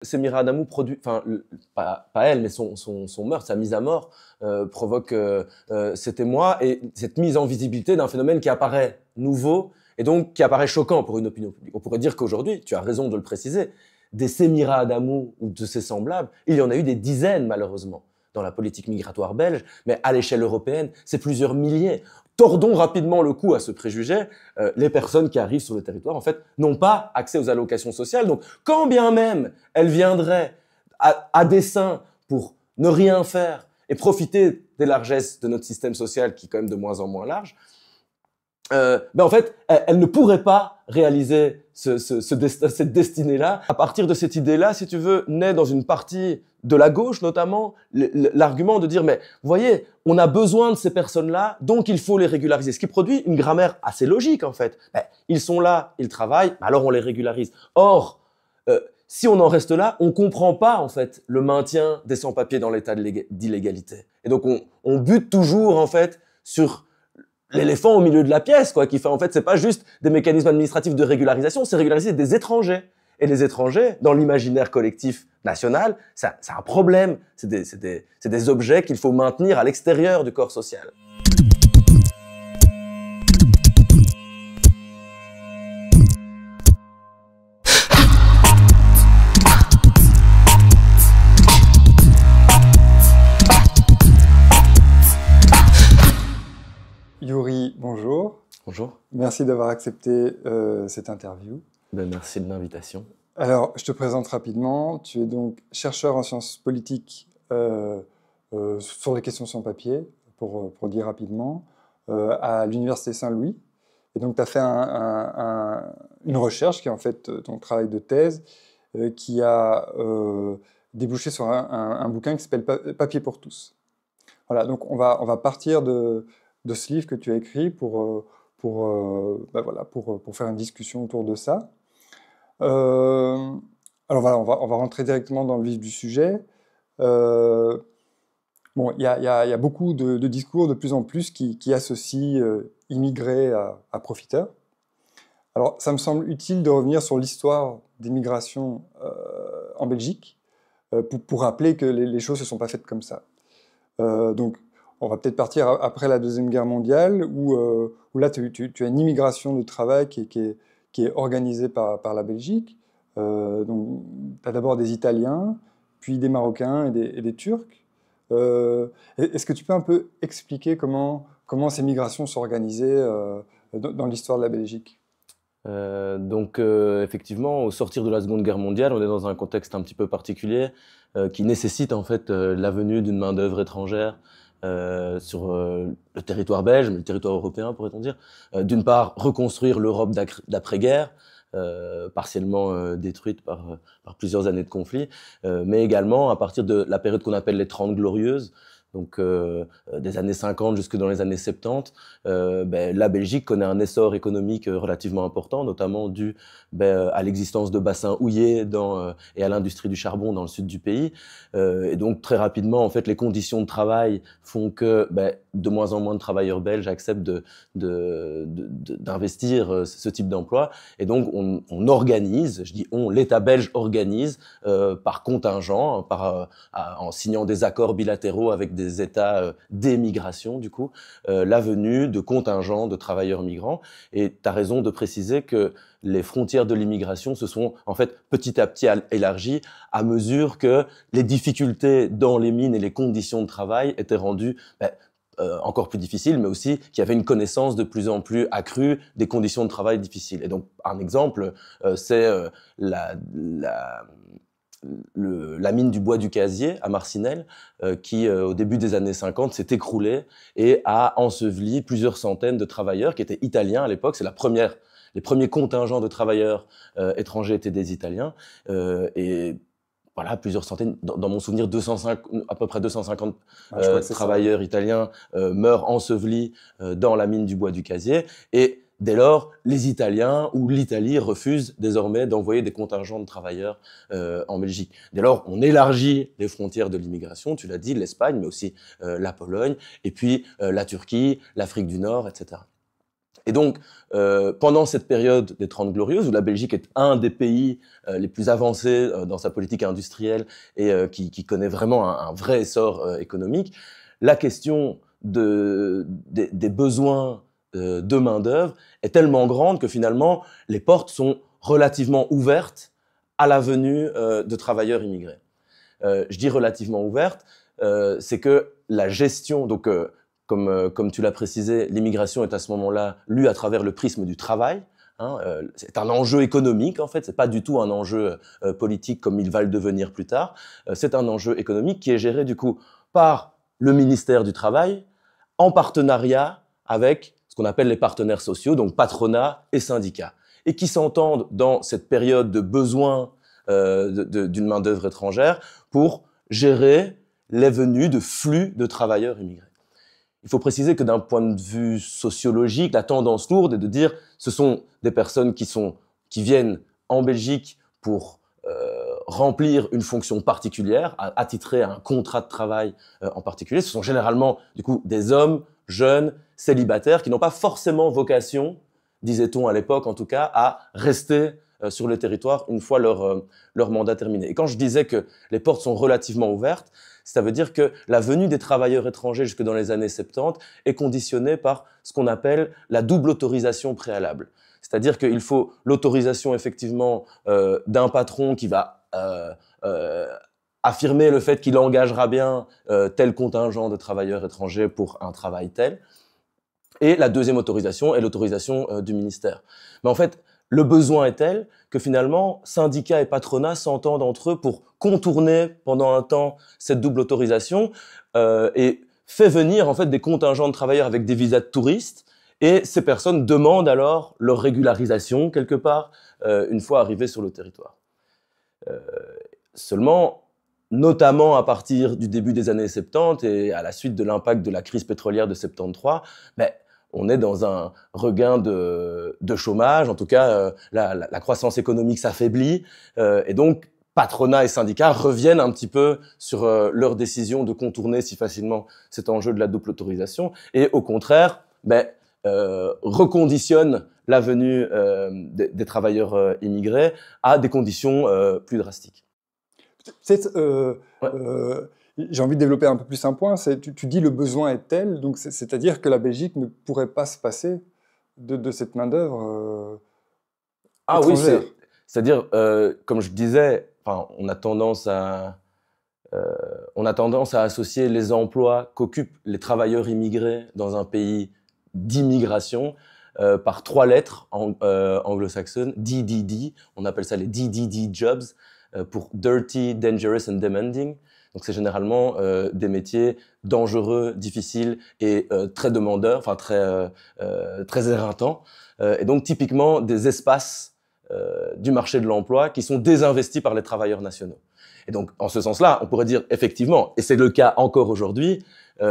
Semira Adamou produit, enfin, pas elle, mais son meurtre, sa mise à mort, provoque cet émoi et cette mise en visibilité d'un phénomène qui apparaît nouveau et donc qui apparaît choquant pour une opinion publique. On pourrait dire qu'aujourd'hui, tu as raison de le préciser, des Semira Adamou ou de ses semblables, il y en a eu des dizaines malheureusement dans la politique migratoire belge, mais à l'échelle européenne, c'est plusieurs milliers. Tordons rapidement le cou à ce préjugé. Les personnes qui arrivent sur le territoire, en fait, n'ont pas accès aux allocations sociales. Donc, quand bien même elles viendraient à dessein pour ne rien faire et profiter des largesses de notre système social, qui est quand même de moins en moins large, en fait, elle ne pourrait pas réaliser cette destinée-là. À partir de cette idée-là, si tu veux, naît dans une partie de la gauche, notamment, l'argument de dire, mais vous voyez, on a besoin de ces personnes-là, donc il faut les régulariser. Ce qui produit une grammaire assez logique, en fait. Ils sont là, ils travaillent, alors on les régularise. Or, si on en reste là, on comprend pas, en fait, le maintien des sans-papiers dans l'état d'illégalité. Et donc, on bute toujours, en fait, sur l'éléphant au milieu de la pièce, quoi, qui fait, en fait, c'est pas juste des mécanismes administratifs de régularisation, c'est régulariser des étrangers. Et les étrangers, dans l'imaginaire collectif national, c'est un problème. C'est des objets qu'il faut maintenir à l'extérieur du corps social. Yuri, bonjour. Bonjour. Merci d'avoir accepté cette interview. Merci de l'invitation. Alors, je te présente rapidement. Tu es donc chercheur en sciences politiques sur les questions sans papier, pour dire rapidement, à l'Université Saint-Louis. Et donc, tu as fait une recherche qui est en fait ton travail de thèse, qui a débouché sur un bouquin qui s'appelle Papier pour tous. Voilà, donc on va partir de ce livre que tu as écrit pour faire une discussion autour de ça. Alors voilà, on va rentrer directement dans le vif du sujet. Bon, il y a beaucoup de discours de plus en plus qui associent immigrés à profiteurs. Alors, ça me semble utile de revenir sur l'histoire des migrations en Belgique pour rappeler que les choses ne se sont pas faites comme ça. Donc, on va peut-être partir après la Deuxième Guerre mondiale, où là, tu as une immigration de travail qui est organisée par la Belgique. Donc, tu as d'abord des Italiens, puis des Marocains et des Turcs. Est-ce que tu peux un peu expliquer comment ces migrations sont organisées dans l'histoire de la Belgique ? Effectivement, au sortir de la Seconde Guerre mondiale, on est dans un contexte un petit peu particulier qui nécessite en fait la venue d'une main-d'œuvre étrangère sur le territoire belge, mais le territoire européen, pourrait-on dire. D'une part, reconstruire l'Europe d'après-guerre, partiellement détruite par plusieurs années de conflit, mais également à partir de la période qu'on appelle les 30 Glorieuses, donc des années 50 jusque dans les années 70, la Belgique connaît un essor économique relativement important, notamment dû à l'existence de bassins houillers et à l'industrie du charbon dans le sud du pays. Et donc très rapidement, en fait, les conditions de travail font que de moins en moins de travailleurs belges acceptent d'investir ce type d'emploi. Et donc on organise, je dis on, l'État belge organise par contingent, en signant des accords bilatéraux avec des États d'émigration, du coup, la venue de contingents de travailleurs migrants. Et tu as raison de préciser que les frontières de l'immigration se sont en fait petit à petit élargies à mesure que les difficultés dans les mines et les conditions de travail étaient rendues encore plus difficiles, mais aussi qu'il y avait une connaissance de plus en plus accrue des conditions de travail difficiles. Et donc, un exemple, c'est la mine du bois du Casier à Marcinelle, qui au début des années 50 s'est écroulée et a enseveli plusieurs centaines de travailleurs qui étaient italiens à l'époque. C'est les premiers contingents de travailleurs étrangers étaient des Italiens. Et voilà, plusieurs centaines, dans mon souvenir, à peu près 250 travailleurs italiens meurent ensevelis dans la mine du bois du Casier. Et dès lors, les Italiens ou l'Italie refusent désormais d'envoyer des contingents de travailleurs en Belgique. Dès lors, on élargit les frontières de l'immigration, tu l'as dit, l'Espagne, mais aussi la Pologne, et puis la Turquie, l'Afrique du Nord, etc. Et donc, pendant cette période des 30 Glorieuses, où la Belgique est un des pays les plus avancés dans sa politique industrielle et qui connaît vraiment un vrai essor économique, la question des besoins de main-d'œuvre est tellement grande que finalement, les portes sont relativement ouvertes à la venue de travailleurs immigrés. Je dis relativement ouvertes, c'est que la gestion, donc comme tu l'as précisé, l'immigration est à ce moment-là lue à travers le prisme du travail. Hein, c'est un enjeu économique en fait, c'est pas du tout un enjeu politique comme il va le devenir plus tard. C'est un enjeu économique qui est géré du coup par le ministère du Travail en partenariat avec ce qu'on appelle les partenaires sociaux, donc patronat et syndicats, et qui s'entendent dans cette période de besoin d'une main-d'œuvre étrangère pour gérer les venues de flux de travailleurs immigrés. Il faut préciser que d'un point de vue sociologique, la tendance lourde est de dire ce sont des personnes qui viennent en Belgique pour remplir une fonction particulière, attitrer à un contrat de travail en particulier. Ce sont généralement du coup des hommes jeunes, célibataires, qui n'ont pas forcément vocation, disait-on à l'époque en tout cas, à rester sur le territoire une fois leur mandat terminé. Et quand je disais que les portes sont relativement ouvertes, ça veut dire que la venue des travailleurs étrangers jusque dans les années 70 est conditionnée par ce qu'on appelle la double autorisation préalable. C'est-à-dire qu'il faut l'autorisation effectivement d'un patron qui va affirmer le fait qu'il engagera bien tel contingent de travailleurs étrangers pour un travail tel. Et la deuxième autorisation est l'autorisation du ministère. Mais en fait, le besoin est tel que finalement, syndicats et patronat s'entendent entre eux pour contourner pendant un temps cette double autorisation et fait venir en fait des contingents de travailleurs avec des visas de touristes. Et ces personnes demandent alors leur régularisation quelque part une fois arrivées sur le territoire. Seulement, notamment à partir du début des années 70 et à la suite de l'impact de la crise pétrolière de 73, on est dans un regain de chômage, en tout cas la croissance économique s'affaiblit et donc patronat et syndicats reviennent un petit peu sur leur décision de contourner si facilement cet enjeu de la double autorisation et au contraire reconditionnent la venue des travailleurs immigrés à des conditions plus drastiques. J'ai envie de développer un peu plus un point. Tu dis le besoin est tel, donc c'est-à-dire que la Belgique ne pourrait pas se passer de cette main-d'œuvre étrangère. Oui, c'est-à-dire, comme je disais, on a tendance à associer les emplois qu'occupent les travailleurs immigrés dans un pays d'immigration par 3 lettres anglo-saxonnes, DDD, on appelle ça les DDD jobs, pour Dirty, Dangerous and Demanding. Donc c'est généralement des métiers dangereux, difficiles et très demandeurs, très éreintants. Et donc typiquement des espaces du marché de l'emploi qui sont désinvestis par les travailleurs nationaux. Et donc en ce sens-là, on pourrait dire effectivement, et c'est le cas encore aujourd'hui, on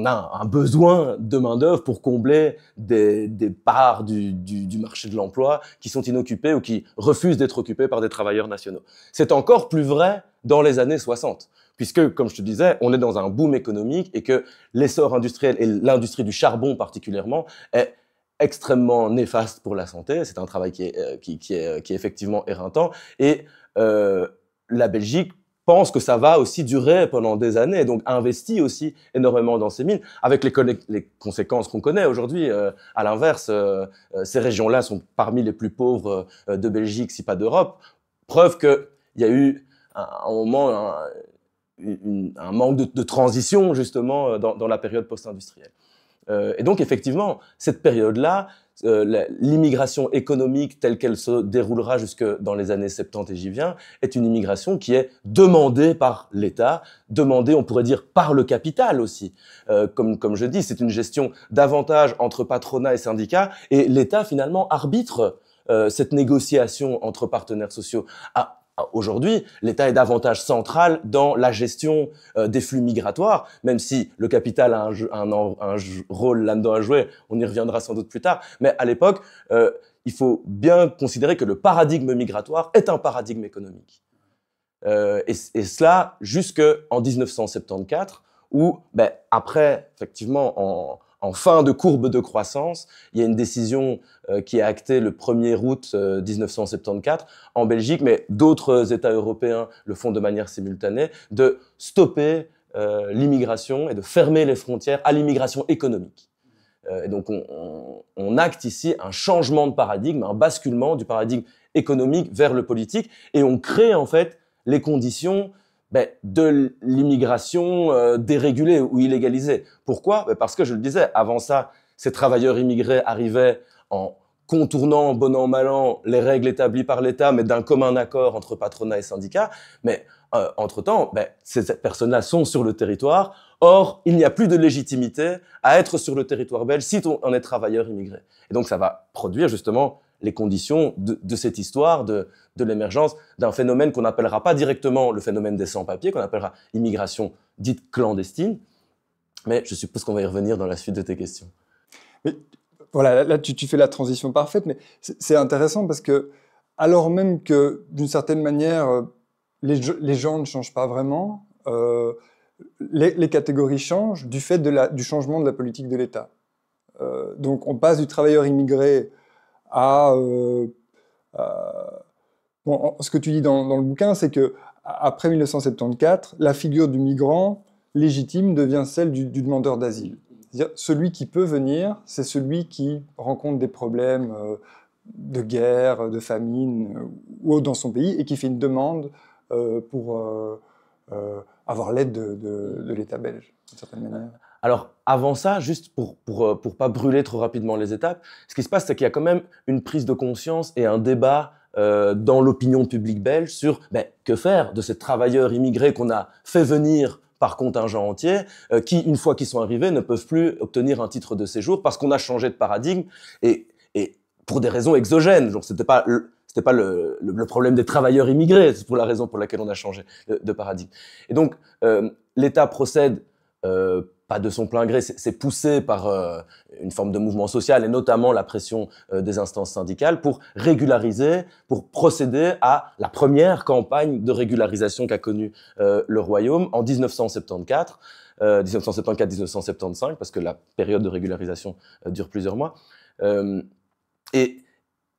a un besoin de main-d'œuvre pour combler des parts du marché de l'emploi qui sont inoccupées ou qui refusent d'être occupées par des travailleurs nationaux. C'est encore plus vrai dans les années 60, puisque, comme je te disais, on est dans un boom économique et que l'essor industriel et l'industrie du charbon particulièrement est extrêmement néfaste pour la santé. C'est un travail qui est effectivement éreintant et la Belgique pense que ça va aussi durer pendant des années, donc investit aussi énormément dans ces mines, avec les conséquences qu'on connaît aujourd'hui. À l'inverse, ces régions-là sont parmi les plus pauvres de Belgique, si pas d'Europe. Preuve qu'il y a eu un moment un manque de transition, justement, dans la période post-industrielle. Et donc, effectivement, cette période-là, l'immigration économique telle qu'elle se déroulera jusque dans les années 70 et j'y viens, est une immigration qui est demandée par l'État, demandée, on pourrait dire, par le capital aussi. Comme je dis, c'est une gestion davantage entre patronat et syndicats, et l'État, finalement, arbitre cette négociation entre partenaires sociaux. Aujourd'hui, l'État est davantage central dans la gestion des flux migratoires, même si le capital a un rôle là-dedans à jouer, on y reviendra sans doute plus tard. Mais à l'époque, il faut bien considérer que le paradigme migratoire est un paradigme économique. Et cela jusqu'en 1974, où, après, effectivement, en fin de courbe de croissance, il y a une décision qui est actée le 1er août 1974 en Belgique, mais d'autres États européens le font de manière simultanée, de stopper l'immigration et de fermer les frontières à l'immigration économique. Et donc on acte ici un changement de paradigme, un basculement du paradigme économique vers le politique, et on crée en fait les conditions de l'immigration dérégulée ou illégalisée. Pourquoi? Parce que, je le disais, avant ça, ces travailleurs immigrés arrivaient en contournant, bon an, mal an, les règles établies par l'État, mais d'un commun accord entre patronat et syndicats. Mais entre-temps, ces personnes-là sont sur le territoire. Or, il n'y a plus de légitimité à être sur le territoire belge si on est travailleur immigré. Et donc, ça va produire justement les conditions de cette histoire, de l'émergence d'un phénomène qu'on n'appellera pas directement le phénomène des sans-papiers, qu'on appellera immigration dite clandestine. Mais je suppose qu'on va y revenir dans la suite de tes questions. Mais voilà, là tu fais la transition parfaite, mais c'est intéressant parce que, alors même que d'une certaine manière, les gens ne changent pas vraiment, les catégories changent du fait du changement de la politique de l'État. Donc on passe du travailleur immigré bon, ce que tu dis dans le bouquin, c'est que après 1974, la figure du migrant légitime devient celle du demandeur d'asile. C'est-à-dire, celui qui peut venir, c'est celui qui rencontre des problèmes de guerre, de famine ou autre dans son pays et qui fait une demande pour avoir l'aide de l'État belge, d'une certaine manière. Alors, avant ça, juste pour pas brûler trop rapidement les étapes, ce qui se passe, c'est qu'il y a quand même une prise de conscience et un débat dans l'opinion publique belge sur que faire de ces travailleurs immigrés qu'on a fait venir par contingent entier, qui, une fois qu'ils sont arrivés, ne peuvent plus obtenir un titre de séjour parce qu'on a changé de paradigme et pour des raisons exogènes. Genre, c'était pas le problème des travailleurs immigrés, c'est pour la raison pour laquelle on a changé de paradigme. Et donc, l'État procède pas de son plein gré, c'est poussé par une forme de mouvement social et notamment la pression des instances syndicales pour régulariser, pour procéder à la première campagne de régularisation qu'a connue le Royaume en 1974, 1974-1975, parce que la période de régularisation dure plusieurs mois. Et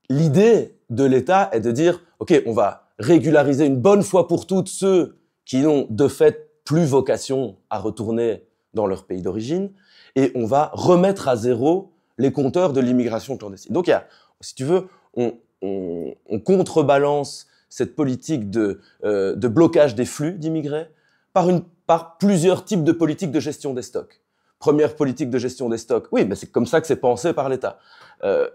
l'idée de l'État est de dire, OK, on va régulariser une bonne fois pour toutes ceux qui n'ont de fait plus vocation à retourner dans leur pays d'origine, et on va remettre à zéro les compteurs de l'immigration clandestine. Donc, si tu veux, on contrebalance cette politique de blocage des flux d'immigrés par plusieurs types de politiques de gestion des stocks. Première politique de gestion des stocks, oui, c'est comme ça que c'est pensé par l'État.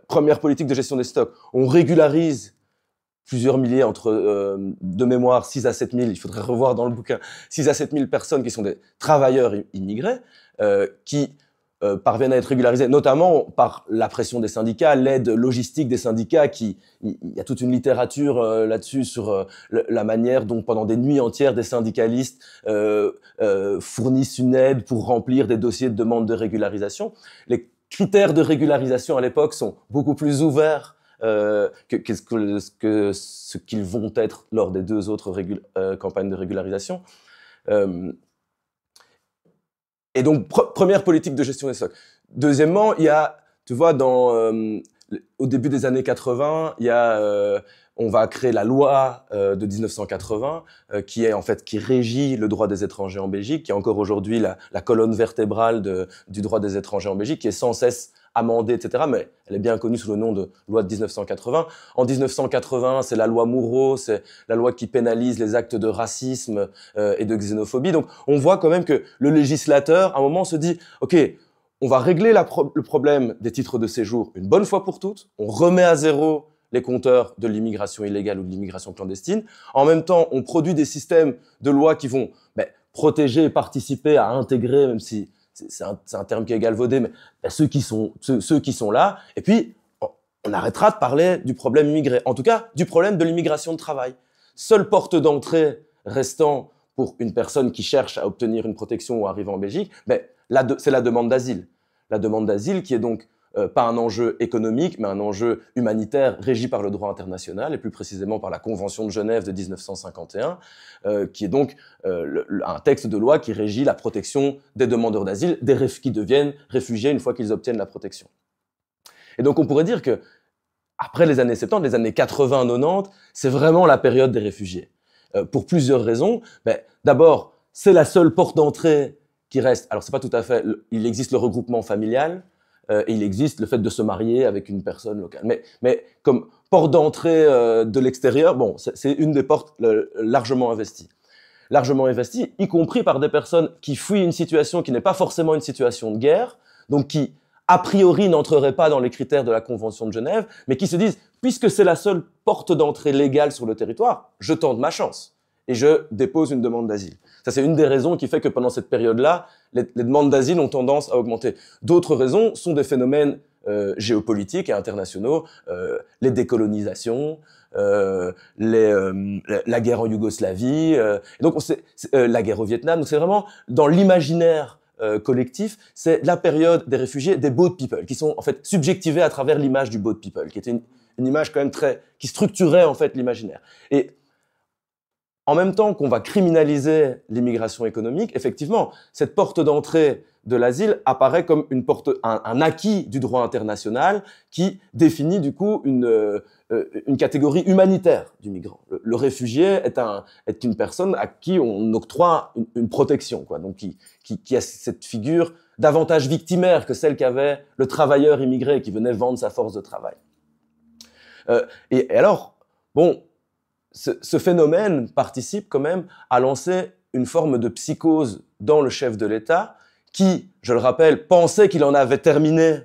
Première politique de gestion des stocks, on régularise plusieurs milliers, de mémoire, 6 à 7 000, il faudrait revoir dans le bouquin, 6 à 7 000 personnes qui sont des travailleurs immigrés, qui parviennent à être régularisés, notamment par la pression des syndicats, l'aide logistique des syndicats, il y a toute une littérature là-dessus sur la manière dont pendant des nuits entières des syndicalistes fournissent une aide pour remplir des dossiers de demande de régularisation. Les critères de régularisation à l'époque sont beaucoup plus ouverts ce qu'ils vont être lors des deux autres campagnes de régularisation. Et donc, première politique de gestion des stocks. Deuxièmement, il y a, tu vois, au début des années 80, on va créer la loi de 1980 qui régit le droit des étrangers en Belgique, qui est encore aujourd'hui la colonne vertébrale du droit des étrangers en Belgique, qui est sans cesse amendée, etc. Mais elle est bien connue sous le nom de loi de 1980. En 1980, c'est la loi Moureau, c'est la loi qui pénalise les actes de racisme et de xénophobie. Donc, on voit quand même que le législateur, à un moment, se dit « Ok, on va régler le problème des titres de séjour une bonne fois pour toutes. On remet à zéro les compteurs de l'immigration illégale ou de l'immigration clandestine. En même temps, on produit des systèmes de loi qui vont protéger et participer à intégrer, même si c'est un terme qui est galvaudé, mais ceux qui sont là. Et puis, on arrêtera de parler du problème immigré. En tout cas, du problème de l'immigration de travail. Seule porte d'entrée restant pour une personne qui cherche à obtenir une protection ou arriver en Belgique, c'est la demande d'asile. La demande d'asile qui est donc pas un enjeu économique, mais un enjeu humanitaire régi par le droit international, et plus précisément par la Convention de Genève de 1951, qui est donc un texte de loi qui régit la protection des demandeurs d'asile, qui deviennent réfugiés une fois qu'ils obtiennent la protection. Et donc on pourrait dire que après les années 70, les années 80-90, c'est vraiment la période des réfugiés. Pour plusieurs raisons. D'abord, c'est la seule porte d'entrée qui reste. Alors c'est pas tout à fait, il existe le regroupement familial, et il existe le fait de se marier avec une personne locale. Mais comme porte d'entrée de l'extérieur, bon, c'est une des portes largement investies. Largement investie, y compris par des personnes qui fuient une situation qui n'est pas forcément une situation de guerre, donc qui, a priori, n'entreraient pas dans les critères de la Convention de Genève, mais qui se disent, puisque c'est la seule porte d'entrée légale sur le territoire, je tente ma chance et je dépose une demande d'asile. Ça, c'est une des raisons qui fait que pendant cette période-là, les demandes d'asile ont tendance à augmenter. D'autres raisons sont des phénomènes géopolitiques et internationaux, les décolonisations, la guerre en Yougoslavie, et donc la guerre au Vietnam. Donc c'est vraiment dans l'imaginaire collectif, c'est la période des réfugiés, des boat people, qui sont en fait subjectivés à travers l'image du boat people, qui était une image quand même qui structurait en fait l'imaginaire. Et en même temps qu'on va criminaliser l'immigration économique, effectivement, cette porte d'entrée de l'asile apparaît comme un acquis du droit international qui définit du coup une catégorie humanitaire du migrant. Le réfugié est une personne à qui on octroie une protection, quoi, donc qui a cette figure davantage victimaire que celle qu'avait le travailleur immigré qui venait vendre sa force de travail. Et alors, bon, ce phénomène participe quand même à lancer une forme de psychose dans le chef de l'État qui, je le rappelle, pensait qu'il en avait terminé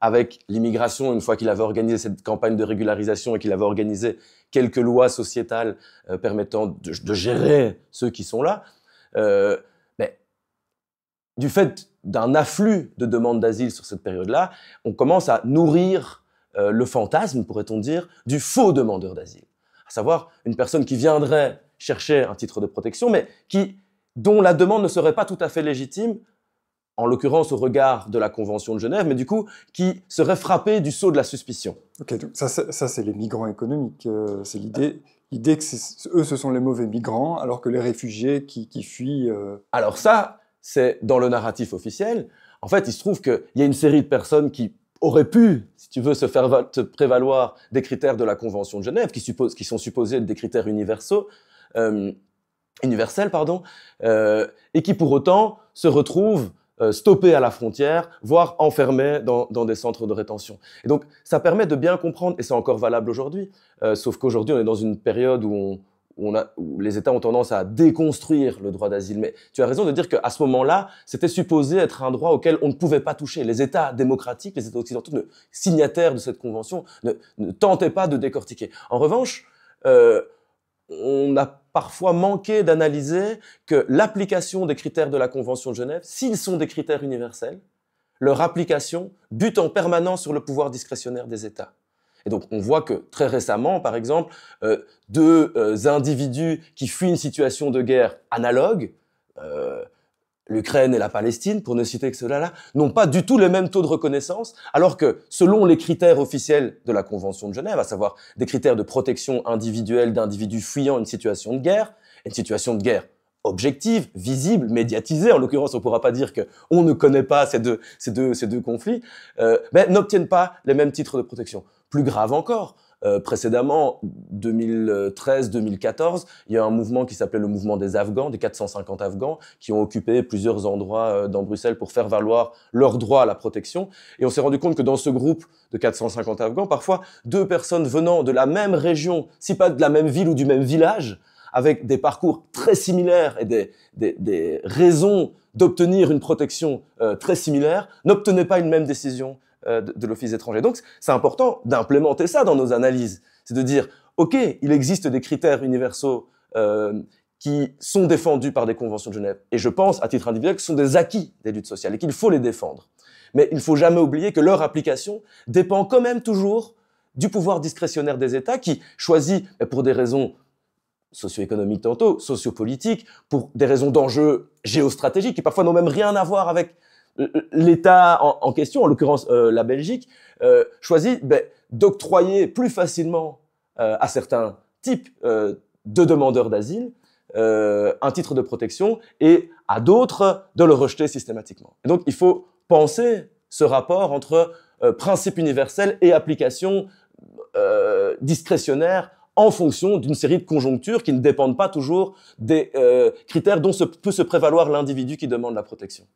avec l'immigration une fois qu'il avait organisé cette campagne de régularisation et qu'il avait organisé quelques lois sociétales permettant de gérer ceux qui sont là. Mais du fait d'un afflux de demandes d'asile sur cette période-là, on commence à nourrir le fantasme, pourrait-on dire, du faux demandeur d'asile. À savoir une personne qui viendrait chercher un titre de protection, mais dont la demande ne serait pas tout à fait légitime, en l'occurrence au regard de la Convention de Genève, mais du coup, qui serait frappée du sceau de la suspicion. Ok, donc ça c'est les migrants économiques. C'est l'idée que eux, ce sont les mauvais migrants, alors que les réfugiés qui fuient... Alors ça, c'est dans le narratif officiel. En fait, il se trouve qu'il y a une série de personnes qui auraient pu, si tu veux, se prévaloir des critères de la Convention de Genève, qui sont supposés être des critères universels, et qui pour autant se retrouvent stoppés à la frontière, voire enfermés dans des centres de rétention. Et donc, ça permet de bien comprendre, et c'est encore valable aujourd'hui, sauf qu'aujourd'hui, on est dans une période où les États ont tendance à déconstruire le droit d'asile. Mais tu as raison de dire qu'à ce moment-là, c'était supposé être un droit auquel on ne pouvait pas toucher. Les États démocratiques, les États occidentaux, signataires de cette convention, ne tentaient pas de décortiquer. En revanche, on a parfois manqué d'analyser que l'application des critères de la Convention de Genève, s'ils sont des critères universels, leur application bute en permanence sur le pouvoir discrétionnaire des États. Et donc, on voit que très récemment, par exemple, deux individus qui fuient une situation de guerre analogue, l'Ukraine et la Palestine, pour ne citer que cela-là, n'ont pas du tout les mêmes taux de reconnaissance, alors que, selon les critères officiels de la Convention de Genève, à savoir des critères de protection individuelle d'individus fuyant une situation de guerre objective, visible, médiatisée, en l'occurrence, on ne pourra pas dire qu'on ne connaît pas ces deux conflits, n'obtiennent pas les mêmes titres de protection. Plus grave encore, précédemment, 2013-2014, il y a un mouvement qui s'appelait le mouvement des Afghans, des 450 Afghans, qui ont occupé plusieurs endroits dans Bruxelles pour faire valoir leur droit à la protection. Et on s'est rendu compte que dans ce groupe de 450 Afghans, parfois, deux personnes venant de la même région, si pas de la même ville ou du même village, avec des parcours très similaires et des raisons d'obtenir une protection très similaires, n'obtenaient pas une même décision de l'Office étranger. Donc, c'est important d'implémenter ça dans nos analyses. C'est de dire, OK, il existe des critères universaux qui sont défendus par des conventions de Genève. Et je pense, à titre individuel, que ce sont des acquis des luttes sociales et qu'il faut les défendre. Mais il ne faut jamais oublier que leur application dépend quand même toujours du pouvoir discrétionnaire des États qui choisit, pour des raisons socio-économiques tantôt, sociopolitiques, pour des raisons d'enjeux géostratégiques qui parfois n'ont même rien à voir avec l'État en question, en l'occurrence la Belgique, choisit d'octroyer plus facilement à certains types de demandeurs d'asile un titre de protection et à d'autres de le rejeter systématiquement. Et donc il faut penser ce rapport entre principe universel et application discrétionnaire en fonction d'une série de conjonctures qui ne dépendent pas toujours des critères dont peut se prévaloir l'individu qui demande la protection.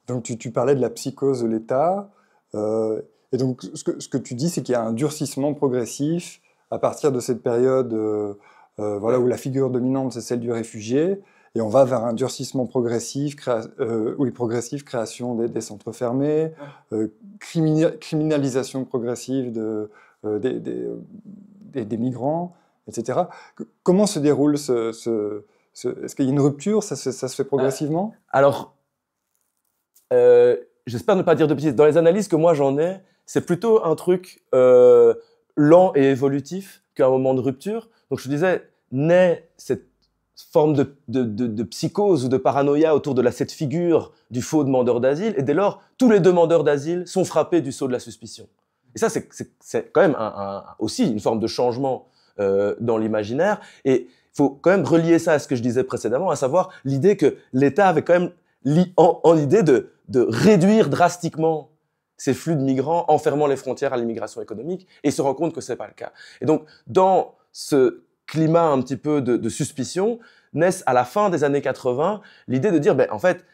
Donc tu parlais de la psychose de l'État, et donc ce que tu dis, c'est qu'il y a un durcissement progressif à partir de cette période voilà, où la figure dominante, c'est celle du réfugié, et on va vers un durcissement progressif, progressif, création des centres fermés, criminalisation progressive des migrants, etc. Comment se déroule est-ce qu'il y a une rupture, ça se fait progressivement? Alors, j'espère ne pas dire de bêtises. Dans les analyses que moi j'en ai, c'est plutôt un truc lent et évolutif qu'un moment de rupture. Donc je disais, naît cette forme de psychose ou de paranoïa autour de cette figure du faux demandeur d'asile, et dès lors, tous les demandeurs d'asile sont frappés du sceau de la suspicion. Et ça, c'est quand même aussi une forme de changement dans l'imaginaire. Et il faut quand même relier ça à ce que je disais précédemment, à savoir l'idée que l'État avait quand même en idée de réduire drastiquement ces flux de migrants en fermant les frontières à l'immigration économique, et il se rend compte que c'est pas le cas. Et donc, dans ce climat un petit peu de suspicion, naissent à la fin des années 80 l'idée de dire, en fait,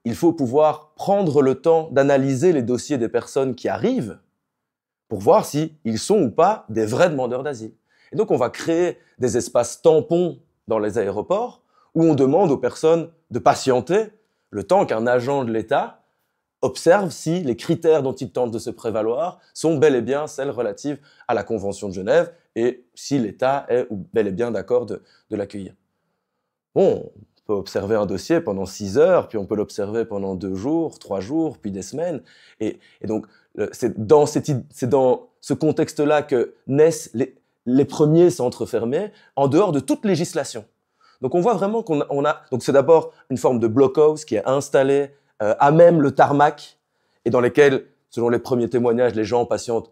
il faut pouvoir prendre le temps d'analyser les dossiers des personnes qui arrivent pour voir s'ils sont ou pas des vrais demandeurs d'asile. Et donc, on va créer des espaces tampons dans les aéroports où on demande aux personnes de patienter le temps qu'un agent de l'État observe si les critères dont il tente de se prévaloir sont bel et bien celles relatives à la Convention de Genève et si l'État est bel et bien d'accord de l'accueillir. Bon, on peut observer un dossier pendant 6 heures, puis on peut l'observer pendant 2 jours, 3 jours, puis des semaines. Et donc, c'est dans ce contexte-là que naissent les premiers centres fermés, en dehors de toute législation. Donc on voit vraiment qu'on a... Donc c'est d'abord une forme de blockhouse qui est installée à même le tarmac, et dans lesquels, selon les premiers témoignages, les gens patientent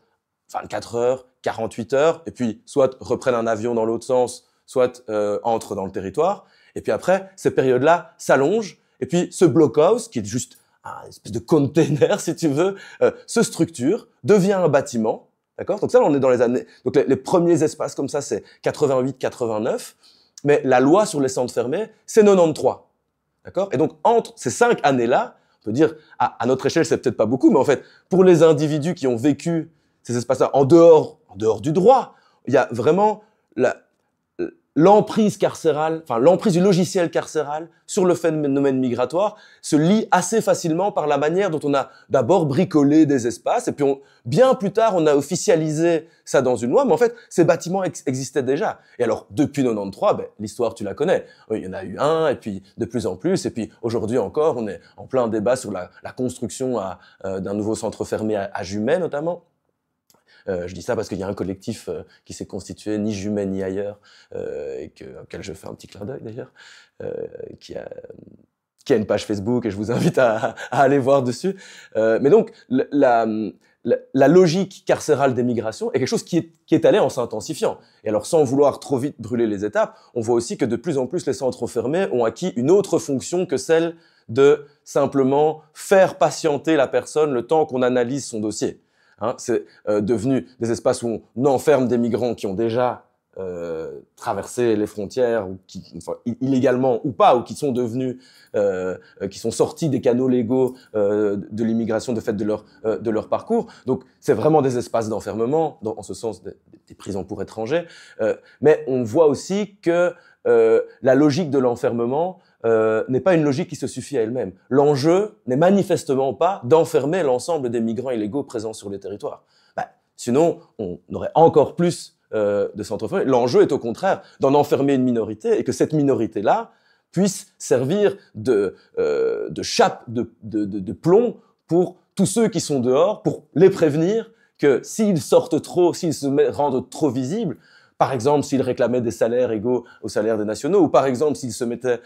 24 heures, 48 heures, et puis soit reprennent un avion dans l'autre sens, soit entrent dans le territoire. Et puis après, ces périodes-là s'allongent, et puis ce blockhouse, qui est juste une espèce de container, si tu veux, se structure, devient un bâtiment. D'accord? Donc ça, on est dans les années... Donc les premiers espaces comme ça, c'est 88-89, mais la loi sur les centres fermés, c'est 93. D'accord? Et donc, entre ces 5 années-là, on peut dire, à notre échelle, c'est peut-être pas beaucoup, mais en fait, pour les individus qui ont vécu ces espaces-là en dehors du droit, il y a vraiment l'emprise carcérale, enfin l'emprise du logiciel carcéral sur le phénomène migratoire se lie assez facilement par la manière dont on a d'abord bricolé des espaces, et puis bien plus tard on a officialisé ça dans une loi, mais en fait ces bâtiments existaient déjà. Et alors depuis 93, l'histoire tu la connais, il y en a eu un, et puis de plus en plus, et puis aujourd'hui encore on est en plein débat sur la construction d'un nouveau centre fermé à Jumet notamment. Je dis ça parce qu'il y a un collectif qui s'est constitué, ni Jumet ni ailleurs, auquel je fais un petit clin d'œil d'ailleurs, qui a une page Facebook, et je vous invite à aller voir dessus. Mais donc, la logique carcérale des migrations est quelque chose qui est allé en s'intensifiant. Et alors, sans vouloir trop vite brûler les étapes, on voit aussi que de plus en plus les centres fermés ont acquis une autre fonction que celle de simplement faire patienter la personne le temps qu'on analyse son dossier. C'est devenu des espaces où on enferme des migrants qui ont déjà traversé les frontières, ou illégalement ou pas, ou qui sont devenus, qui sont sortis des canaux légaux de l'immigration de fait de leur parcours. Donc c'est vraiment des espaces d'enfermement, en ce sens des prisons pour étrangers. Mais on voit aussi que la logique de l'enfermement n'est pas une logique qui se suffit à elle-même. L'enjeu n'est manifestement pas d'enfermer l'ensemble des migrants illégaux présents sur les territoires. Sinon, on aurait encore plus de centres fermés. L'enjeu est au contraire d'en enfermer une minorité, et que cette minorité-là puisse servir de chape de plomb pour tous ceux qui sont dehors, pour les prévenir que s'ils sortent trop, s'ils se rendent trop visibles, Par exemple, s'ils réclamaient des salaires égaux aux salaires des nationaux, ou par exemple, s'ils se mettaient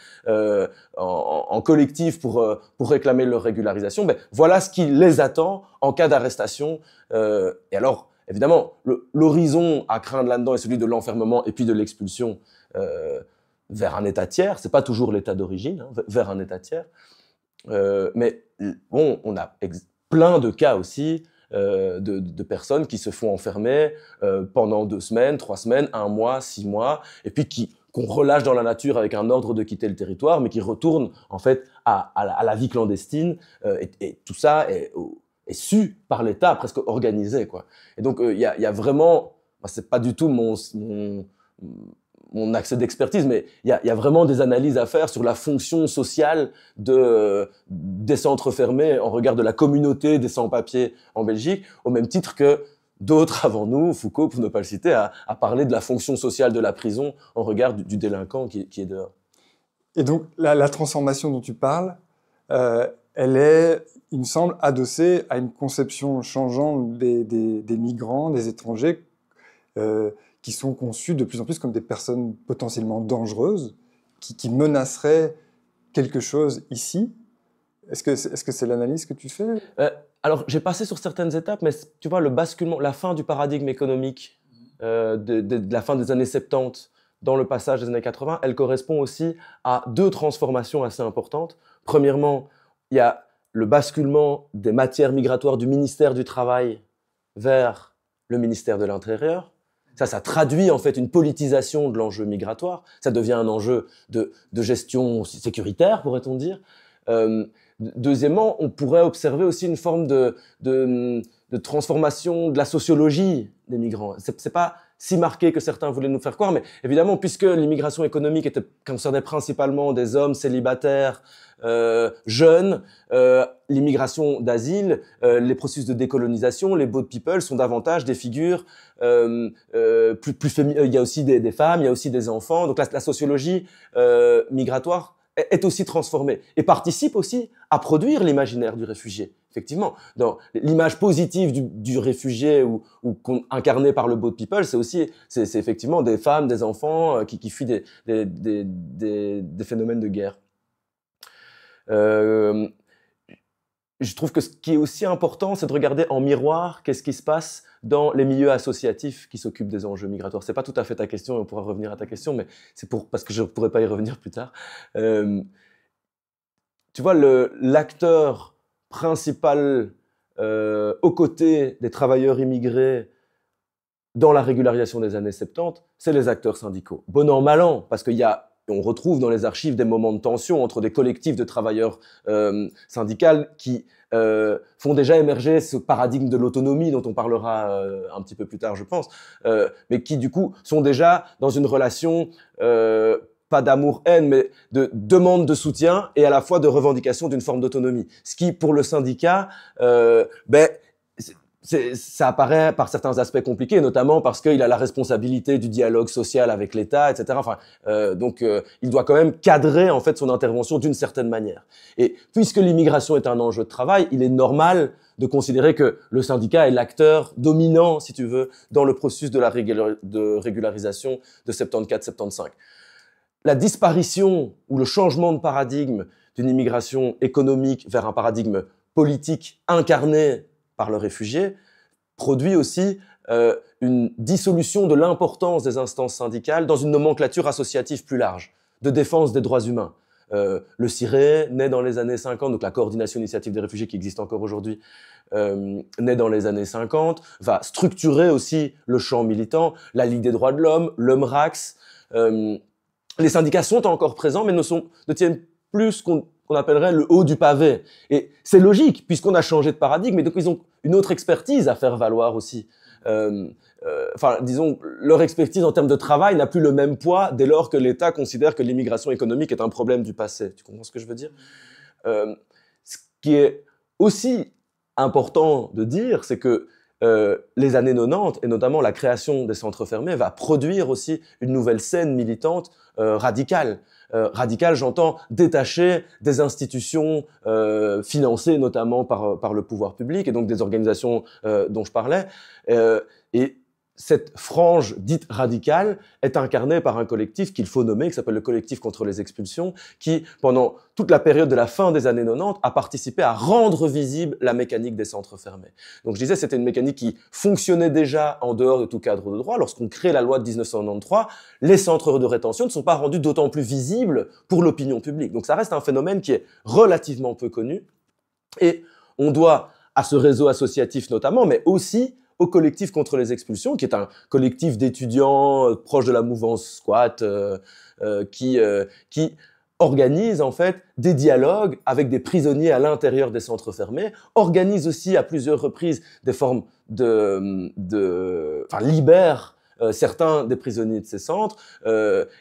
en collectif pour réclamer leur régularisation, ben, voilà ce qui les attend en cas d'arrestation. Et alors, évidemment, l'horizon à craindre là-dedans est celui de l'enfermement et puis de l'expulsion vers un État tiers. C'est pas toujours l'État d'origine, hein, vers un État tiers. Mais bon, on a plein de cas aussi de personnes qui se font enfermer pendant 2 semaines, 3 semaines, 1 mois, 6 mois, et puis qu'on relâche dans la nature avec un ordre de quitter le territoire, mais qui retournent en fait à la vie clandestine. Et tout ça est su par l'État, presque organisé, quoi. Et donc il y a vraiment, c'est pas du tout mon accès d'expertise, mais il y a vraiment des analyses à faire sur la fonction sociale des centres fermés en regard de la communauté des sans-papiers en Belgique, au même titre que d'autres avant nous, Foucault, pour ne pas le citer, a parlé de la fonction sociale de la prison en regard du délinquant qui est dehors. Et donc, la transformation dont tu parles, elle est, il me semble, adossée à une conception changeante des migrants, des étrangers, qui sont conçus de plus en plus comme des personnes potentiellement dangereuses, qui menaceraient quelque chose ici. Est-ce que c'est l'analyse que tu fais ? Alors, j'ai passé sur certaines étapes, mais tu vois, le basculement, la fin du paradigme économique de la fin des années 70 dans le passage des années 80, elle correspond aussi à 2 transformations assez importantes. Premièrement, il y a le basculement des matières migratoires du ministère du Travail vers le ministère de l'Intérieur. Ça traduit en fait une politisation de l'enjeu migratoire. Ça devient un enjeu de gestion sécuritaire, pourrait-on dire. Deuxièmement, on pourrait observer aussi une forme de transformation de la sociologie des migrants. C'est pas si marqué que certains voulaient nous faire croire, mais évidemment, puisque l'immigration économique concernait principalement des hommes célibataires, jeunes, l'immigration d'asile, les processus de décolonisation, les boat people sont davantage des figures plus féminines. Il y a aussi des femmes, il y a aussi des enfants. Donc la sociologie migratoire est aussi transformée et participe aussi à produire l'imaginaire du réfugié. Effectivement, dans l'image positive du réfugié ou incarnée par le boat people, c'est effectivement des femmes, des enfants qui fuient des phénomènes de guerre. Je trouve que ce qui est aussi important, c'est de regarder en miroir qu'est-ce qui se passe dans les milieux associatifs qui s'occupent des enjeux migratoires. C'est pas tout à fait ta question, et on pourra revenir à ta question, mais c'est parce que je pourrais pas y revenir plus tard. Tu vois, l'acteur principal aux côtés des travailleurs immigrés dans la régularisation des années 70, c'est les acteurs syndicaux. Bon an, mal an, parce on retrouve dans les archives des moments de tension entre des collectifs de travailleurs syndicaux qui font déjà émerger ce paradigme de l'autonomie dont on parlera un petit peu plus tard, je pense, mais qui du coup sont déjà dans une relation pas d'amour-haine, mais de demande de soutien et à la fois de revendication d'une forme d'autonomie. Ce qui, pour le syndicat, ça apparaît par certains aspects compliqués, notamment parce qu'il a la responsabilité du dialogue social avec l'État, etc. Enfin, donc, il doit quand même cadrer en fait son intervention d'une certaine manière. Et puisque l'immigration est un enjeu de travail, il est normal de considérer que le syndicat est l'acteur dominant, si tu veux, dans le processus de régularisation de 74-75. La disparition ou le changement de paradigme d'une immigration économique vers un paradigme politique incarné par le réfugié produit aussi une dissolution de l'importance des instances syndicales dans une nomenclature associative plus large, de défense des droits humains. Le CIRE, né dans les années 50, donc la coordination initiative des réfugiés qui existe encore aujourd'hui, né dans les années 50, va structurer aussi le champ militant, la Ligue des droits de l'homme, le MRAX. Les syndicats sont encore présents, mais ne tiennent plus ce qu'on appellerait le haut du pavé. Et c'est logique, puisqu'on a changé de paradigme, et donc ils ont une autre expertise à faire valoir aussi. Disons, leur expertise en termes de travail n'a plus le même poids dès lors que l'État considère que l'immigration économique est un problème du passé. Tu comprends ce que je veux dire ? Ce qui est aussi important de dire, c'est que les années 90, et notamment la création des centres fermés, va produire aussi une nouvelle scène militante radicale. Radicale, j'entends, détachée des institutions financées notamment par le pouvoir public, et donc des organisations dont je parlais. Et cette frange dite radicale est incarnée par un collectif qu'il faut nommer, qui s'appelle le collectif contre les expulsions, qui, pendant toute la période de la fin des années 90, a participé à rendre visible la mécanique des centres fermés. Donc je disais, c'était une mécanique qui fonctionnait déjà en dehors de tout cadre de droit. Lorsqu'on crée la loi de 1993, les centres de rétention ne sont pas rendus d'autant plus visibles pour l'opinion publique. Donc ça reste un phénomène qui est relativement peu connu, et on doit à ce réseau associatif notamment, mais aussi au collectif contre les expulsions, qui est un collectif d'étudiants proche de la mouvance squat, qui organise en fait des dialogues avec des prisonniers à l'intérieur des centres fermés, organise aussi à plusieurs reprises des formes libère certains des prisonniers de ces centres,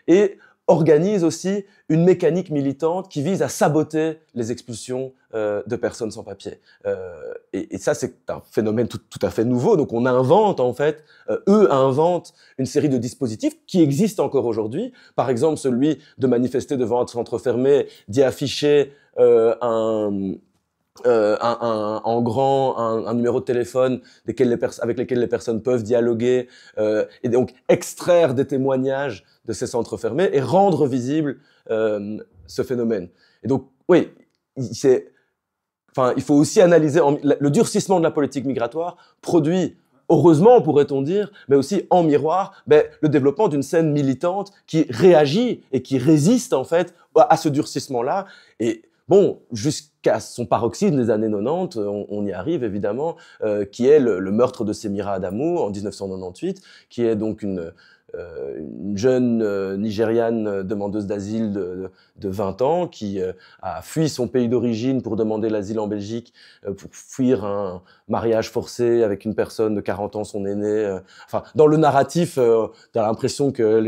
et organise aussi une mécanique militante qui vise à saboter les expulsions de personnes sans papier. Et ça, c'est un phénomène tout à fait nouveau. Donc, on invente, en fait, eux inventent une série de dispositifs qui existent encore aujourd'hui. Par exemple, celui de manifester devant un centre fermé, d'y afficher en grand un numéro de téléphone avec lesquels les personnes peuvent dialoguer, et donc extraire des témoignages de ces centres fermés et rendre visible ce phénomène. Et donc, oui, il faut aussi analyser le durcissement de la politique migratoire produit, heureusement pourrait-on dire, mais aussi en miroir, le développement d'une scène militante qui réagit et qui résiste en fait à ce durcissement-là. Et bon, jusqu'à son paroxysme des années 90, on y arrive évidemment, qui est le meurtre de Semira Adamu en 1998, qui est donc une jeune Nigériane demandeuse d'asile de 20 ans qui a fui son pays d'origine pour demander l'asile en Belgique, pour fuir un mariage forcé avec une personne de 40 ans, son aîné. Dans le narratif, t'as l'impression que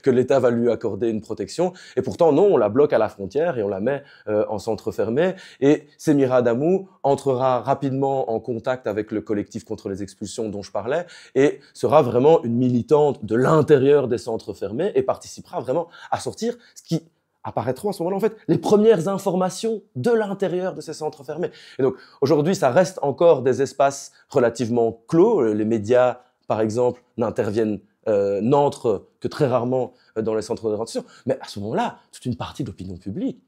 que l'État va lui accorder une protection. Et pourtant, non, on la bloque à la frontière et on la met en centre fermé. Et Semira Adamu entrera rapidement en contact avec le collectif contre les expulsions dont je parlais et sera vraiment une militante de l'intérieur des centres fermés et participera vraiment à sortir ce qui apparaîtront à ce moment-là, en fait, les premières informations de l'intérieur de ces centres fermés. Et donc, aujourd'hui, ça reste encore des espaces relativement clos. Les médias, par exemple, n'entrent que très rarement dans les centres de rétention. Mais à ce moment-là, toute une partie de l'opinion publique,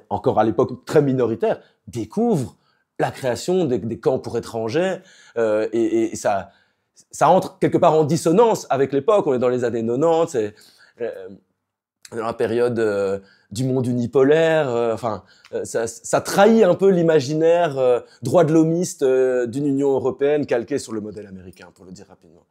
encore à l'époque très minoritaire, découvre la création des camps pour étrangers, et ça entre quelque part en dissonance avec l'époque. On est dans les années 90, c'est dans la période du monde unipolaire. Ça trahit un peu l'imaginaire droit de l'homiste d'une Union européenne calquée sur le modèle américain, pour le dire rapidement.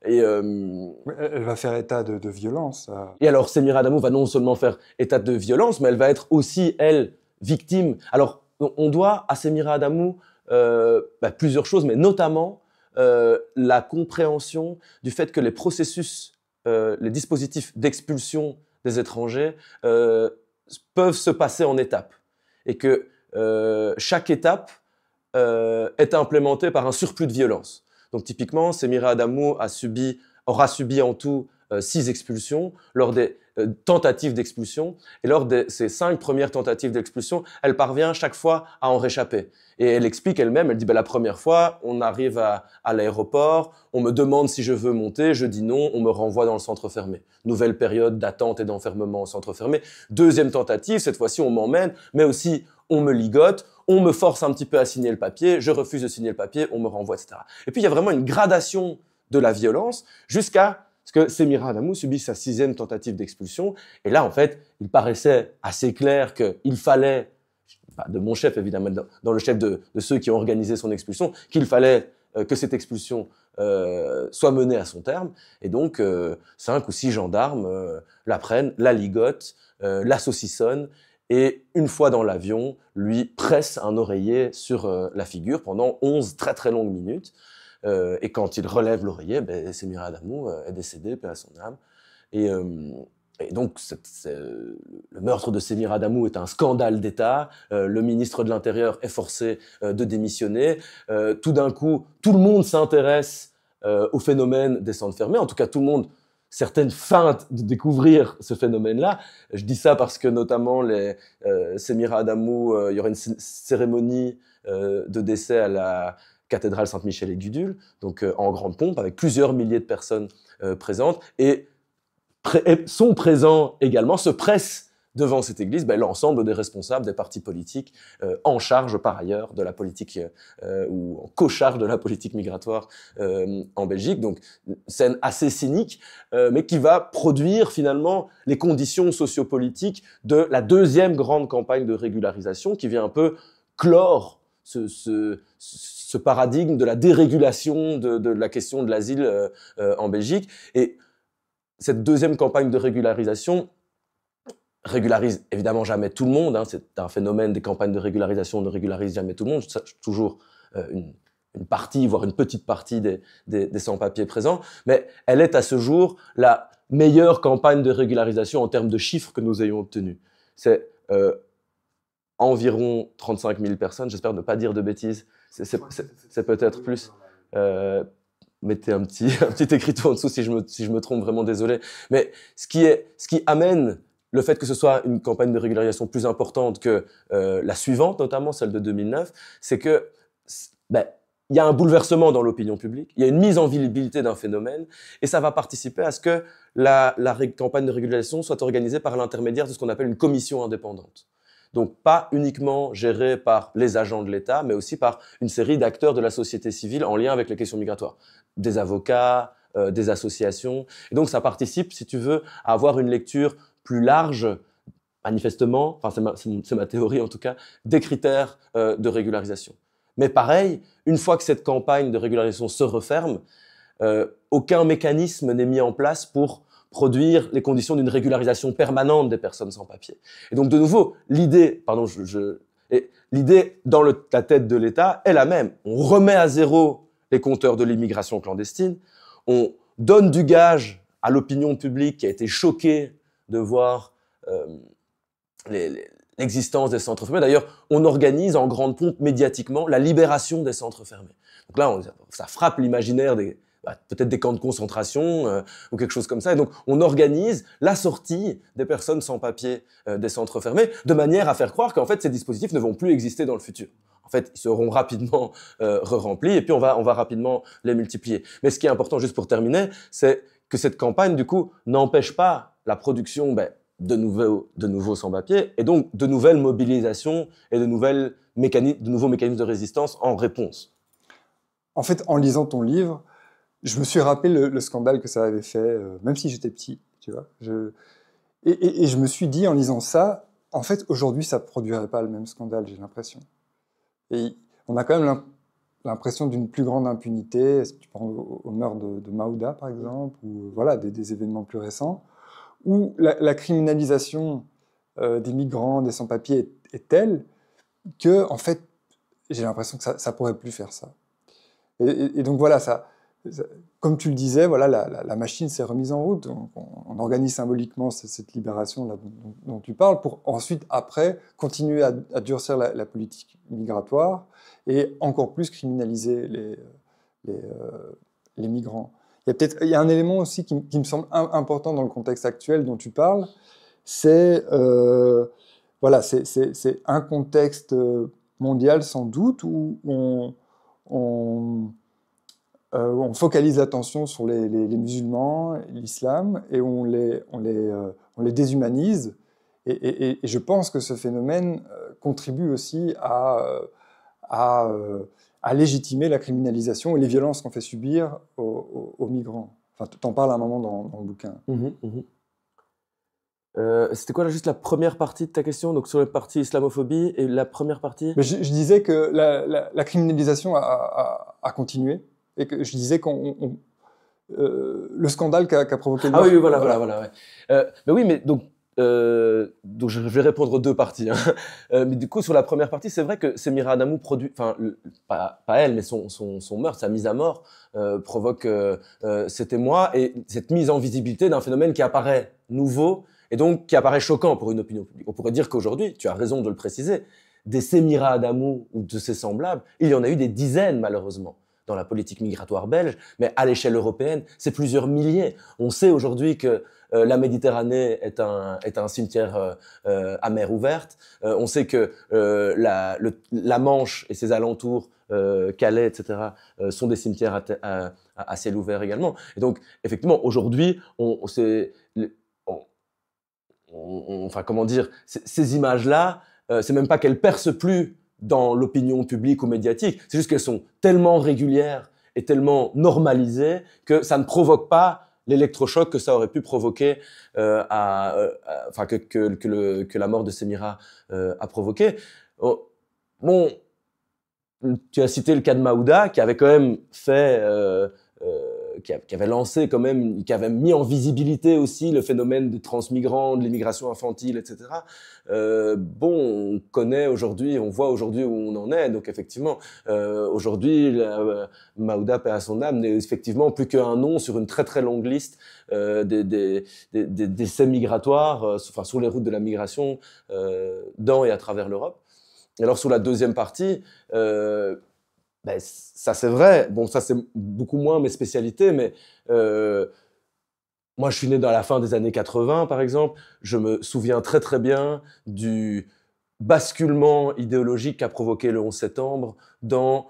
Et elle va faire état de violence. Et alors, Semira Adamu va non seulement faire état de violence, mais elle va être aussi, elle, victime. Alors, on doit à Semira Adamu plusieurs choses, mais notamment la compréhension du fait que les processus, les dispositifs d'expulsion des étrangers peuvent se passer en étapes et que chaque étape est implémentée par un surplus de violence. Donc typiquement, Semira Adamu aura subi en tout 6 expulsions lors des tentatives d'expulsion. Et lors de ces 5 premières tentatives d'expulsion, elle parvient chaque fois à en réchapper. Et elle explique elle-même, elle dit la première fois, on arrive à l'aéroport, on me demande si je veux monter, je dis non, on me renvoie dans le centre fermé. Nouvelle période d'attente et d'enfermement au centre fermé. Deuxième tentative, cette fois-ci on m'emmène, mais aussi on me ligote, on me force un petit peu à signer le papier, je refuse de signer le papier, on me renvoie, etc. Et puis il y a vraiment une gradation de la violence jusqu'à ce que Semira Adamu subisse sa 6e tentative d'expulsion. Et là, en fait, il paraissait assez clair qu'il fallait, pas de mon chef évidemment, dans le chef de ceux qui ont organisé son expulsion, qu'il fallait que cette expulsion soit menée à son terme. Et donc, 5 ou 6 gendarmes la prennent, la ligotent, la saucissonnent, et une fois dans l'avion, lui presse un oreiller sur la figure pendant 11 très très longues minutes. Et quand il relève l'oreiller, Semira Adamu est décédée, paix à son âme. Et donc, le meurtre de Semira Adamu est un scandale d'État. Le ministre de l'Intérieur est forcé de démissionner. Tout d'un coup, tout le monde s'intéresse au phénomène des centres fermés. En tout cas, tout le monde, certaines feintent de découvrir ce phénomène-là. Je dis ça parce que notamment Semira Adamu, il y aura une cérémonie de décès à la cathédrale Saint-Michel et Gudule, donc en grande pompe, avec plusieurs milliers de personnes présentes, et sont présents également, se pressent devant cette église l'ensemble des responsables des partis politiques en charge par ailleurs de la politique ou en co-charge de la politique migratoire en Belgique. Donc scène assez cynique, mais qui va produire finalement les conditions sociopolitiques de la deuxième grande campagne de régularisation qui vient un peu clore ce paradigme de la dérégulation de la question de l'asile en Belgique. Et cette deuxième campagne de régularisation régularise évidemment jamais tout le monde, hein. C'est un phénomène des campagnes de régularisation, ne régularise jamais tout le monde, toujours une partie, voire une petite partie des sans-papiers présents, mais elle est à ce jour la meilleure campagne de régularisation en termes de chiffres que nous ayons obtenus. C'est environ 35 000 personnes, j'espère ne pas dire de bêtises, c'est peut-être plus. Mettez un petit écriteau en dessous si je me trompe, vraiment désolé. Mais ce qui amène le fait que ce soit une campagne de régularisation plus importante que la suivante, notamment celle de 2009, c'est que il y a un bouleversement dans l'opinion publique, il y a une mise en visibilité d'un phénomène, et ça va participer à ce que la campagne de régularisation soit organisée par l'intermédiaire de ce qu'on appelle une commission indépendante. Donc pas uniquement gérée par les agents de l'État, mais aussi par une série d'acteurs de la société civile en lien avec les questions migratoires. Des avocats, des associations. Et donc ça participe, si tu veux, à avoir une lecture plus large, manifestement, enfin c'est ma théorie en tout cas, des critères de régularisation. Mais pareil, une fois que cette campagne de régularisation se referme, aucun mécanisme n'est mis en place pour produire les conditions d'une régularisation permanente des personnes sans papier. Et donc de nouveau, l'idée dans la tête de l'État est la même. On remet à zéro les compteurs de l'immigration clandestine, on donne du gage à l'opinion publique qui a été choquée de voir l'existence des centres fermés. D'ailleurs, on organise en grande pompe médiatiquement la libération des centres fermés. Donc là, ça frappe l'imaginaire peut-être des camps de concentration ou quelque chose comme ça. Et donc, on organise la sortie des personnes sans papier des centres fermés de manière à faire croire qu'en fait, ces dispositifs ne vont plus exister dans le futur. En fait, ils seront rapidement re-remplis et puis on va rapidement les multiplier. Mais ce qui est important, juste pour terminer, c'est que cette campagne, du coup, n'empêche pas la production de nouveaux sans-papiers et donc de nouvelles mobilisations et de nouveaux mécanismes de résistance en réponse. En fait, en lisant ton livre, je me suis rappelé le scandale que ça avait fait, même si j'étais petit, tu vois. Et je me suis dit, en lisant ça, en fait, aujourd'hui, ça ne produirait pas le même scandale, j'ai l'impression. Et on a quand même l'impression d'une plus grande impunité. Est-ce que tu penses au meurtre de Maouda, par exemple, ou voilà, des événements plus récents, où la criminalisation des migrants, des sans-papiers est telle que, en fait, j'ai l'impression que ça ne pourrait plus faire ça. Et donc voilà, comme tu le disais, voilà, la machine s'est remise en route. On organise symboliquement cette libération là, dont tu parles, pour ensuite, après, continuer à durcir la politique migratoire et encore plus criminaliser les migrants. Il y a un élément aussi qui me semble important dans le contexte actuel dont tu parles, c'est un contexte mondial sans doute où on focalise l'attention sur les musulmans, l'islam, et on les déshumanise. Et je pense que ce phénomène contribue aussi à légitimer la criminalisation et les violences qu'on fait subir aux migrants. Enfin, tu en parles à un moment dans le bouquin. C'était quoi juste la première partie de ta question, donc sur la partie islamophobie, et la première partie? Mais je disais que la criminalisation a continué, et que je disais le scandale qu'a provoqué le meurtre. Ah oui, voilà. Ouais. Mais oui, mais donc je vais répondre aux deux parties. Hein. Mais du coup, sur la première partie, c'est vrai que Semira Adamou pas elle, mais son meurtre, sa mise à mort, provoque cet émoi et cette mise en visibilité d'un phénomène qui apparaît nouveau et donc qui apparaît choquant pour une opinion publique. On pourrait dire qu'aujourd'hui, tu as raison de le préciser, des Semira Adamou ou de ses semblables, il y en a eu des dizaines malheureusement. dans la politique migratoire belge, mais à l'échelle européenne, c'est plusieurs milliers. On sait aujourd'hui que la Méditerranée est un cimetière à mer ouverte. On sait que la Manche et ses alentours, Calais, etc., sont des cimetières à ciel ouvert également. Et donc, effectivement, aujourd'hui, enfin, comment dire, ces images-là, c'est même pas qu'elles percent plus dans l'opinion publique ou médiatique, c'est juste qu'elles sont tellement régulières et tellement normalisées que ça ne provoque pas l'électrochoc que ça aurait pu provoquer, enfin que la mort de Semira a provoqué. Bon, tu as cité le cas de Maouda, qui avait quand même fait, qui avait lancé quand même, qui avait mis en visibilité aussi le phénomène des transmigrants, de l'immigration infantile, etc. Bon, on connaît aujourd'hui, on voit aujourd'hui où on en est. Donc effectivement, aujourd'hui, Maouda, paix à son âme, n'est effectivement plus qu'un nom sur une très très longue liste des décès migratoires, enfin sur les routes de la migration dans et à travers l'Europe. Alors sur la deuxième partie, ben, ça c'est vrai, bon ça c'est beaucoup moins mes spécialités, mais moi je suis né dans la fin des années 80 par exemple, je me souviens très très bien du basculement idéologique qu'a provoqué le 11 septembre dans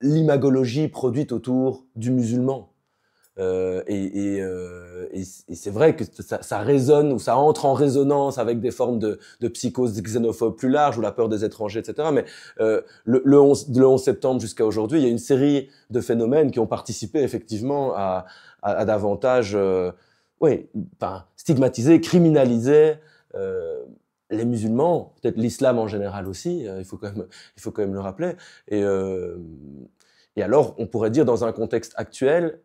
l'imagologie produite autour du musulman. Et c'est vrai que ça résonne ou ça entre en résonance avec des formes de psychose xénophobe plus large ou la peur des étrangers, etc. Mais le 11 septembre jusqu'à aujourd'hui, il y a une série de phénomènes qui ont participé effectivement à davantage stigmatiser, criminaliser les musulmans, peut-être l'islam en général aussi, il faut quand même le rappeler. Et alors, on pourrait dire dans un contexte actuel,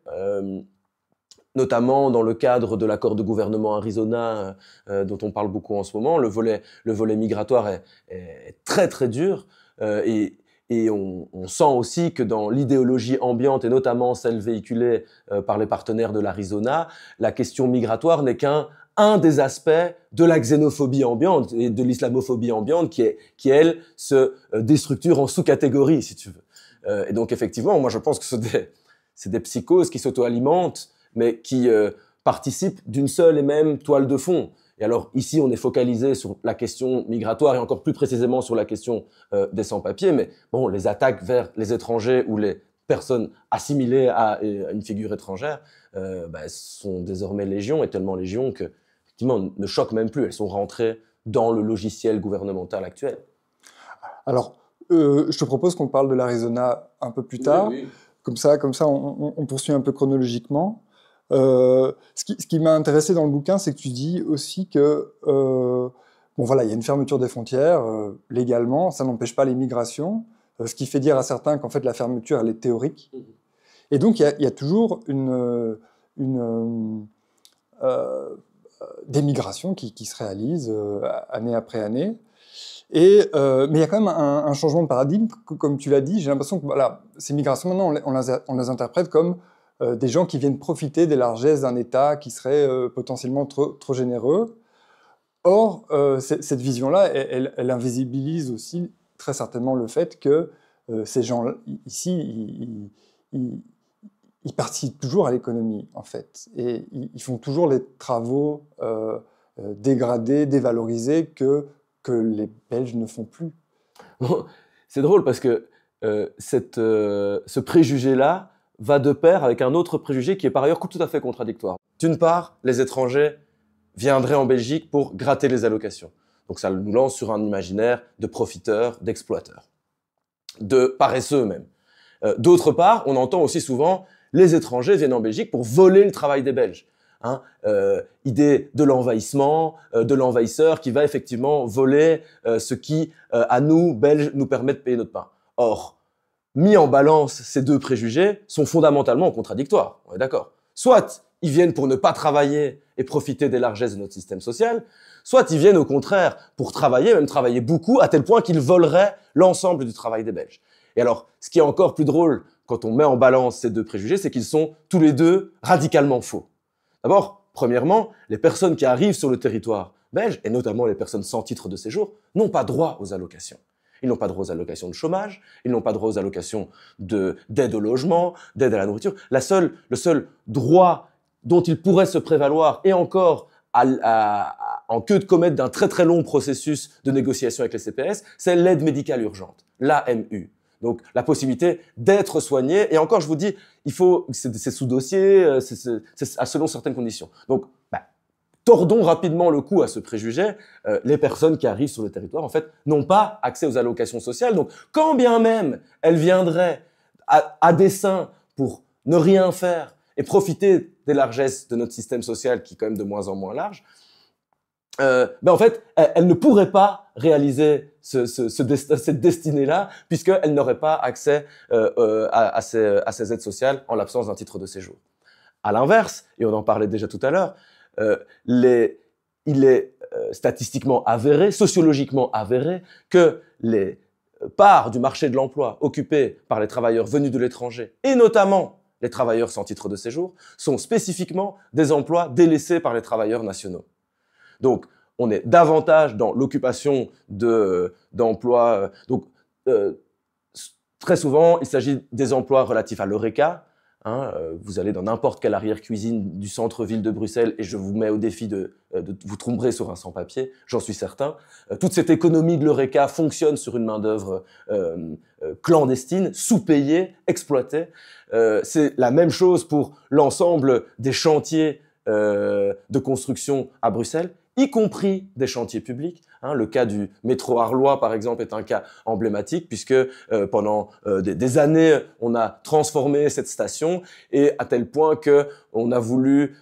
notamment dans le cadre de l'accord de gouvernement Arizona dont on parle beaucoup en ce moment, le volet migratoire est très très dur et on sent aussi que dans l'idéologie ambiante et notamment celle véhiculée par les partenaires de l'Arizona, la question migratoire n'est qu'un des aspects de la xénophobie ambiante et de l'islamophobie ambiante qui elle, se déstructure en sous-catégories, si tu veux. Et donc, effectivement, moi, je pense que c'est des psychoses qui s'auto-alimentent, mais qui participent d'une seule et même toile de fond. Et alors, ici, on est focalisé sur la question migratoire et encore plus précisément sur la question des sans-papiers. Mais bon, les attaques vers les étrangers ou les personnes assimilées à une figure étrangère sont désormais légion, et tellement légion que, effectivement, ne choquent même plus. Elles sont rentrées dans le logiciel gouvernemental actuel. Alors, je te propose qu'on parle de l'Arizona un peu plus tard. Oui. Comme ça, on poursuit un peu chronologiquement. Ce qui m'a intéressé dans le bouquin, c'est que tu dis aussi que bon voilà, il y a une fermeture des frontières légalement, ça n'empêche pas les migrations, ce qui fait dire à certains qu'en fait la fermeture elle est théorique. Et donc il y a toujours des migrations qui se réalisent année après année. Mais il y a quand même un changement de paradigme, comme tu l'as dit. J'ai l'impression que voilà, ces migrations, maintenant, on les interprète comme des gens qui viennent profiter des largesses d'un État qui serait potentiellement trop généreux. Or, cette vision-là, elle invisibilise aussi très certainement le fait que ces gens ici, ils participent toujours à l'économie, en fait. Et ils font toujours les travaux dégradés, dévalorisés que les Belges ne font plus. Bon, c'est drôle parce que ce préjugé-là va de pair avec un autre préjugé qui est par ailleurs tout à fait contradictoire. D'une part, les étrangers viendraient en Belgique pour gratter les allocations. Donc ça nous lance sur un imaginaire de profiteurs, d'exploiteurs, de paresseux même. D'autre part, on entend aussi souvent les étrangers viennent en Belgique pour voler le travail des Belges. Idée de l'envahissement, de l'envahisseur qui va effectivement voler ce qui, à nous, Belges, nous permet de payer notre pain. Or, mis en balance, ces deux préjugés sont fondamentalement contradictoires, on est d'accord. Soit ils viennent pour ne pas travailler et profiter des largesses de notre système social, soit ils viennent au contraire pour travailler, même travailler beaucoup, à tel point qu'ils voleraient l'ensemble du travail des Belges. Et alors, ce qui est encore plus drôle quand on met en balance ces deux préjugés, c'est qu'ils sont tous les deux radicalement faux. D'abord, premièrement, les personnes qui arrivent sur le territoire belge, et notamment les personnes sans titre de séjour, n'ont pas droit aux allocations. Ils n'ont pas droit aux allocations de chômage, ils n'ont pas droit aux allocations d'aide au logement, d'aide à la nourriture. Le seul droit dont ils pourraient se prévaloir, et encore en queue de comète d'un très très long processus de négociation avec les CPS, c'est l'aide médicale urgente, l'AMU. Donc la possibilité d'être soigné, et encore je vous dis, c'est sous dossier, c'est selon certaines conditions. Donc tordons rapidement le cou à ce préjugé. Les personnes qui arrivent sur le territoire, en fait, n'ont pas accès aux allocations sociales. Donc, quand bien même elles viendraient à dessein pour ne rien faire et profiter des largesses de notre système social, qui est quand même de moins en moins large, en fait, elles ne pourraient pas réaliser cette destinée-là, puisqu'elles n'auraient pas accès à ces aides sociales en l'absence d'un titre de séjour. À l'inverse, et on en parlait déjà tout à l'heure, il est statistiquement avéré, sociologiquement avéré, que les parts du marché de l'emploi occupées par les travailleurs venus de l'étranger, et notamment les travailleurs sans titre de séjour, sont spécifiquement des emplois délaissés par les travailleurs nationaux. Donc, on est davantage dans l'occupation d'emplois. Très souvent, il s'agit des emplois relatifs à l'Eureka. Vous allez dans n'importe quelle arrière-cuisine du centre-ville de Bruxelles et je vous mets au défi de vous tromper sur un sans-papier, j'en suis certain. Toute cette économie de l'Eureka fonctionne sur une main-d'œuvre clandestine, sous-payée, exploitée. C'est la même chose pour l'ensemble des chantiers de construction à Bruxelles, y compris des chantiers publics. Le cas du métro Arlois, par exemple, est un cas emblématique puisque pendant des années, on a transformé cette station et à tel point que on a voulu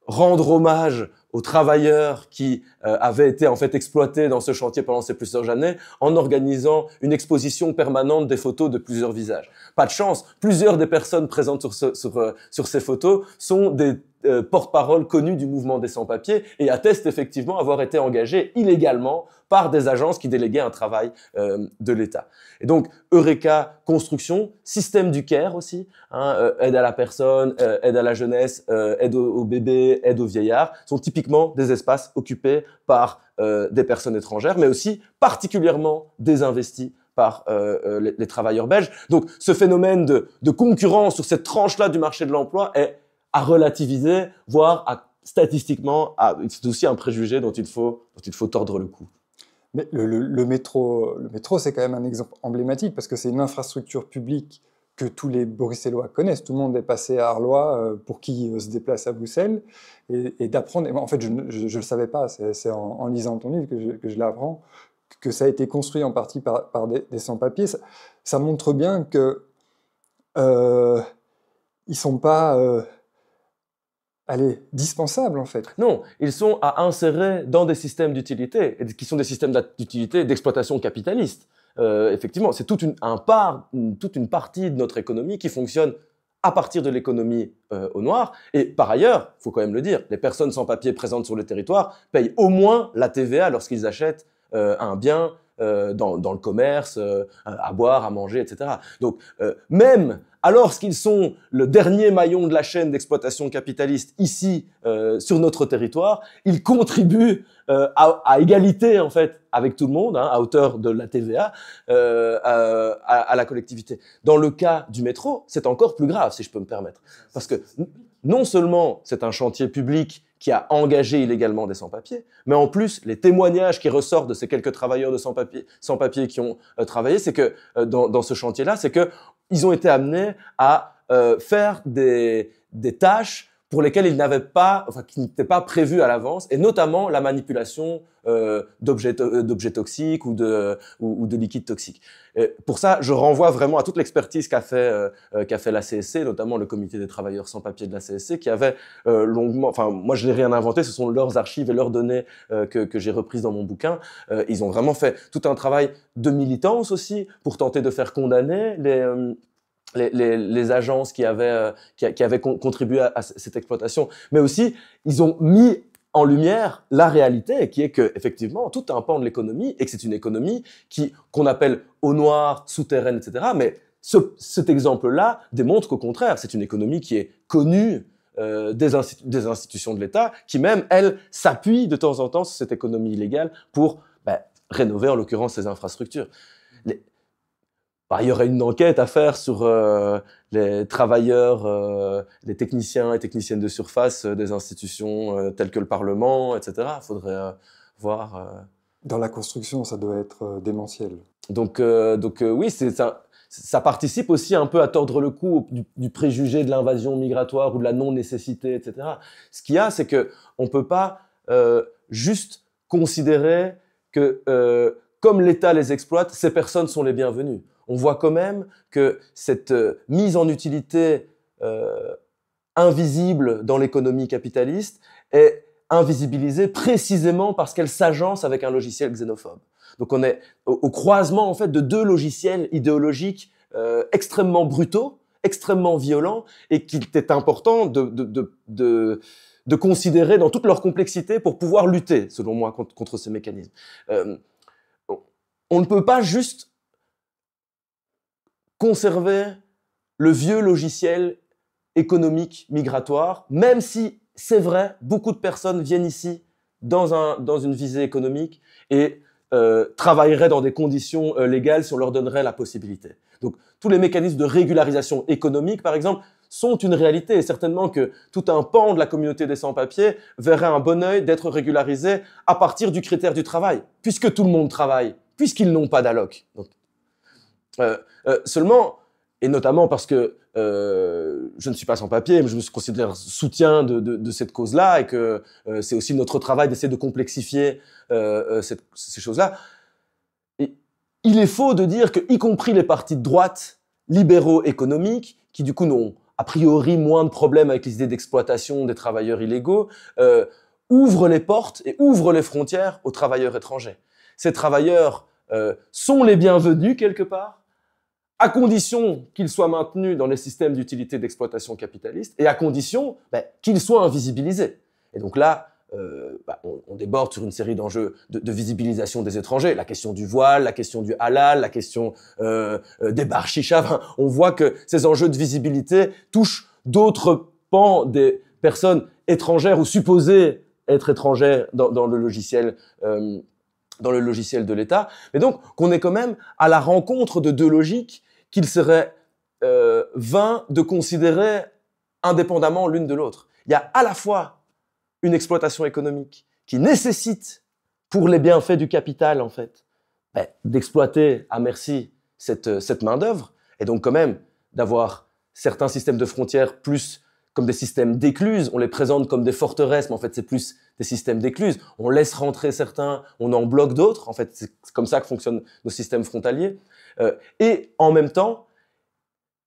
rendre hommage aux travailleurs qui avaient été en fait exploités dans ce chantier pendant ces plusieurs années en organisant une exposition permanente des photos de plusieurs visages. Pas de chance, plusieurs des personnes présentes sur ces photos sont des porte-parole connus du mouvement des sans-papiers et attestent effectivement avoir été engagés illégalement par des agences qui déléguaient un travail de l'État. Et donc, Eureka Construction, système du CARE aussi, aide à la personne, aide à la jeunesse, aide aux bébés, aide aux vieillards, sont typiquement des espaces occupés par des personnes étrangères, mais aussi particulièrement désinvestis par les travailleurs belges. Donc, ce phénomène de concurrence sur cette tranche-là du marché de l'emploi est à relativiser, voire statistiquement, c'est aussi un préjugé dont il faut tordre le cou. Mais le métro, c'est quand même un exemple emblématique parce que c'est une infrastructure publique que tous les Bruxellois connaissent. Tout le monde est passé à Arlois pour qui se déplace à Bruxelles et d'apprendre. En fait, je ne le savais pas. C'est en lisant ton livre que je l'apprends, que ça a été construit en partie par des sans-papiers. Ça montre bien que ils sont pas dispensables en fait. Non, ils sont à insérer dans des systèmes d'utilité, qui sont des systèmes d'utilité d'exploitation capitaliste. Effectivement, c'est toute une partie de notre économie qui fonctionne à partir de l'économie au noir. Et par ailleurs, il faut quand même le dire, les personnes sans papier présentes sur le territoire payent au moins la TVA lorsqu'ils achètent un bien dans le commerce, à boire, à manger, etc. Donc, même alors qu'ils sont le dernier maillon de la chaîne d'exploitation capitaliste ici, sur notre territoire, ils contribuent à égalité, en fait, avec tout le monde, à hauteur de la TVA, à la collectivité. Dans le cas du métro, c'est encore plus grave, si je peux me permettre. Parce que non seulement c'est un chantier public qui a engagé illégalement des sans-papiers, mais en plus, les témoignages qui ressortent de ces quelques travailleurs de sans-papiers qui ont travaillé, c'est que dans ce chantier-là, c'est que ils ont été amenés à faire des tâches pour lesquelles ils n'avaient pas, qui n'étaient pas prévues à l'avance, et notamment la manipulation d'objets toxiques ou de liquides toxiques. Et pour ça, je renvoie vraiment à toute l'expertise qu'a fait la CSC, notamment le comité des travailleurs sans papier de la CSC, qui avait longuement, enfin moi je n'ai rien inventé, ce sont leurs archives et leurs données que j'ai reprises dans mon bouquin. Ils ont vraiment fait tout un travail de militance aussi pour tenter de faire condamner les agences qui avaient contribué à cette exploitation, mais aussi ils ont mis en lumière la réalité qui est que effectivement tout un pan de l'économie et que c'est une économie qu'on appelle au noir, souterraine, etc. Mais cet exemple-là démontre qu'au contraire c'est une économie qui est connue des institutions de l'État, qui même elles s'appuient de temps en temps sur cette économie illégale pour rénover, en l'occurrence, ces infrastructures. Il y aurait une enquête à faire sur les travailleurs, les techniciens et techniciennes de surface des institutions telles que le Parlement, etc. Il faudrait voir... Dans la construction, ça doit être démentiel. Donc oui, ça participe aussi un peu à tordre le cou du préjugé de l'invasion migratoire ou de la non-nécessité, etc. Ce qu'il y a, c'est qu'on ne peut pas juste considérer que, comme l'État les exploite, ces personnes sont les bienvenues. On voit quand même que cette mise en utilité invisible dans l'économie capitaliste est invisibilisée précisément parce qu'elle s'agence avec un logiciel xénophobe. Donc on est au croisement en fait de deux logiciels idéologiques extrêmement brutaux, extrêmement violents, et qu'il est important de considérer dans toute leur complexité pour pouvoir lutter, selon moi, contre ces mécanismes. On ne peut pas juste conserver le vieux logiciel économique migratoire, même si, c'est vrai, beaucoup de personnes viennent ici dans une visée économique et travailleraient dans des conditions légales si on leur donnerait la possibilité. Donc, tous les mécanismes de régularisation économique, par exemple, sont une réalité. Et certainement que tout un pan de la communauté des sans-papiers verrait un bon œil d'être régularisé à partir du critère du travail, puisque tout le monde travaille, puisqu'ils n'ont pas d'alloc. Seulement, et notamment parce que je ne suis pas sans-papier, mais je me considère soutien de cette cause-là, et que c'est aussi notre travail d'essayer de complexifier ces choses-là. Et il est faux de dire que, y compris les partis de droite, libéraux économiques, qui du coup n'ont a priori moins de problèmes avec les idées d'exploitation des travailleurs illégaux, ouvrent les portes et ouvrent les frontières aux travailleurs étrangers. Ces travailleurs sont les bienvenus quelque part, à condition qu'ils soient maintenus dans les systèmes d'utilité d'exploitation capitaliste et à condition qu'ils soient invisibilisés. Et donc là, on déborde sur une série d'enjeux de visibilisation des étrangers, la question du voile, la question du halal, la question des bars chicha. Enfin, on voit que ces enjeux de visibilité touchent d'autres pans des personnes étrangères ou supposées être étrangères dans le logiciel de l'État. Mais donc, qu'on est quand même à la rencontre de deux logiques qu'il serait vain de considérer indépendamment l'une de l'autre. Il y a à la fois une exploitation économique qui nécessite, pour les bienfaits du capital, en fait, d'exploiter à merci cette main-d'œuvre, et donc quand même d'avoir certains systèmes de frontières plus comme des systèmes d'écluses. On les présente comme des forteresses, mais en fait, c'est plus des systèmes d'écluses. On laisse rentrer certains, on en bloque d'autres. En fait, c'est comme ça que fonctionnent nos systèmes frontaliers. Et en même temps,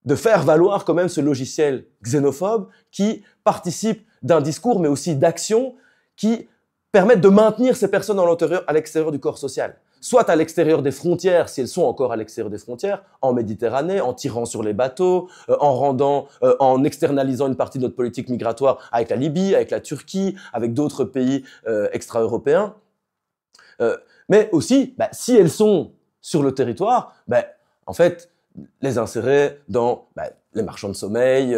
de faire valoir quand même ce logiciel xénophobe qui participe d'un discours, mais aussi d'actions qui permettent de maintenir ces personnes à l'extérieur du corps social. Soit à l'extérieur des frontières, si elles sont encore à l'extérieur des frontières, en Méditerranée, en tirant sur les bateaux, en externalisant une partie de notre politique migratoire avec la Libye, avec la Turquie, avec d'autres pays extra-européens. Mais aussi, si elles sont sur le territoire, en fait, les insérer dans les marchands de sommeil,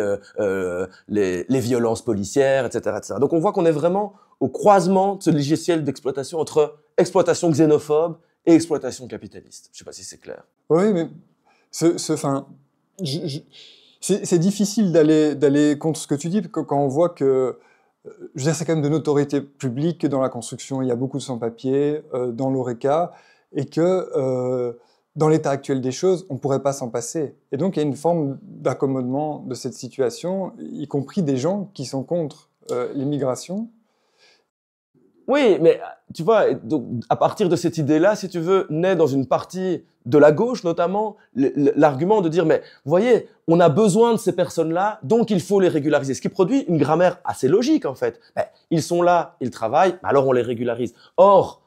les violences policières, etc., etc. Donc on voit qu'on est vraiment au croisement de ce logiciel d'exploitation entre exploitation xénophobe et exploitation capitaliste. Je ne sais pas si c'est clair. Oui, mais c'est difficile d'aller contre ce que tu dis quand on voit que, je veux dire, c'est quand même de notoriété publique que dans la construction, il y a beaucoup de sans-papiers, dans l'ORECA, et que dans l'état actuel des choses, on ne pourrait pas s'en passer. Et donc, il y a une forme d'accommodement de cette situation, y compris des gens qui sont contre l'immigration. Oui, mais tu vois, donc, à partir de cette idée-là, si tu veux, naît dans une partie de la gauche notamment l'argument de dire, mais vous voyez, on a besoin de ces personnes-là, donc il faut les régulariser. Ce qui produit une grammaire assez logique en fait. Ils sont là, ils travaillent, alors on les régularise. Or,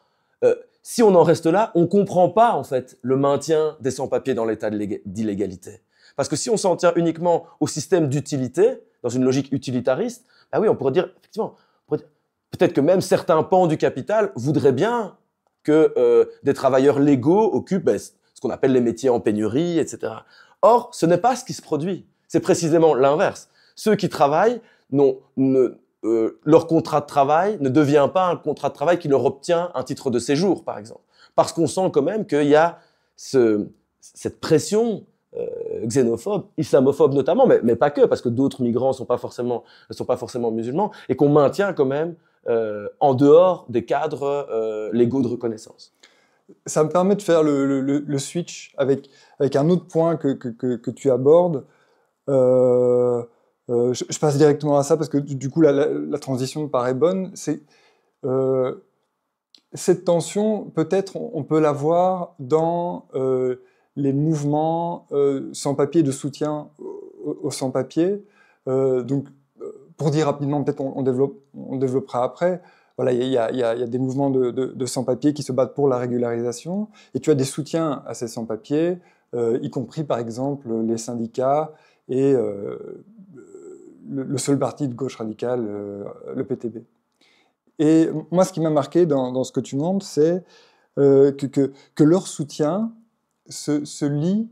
si on en reste là, on comprend pas en fait le maintien des sans-papiers dans l'état d'illégalité. Parce que si on s'en tient uniquement au système d'utilité, dans une logique utilitariste, oui, on pourrait dire, effectivement, peut-être que même certains pans du capital voudraient bien que des travailleurs légaux occupent ce qu'on appelle les métiers en pénurie, etc. Or, ce n'est pas ce qui se produit. C'est précisément l'inverse. Ceux qui travaillent leur contrat de travail ne devient pas un contrat de travail qui leur obtient un titre de séjour, par exemple. Parce qu'on sent quand même qu'il y a cette pression xénophobe, islamophobe notamment, mais pas que, parce que d'autres migrants ne sont pas forcément musulmans, et qu'on maintient quand même en dehors des cadres légaux de reconnaissance. Ça me permet de faire le switch avec un autre point que tu abordes. Je passe directement à ça parce que du coup la transition me paraît bonne. C'est cette tension, peut-être on peut la voir dans les mouvements sans-papiers de soutien aux sans-papiers. Donc, pour dire rapidement, peut-être on développera après. Voilà, il y a des mouvements de sans-papiers qui se battent pour la régularisation, et tu as des soutiens à ces sans-papiers, y compris par exemple les syndicats et le seul parti de gauche radicale, le PTB. Et moi, ce qui m'a marqué dans ce que tu montres, c'est que leur soutien se lie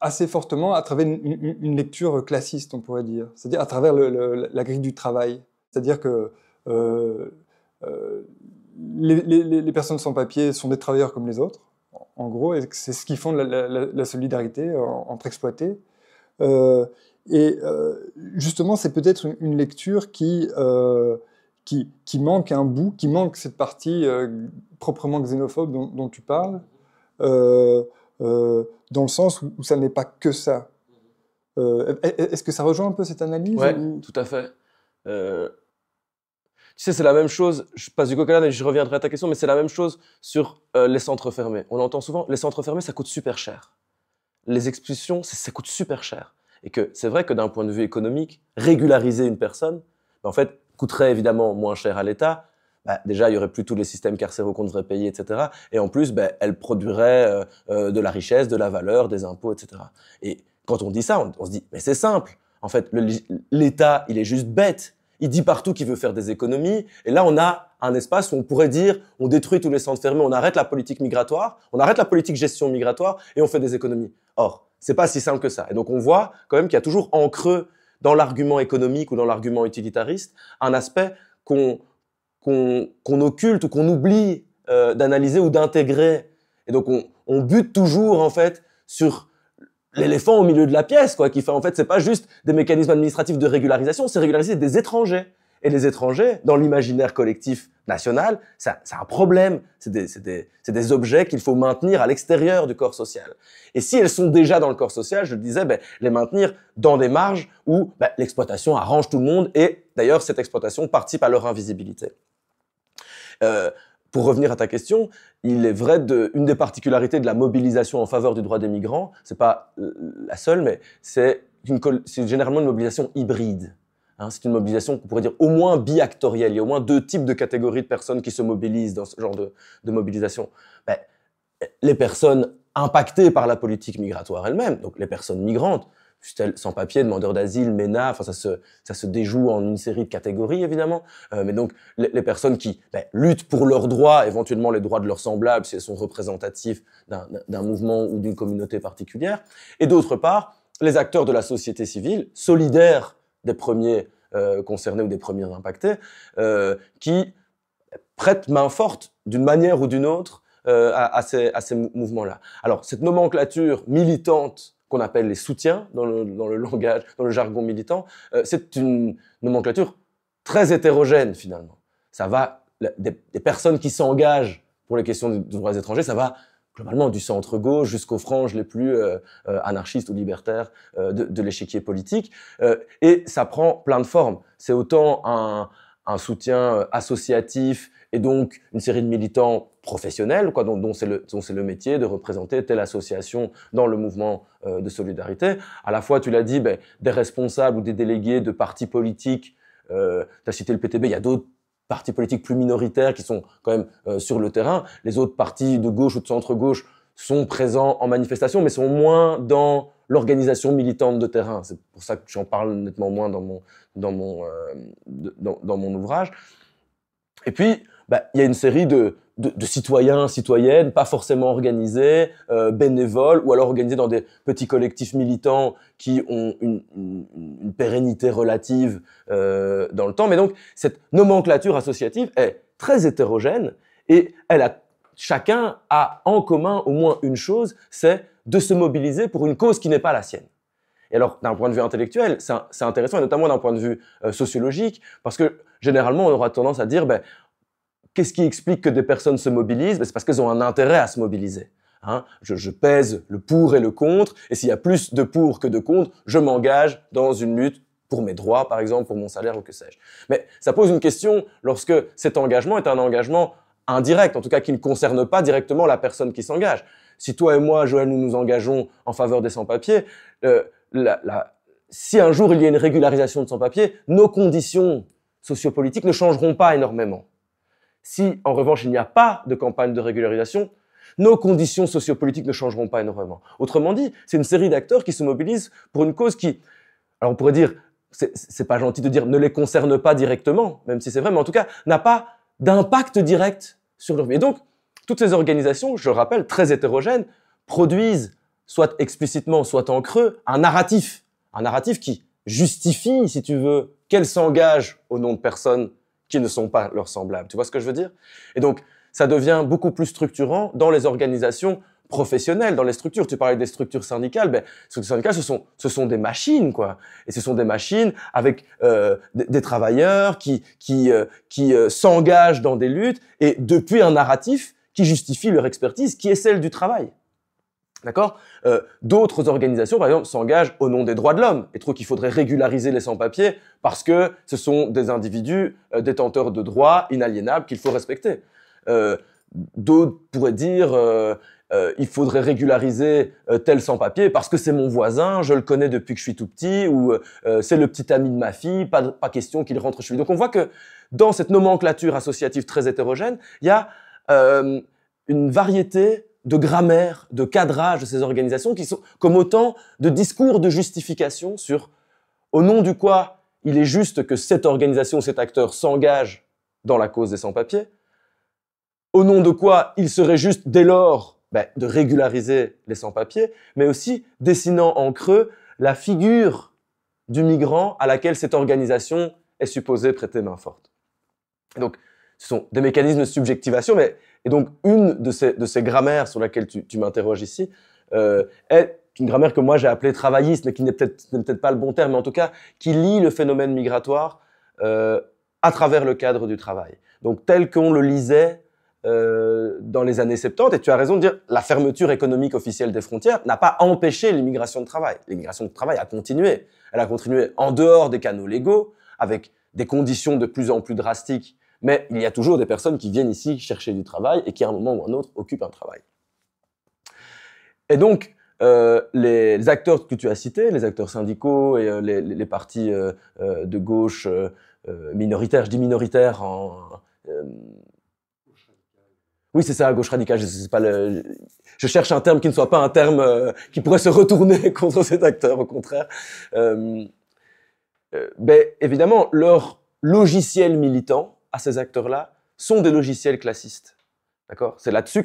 assez fortement à travers une lecture classiste, on pourrait dire, c'est-à-dire à travers la grille du travail. C'est-à-dire que les personnes sans papier sont des travailleurs comme les autres, en gros, et c'est ce qui fonde la solidarité entre exploités. Justement, c'est peut-être une lecture qui manque un bout, qui manque cette partie proprement xénophobe dont tu parles, dans le sens où ça n'est pas que ça. Est-ce que ça rejoint un peu cette analyse? Oui, tout à fait. Tu sais, c'est la même chose, je passe du coq à l'âne et je reviendrai à ta question, mais c'est la même chose sur les centres fermés. On entend souvent, les centres fermés, ça coûte super cher. Les expulsions, ça coûte super cher. Et que c'est vrai que d'un point de vue économique, régulariser une personne, en fait, coûterait évidemment moins cher à l'État. Déjà, il n'y aurait plus tous les systèmes carcéraux qu'on devrait payer, etc. Et en plus, elle produirait de la richesse, de la valeur, des impôts, etc. Et quand on dit ça, on se dit, mais c'est simple. En fait, l'État, il est juste bête. Il dit partout qu'il veut faire des économies. Et là, on a un espace où on pourrait dire, on détruit tous les centres fermés, on arrête la politique migratoire, on arrête la politique gestion migratoire et on fait des économies. Or, c'est pas si simple que ça. Et donc, on voit quand même qu'il y a toujours en creux, dans l'argument économique ou dans l'argument utilitariste, un aspect qu'on occulte ou qu'on oublie d'analyser ou d'intégrer. Et donc, on bute toujours, en fait, sur l'éléphant au milieu de la pièce, quoi, qui fait, en fait, c'est pas juste des mécanismes administratifs de régularisation, c'est régulariser des étrangers. Et les étrangers, dans l'imaginaire collectif national, c'est un problème. C'est des objets qu'il faut maintenir à l'extérieur du corps social. Et si elles sont déjà dans le corps social, je le disais, les maintenir dans des marges où l'exploitation arrange tout le monde et d'ailleurs cette exploitation participe à leur invisibilité. Pour revenir à ta question, il est vrai une des particularités de la mobilisation en faveur du droit des migrants, c'est pas la seule, mais c'est généralement une mobilisation hybride. C'est une mobilisation qu'on pourrait dire au moins biactorielle. Il y a au moins deux types de catégories de personnes qui se mobilisent dans ce genre de mobilisation. Les personnes impactées par la politique migratoire elle-même, donc les personnes migrantes, sans papier, demandeurs d'asile, MENA, enfin ça se déjoue en une série de catégories évidemment, mais donc les personnes qui luttent pour leurs droits, éventuellement les droits de leurs semblables si elles sont représentatives d'un mouvement ou d'une communauté particulière, et d'autre part les acteurs de la société civile, solidaires des premiers concernés ou des premiers impactés, qui prêtent main forte d'une manière ou d'une autre à ces mouvements-là. Alors cette nomenclature militante qu'on appelle les soutiens dans le langage, dans le jargon militant, c'est une nomenclature très hétérogène finalement. Ça va des personnes qui s'engagent pour les questions des droits étrangers, ça va globalement du centre-gauche jusqu'aux franges les plus anarchistes ou libertaires de l'échiquier politique. Et ça prend plein de formes. C'est autant un soutien associatif et donc une série de militants professionnels, quoi, dont c'est le métier de représenter telle association dans le mouvement de solidarité. À la fois, tu l'as dit, des responsables ou des délégués de partis politiques. Tu as cité le PTB, il y a d'autres partis politiques plus minoritaires qui sont quand même sur le terrain. Les autres partis de gauche ou de centre-gauche sont présents en manifestation, mais sont moins dans l'organisation militante de terrain. C'est pour ça que j'en parle nettement moins dans mon ouvrage. Et puis, y a une série de citoyens, citoyennes, pas forcément organisés, bénévoles, ou alors organisés dans des petits collectifs militants qui ont une pérennité relative dans le temps. Mais donc, cette nomenclature associative est très hétérogène et chacun a en commun au moins une chose, c'est de se mobiliser pour une cause qui n'est pas la sienne. Et alors, d'un point de vue intellectuel, c'est intéressant, et notamment d'un point de vue sociologique, parce que généralement, on aura tendance à dire, qu'est-ce qui explique que des personnes se mobilisent? C'est parce qu'elles ont un intérêt à se mobiliser. Hein, je pèse le pour et le contre, et s'il y a plus de pour que de contre, je m'engage dans une lutte pour mes droits, par exemple, pour mon salaire ou que sais-je. Mais ça pose une question lorsque cet engagement est un engagement indirect, en tout cas qui ne concerne pas directement la personne qui s'engage. Si toi et moi, Joël, nous nous engageons en faveur des sans-papiers, si un jour il y a une régularisation de sans-papiers, nos conditions sociopolitiques ne changeront pas énormément. Si, en revanche, il n'y a pas de campagne de régularisation, nos conditions sociopolitiques ne changeront pas énormément. Autrement dit, c'est une série d'acteurs qui se mobilisent pour une cause qui, alors on pourrait dire, c'est pas gentil de dire ne les concerne pas directement, même si c'est vrai, mais en tout cas, n'a pas d'impact direct sur leur vie. Et donc, toutes ces organisations, je le rappelle, très hétérogènes, produisent, soit explicitement, soit en creux, un narratif qui justifie, si tu veux, qu'elles s'engagent au nom de personnes qui ne sont pas leurs semblables. Tu vois ce que je veux dire? Et donc, ça devient beaucoup plus structurant dans les organisations professionnelles, dans les structures. Tu parlais des structures syndicales, les structures syndicales, ce sont des machines, quoi. Et ce sont des machines avec des travailleurs qui s'engagent dans des luttes et depuis un narratif qui justifie leur expertise, qui est celle du travail. D'accord? D'autres organisations, par exemple, s'engagent au nom des droits de l'homme et trouvent qu'il faudrait régulariser les sans-papiers parce que ce sont des individus détenteurs de droits inaliénables qu'il faut respecter. D'autres pourraient dire il faudrait régulariser tel sans-papier parce que c'est mon voisin, je le connais depuis que je suis tout petit, ou c'est le petit ami de ma fille, pas question qu'il rentre chez lui. Donc on voit que dans cette nomenclature associative très hétérogène, il y a une variété de grammaire, de cadrage de ces organisations qui sont comme autant de discours de justification sur au nom du quoi il est juste que cette organisation, cet acteur s'engage dans la cause des sans-papiers, au nom de quoi il serait juste dès lors de régulariser les sans-papiers, mais aussi dessinant en creux la figure du migrant à laquelle cette organisation est supposée prêter main forte. Et donc, ce sont des mécanismes de subjectivation, et donc une de ces grammaires sur laquelle tu m'interroges ici est une grammaire que moi j'ai appelée travailliste, mais qui n'est peut-être pas le bon terme, mais en tout cas qui lie le phénomène migratoire à travers le cadre du travail. Donc tel qu'on le lisait dans les années 70, et tu as raison de dire la fermeture économique officielle des frontières n'a pas empêché l'immigration de travail. L'immigration de travail a continué. Elle a continué en dehors des canaux légaux, avec des conditions de plus en plus drastiques, mais il y a toujours des personnes qui viennent ici chercher du travail et qui, à un moment ou un autre, occupent un travail. Et donc, les acteurs que tu as cités, les acteurs syndicaux et les partis de gauche minoritaires, je dis minoritaires oui, c'est ça, gauche radicale. Je cherche un terme qui ne soit pas un terme qui pourrait se retourner contre cet acteur, au contraire. Évidemment, leurs logiciels militants à ces acteurs-là sont des logiciels classistes. D'accord? C'est là-dessus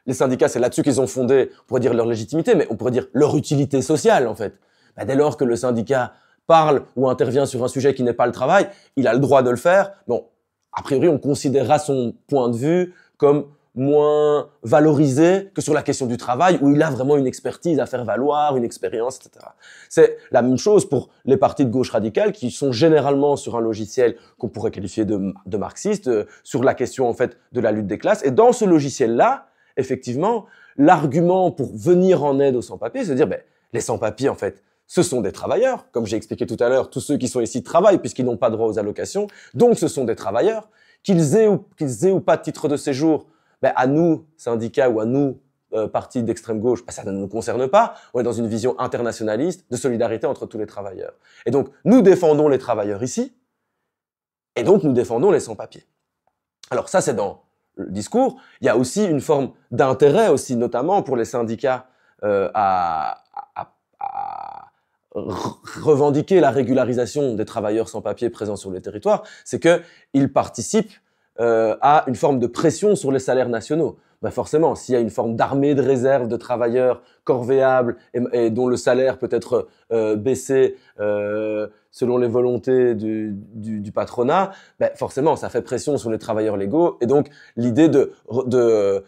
les syndicats, c'est là-dessus qu'ils ont fondé, on pourrait dire leur légitimité, mais on pourrait dire leur utilité sociale, en fait. Dès lors que le syndicat parle ou intervient sur un sujet qui n'est pas le travail, il a le droit de le faire. Bon, a priori, on considérera son point de vue comme moins valorisé que sur la question du travail, où il a vraiment une expertise à faire valoir, une expérience, etc. C'est la même chose pour les partis de gauche radicale qui sont généralement sur un logiciel qu'on pourrait qualifier de marxiste, sur la question en fait de la lutte des classes. Et dans ce logiciel-là, effectivement, l'argument pour venir en aide aux sans-papiers, c'est de dire les sans-papiers, en fait, ce sont des travailleurs. Comme j'ai expliqué tout à l'heure, tous ceux qui sont ici travaillent puisqu'ils n'ont pas droit aux allocations. Donc, ce sont des travailleurs. Qu'ils aient ou pas de titre de séjour, à nous, syndicats, ou à nous, partis d'extrême gauche, ça ne nous concerne pas. On est dans une vision internationaliste de solidarité entre tous les travailleurs. Et donc, nous défendons les travailleurs ici, et donc nous défendons les sans-papiers. Alors ça, c'est dans le discours. Il y a aussi une forme d'intérêt aussi, notamment pour les syndicats, à revendiquer la régularisation des travailleurs sans papier présents sur le territoire, c'est qu'ils participent a une forme de pression sur les salaires nationaux. Ben forcément, s'il y a une forme d'armée de réserve de travailleurs corvéables et dont le salaire peut être baissé selon les volontés du patronat, ben forcément, ça fait pression sur les travailleurs légaux. Et donc, l'idée de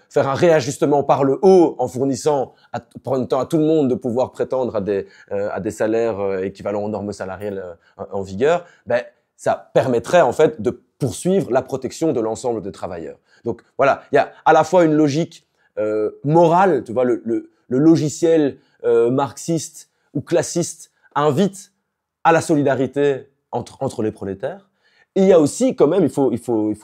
faire un réajustement par le haut en fournissant, permettant à tout le monde de pouvoir prétendre à des salaires équivalents aux normes salariales en vigueur, ben, ça permettrait en fait de poursuivre la protection de l'ensemble des travailleurs. Donc voilà, il y a à la fois une logique morale, tu vois, le logiciel marxiste ou classiste invite à la solidarité entre les prolétaires. Et il y a aussi quand même, il faut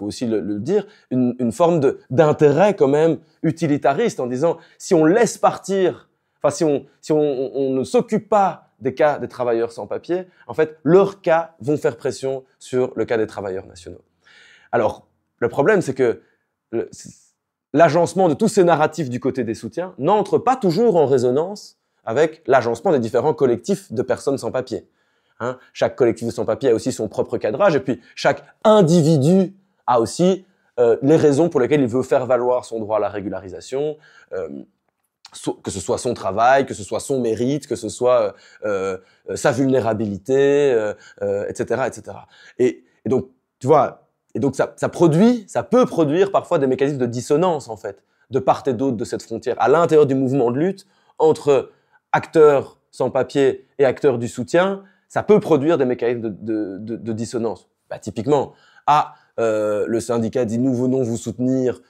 aussi le dire, une forme d'intérêt quand même utilitariste en disant si on laisse partir, enfin si on ne s'occupe pas des cas des travailleurs sans papier, en fait, leurs cas vont faire pression sur le cas des travailleurs nationaux. Alors, le problème, c'est que l'agencement de tous ces narratifs du côté des soutiens n'entre pas toujours en résonance avec l'agencement des différents collectifs de personnes sans papier. Hein, chaque collectif de sans papier a aussi son propre cadrage, et puis chaque individu a aussi les raisons pour lesquelles il veut faire valoir son droit à la régularisation, que ce soit son travail, que ce soit son mérite, que ce soit sa vulnérabilité, etc., etc. Et donc, tu vois, et donc ça peut produire parfois des mécanismes de dissonance en fait, de part et d'autre de cette frontière, à l'intérieur du mouvement de lutte entre acteurs sans papier et acteurs du soutien. Ça peut produire des mécanismes de dissonance. Bah, typiquement, le syndicat dit nous venons vous soutenir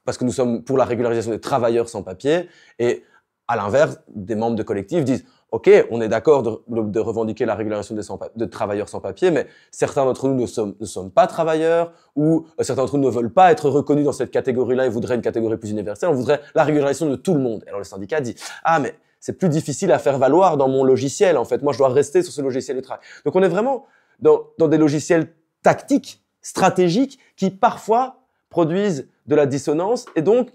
parce que nous sommes pour la régularisation des travailleurs sans papier, et à l'inverse, des membres de collectifs disent ok, on est d'accord de revendiquer la régularisation des travailleurs sans papier, mais certains d'entre nous ne sommes pas travailleurs, ou certains d'entre nous ne veulent pas être reconnus dans cette catégorie-là et voudraient une catégorie plus universelle, on voudrait la régularisation de tout le monde. Alors le syndicat dit ah mais c'est plus difficile à faire valoir dans mon logiciel, en fait. Moi, je dois rester sur ce logiciel de travail. Donc, on est vraiment dans des logiciels tactiques, stratégiques, qui parfois produisent de la dissonance et donc,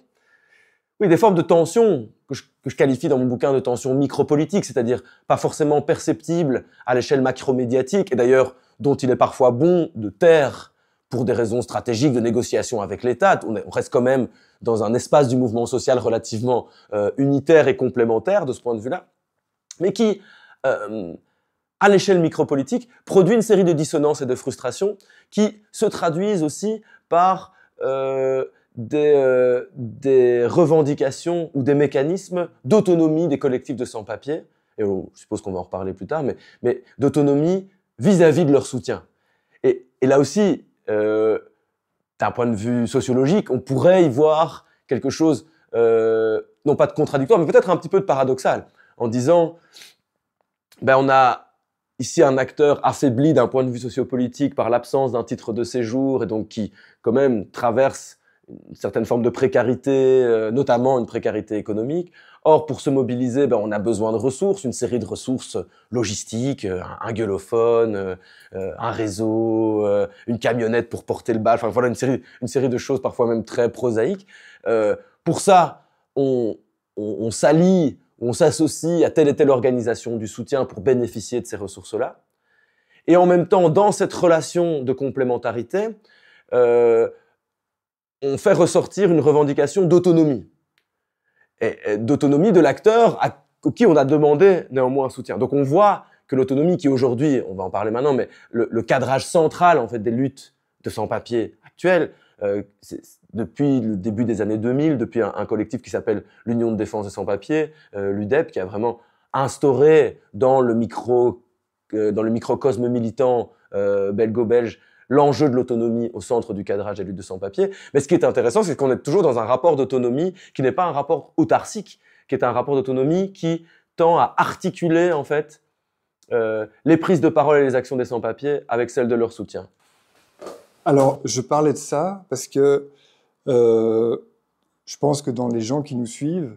oui, des formes de tension que je qualifie dans mon bouquin de tension micropolitique, c'est-à-dire pas forcément perceptibles à l'échelle macromédiatique, et d'ailleurs, dont il est parfois bon de taire pour des raisons stratégiques de négociation avec l'État. On reste quand même dans un espace du mouvement social relativement unitaire et complémentaire de ce point de vue-là, mais qui, à l'échelle micropolitique, produit une série de dissonances et de frustrations qui se traduisent aussi par des revendications ou des mécanismes d'autonomie des collectifs de sans-papiers, et je suppose qu'on va en reparler plus tard, mais d'autonomie vis-à-vis de leur soutien. Et là aussi, d'un point de vue sociologique, on pourrait y voir quelque chose, non pas de contradictoire, mais peut-être un petit peu de paradoxal, en disant, ben on a ici un acteur affaibli d'un point de vue sociopolitique par l'absence d'un titre de séjour, et donc qui, quand même, traverse une certaine forme de précarité, notamment une précarité économique. Or, pour se mobiliser, ben, on a besoin de ressources, une série de ressources logistiques, un gueulophone, un réseau, une camionnette pour porter le bal, enfin voilà, une série de choses parfois même très prosaïques. Pour ça, on s'allie, on s'associe à telle et telle organisation du soutien pour bénéficier de ces ressources-là. Et en même temps, dans cette relation de complémentarité, on fait ressortir une revendication d'autonomie. Et d'autonomie de l'acteur qui on a demandé néanmoins un soutien. Donc on voit que l'autonomie qui aujourd'hui, on va en parler maintenant, mais le cadrage central en fait des luttes de sans-papiers actuelles, depuis le début des années 2000, depuis un collectif qui s'appelle l'Union de défense des sans-papiers, l'UDEP, qui a vraiment instauré dans le microcosme militant belgo-belge l'enjeu de l'autonomie au centre du cadrage des luttes de sans-papiers. Mais ce qui est intéressant, c'est qu'on est toujours dans un rapport d'autonomie qui n'est pas un rapport autarcique, qui est un rapport d'autonomie qui tend à articuler en fait les prises de parole et les actions des sans-papiers avec celles de leur soutien. Alors, je parlais de ça parce que je pense que dans les gens qui nous suivent,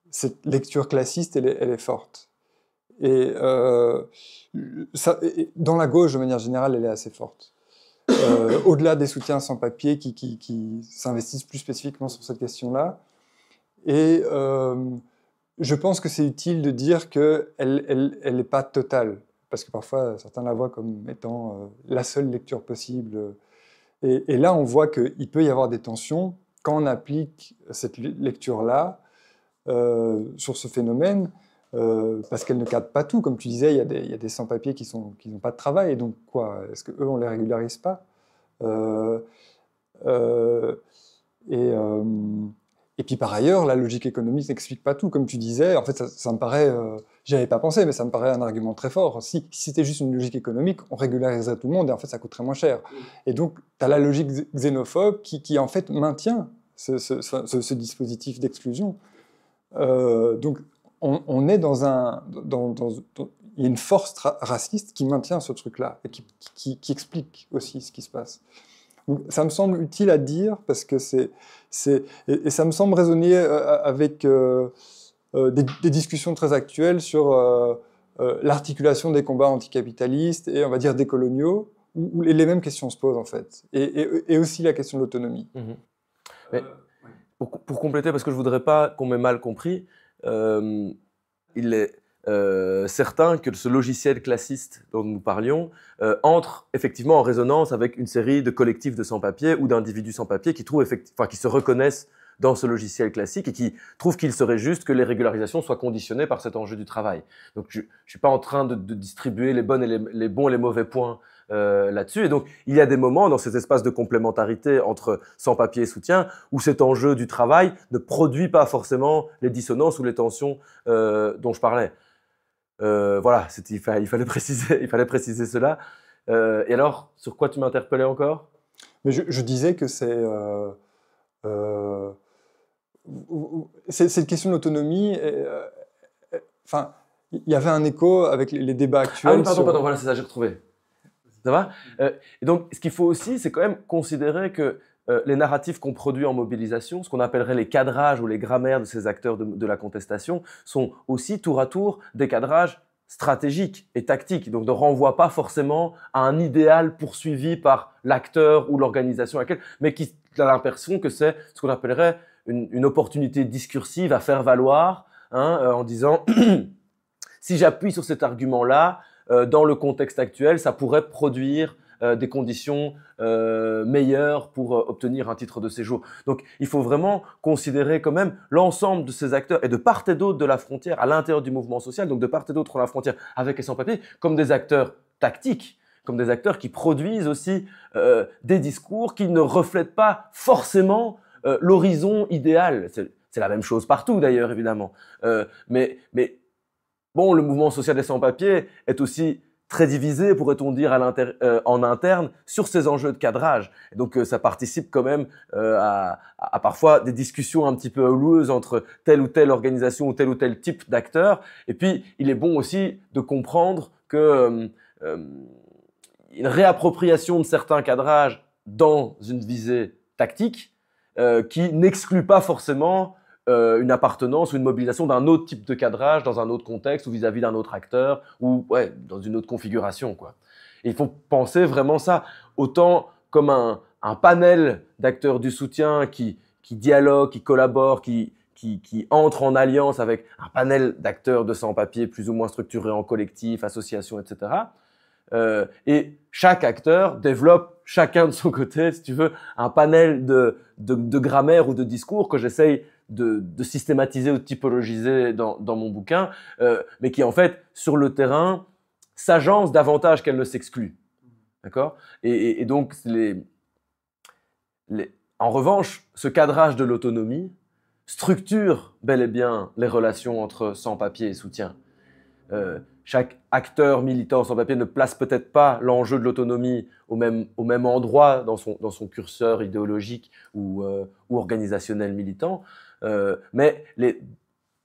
cette lecture classiste, elle est forte. Et dans la gauche, de manière générale, elle est assez forte. Au-delà des soutiens sans papier qui s'investissent plus spécifiquement sur cette question-là. Et je pense que c'est utile de dire qu'elle n'est pas totale, parce que parfois certains la voient comme étant la seule lecture possible Et là, on voit qu'il peut y avoir des tensions quand on applique cette lecture-là sur ce phénomène, parce qu'elle ne cadre pas tout. Comme tu disais, il y a des sans-papiers qui n'ont pas de travail, et donc quoi? Est-ce qu'eux, on ne les régularise pas? Euh, euh, et, euh, et puis par ailleurs, la logique économique n'explique pas tout. Comme tu disais, en fait, ça me paraît, j'y avais pas pensé, mais ça me paraît un argument très fort. Si c'était juste une logique économique, on régulariserait tout le monde et en fait, ça coûterait moins cher. Et donc, tu as la logique xénophobe qui en fait maintient ce dispositif d'exclusion. Donc, on est il y a une force raciste qui maintient ce truc-là et qui explique aussi ce qui se passe. Donc, ça me semble utile à dire parce que et ça me semble résonner avec des discussions très actuelles sur l'articulation des combats anticapitalistes et on va dire décoloniaux où les mêmes questions se posent en fait et aussi la question de l'autonomie. Mais pour compléter, parce que je voudrais pas qu'on m'ait mal compris, il est certain que ce logiciel classiste dont nous parlions entre effectivement en résonance avec une série de collectifs de sans-papiers ou d'individus sans-papiers qui qui se reconnaissent dans ce logiciel classique et qui trouvent qu'il serait juste que les régularisations soient conditionnées par cet enjeu du travail. Donc je suis pas en train de distribuer les bons et les mauvais points là-dessus. Et donc, il y a des moments dans cet espace de complémentarité entre sans-papiers et soutien où cet enjeu du travail ne produit pas forcément les dissonances ou les tensions dont je parlais. Voilà, il fallait préciser cela. Et alors, sur quoi tu m'interpellais encore? Mais je disais que cette question de l'autonomie, enfin, il y avait un écho avec les débats actuels. Ah oui, pardon, voilà, c'est ça, j'ai retrouvé. Ça va? Et donc, ce qu'il faut aussi, c'est quand même considérer que les narratifs qu'on produit en mobilisation, ce qu'on appellerait les cadrages ou les grammaires de ces acteurs de la contestation, sont aussi tour à tour des cadrages stratégiques et tactiques, donc ne renvoient pas forcément à un idéal poursuivi par l'acteur ou l'organisation à laquelle, mais qui a l'impression que c'est ce qu'on appellerait une opportunité discursive à faire valoir, en disant si j'appuie sur cet argument-là, dans le contexte actuel, ça pourrait produire des conditions meilleures pour obtenir un titre de séjour. Donc, il faut vraiment considérer quand même l'ensemble de ces acteurs et de part et d'autre de la frontière, à l'intérieur du mouvement social, donc de part et d'autre de la frontière avec et sans papier, comme des acteurs tactiques, comme des acteurs qui produisent aussi des discours qui ne reflètent pas forcément l'horizon idéal. C'est la même chose partout d'ailleurs, évidemment. Mais bon, le mouvement social des sans-papiers est aussi très divisé, pourrait-on dire, en interne sur ces enjeux de cadrage. Et donc, ça participe quand même à parfois des discussions un petit peu houleuses entre telle ou telle organisation ou tel type d'acteurs. Et puis, il est bon aussi de comprendre que une réappropriation de certains cadrages dans une visée tactique qui n'exclut pas forcément une appartenance ou une mobilisation d'un autre type de cadrage dans un autre contexte ou vis-à-vis d'un autre acteur ou dans une autre configuration, quoi. Et il faut penser vraiment ça autant comme un panel d'acteurs du soutien qui dialoguent, qui collaborent, qui entrent en alliance avec un panel d'acteurs de sans-papiers plus ou moins structurés en collectif, associations, etc. Et chaque acteur développe chacun de son côté, si tu veux, un panel de grammaire ou de discours que j'essaye de systématiser ou de typologiser dans mon bouquin, mais qui en fait, sur le terrain, s'agence davantage qu'elle ne s'exclut. D'accord? Et donc, en revanche, ce cadrage de l'autonomie structure bel et bien les relations entre sans-papiers et soutien. Chaque acteur militant sans papier ne place peut-être pas l'enjeu de l'autonomie au même endroit dans son curseur idéologique ou organisationnel militant, mais les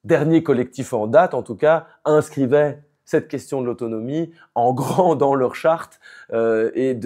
derniers collectifs en date, en tout cas, inscrivaient cette question de l'autonomie en grand dans leur charte et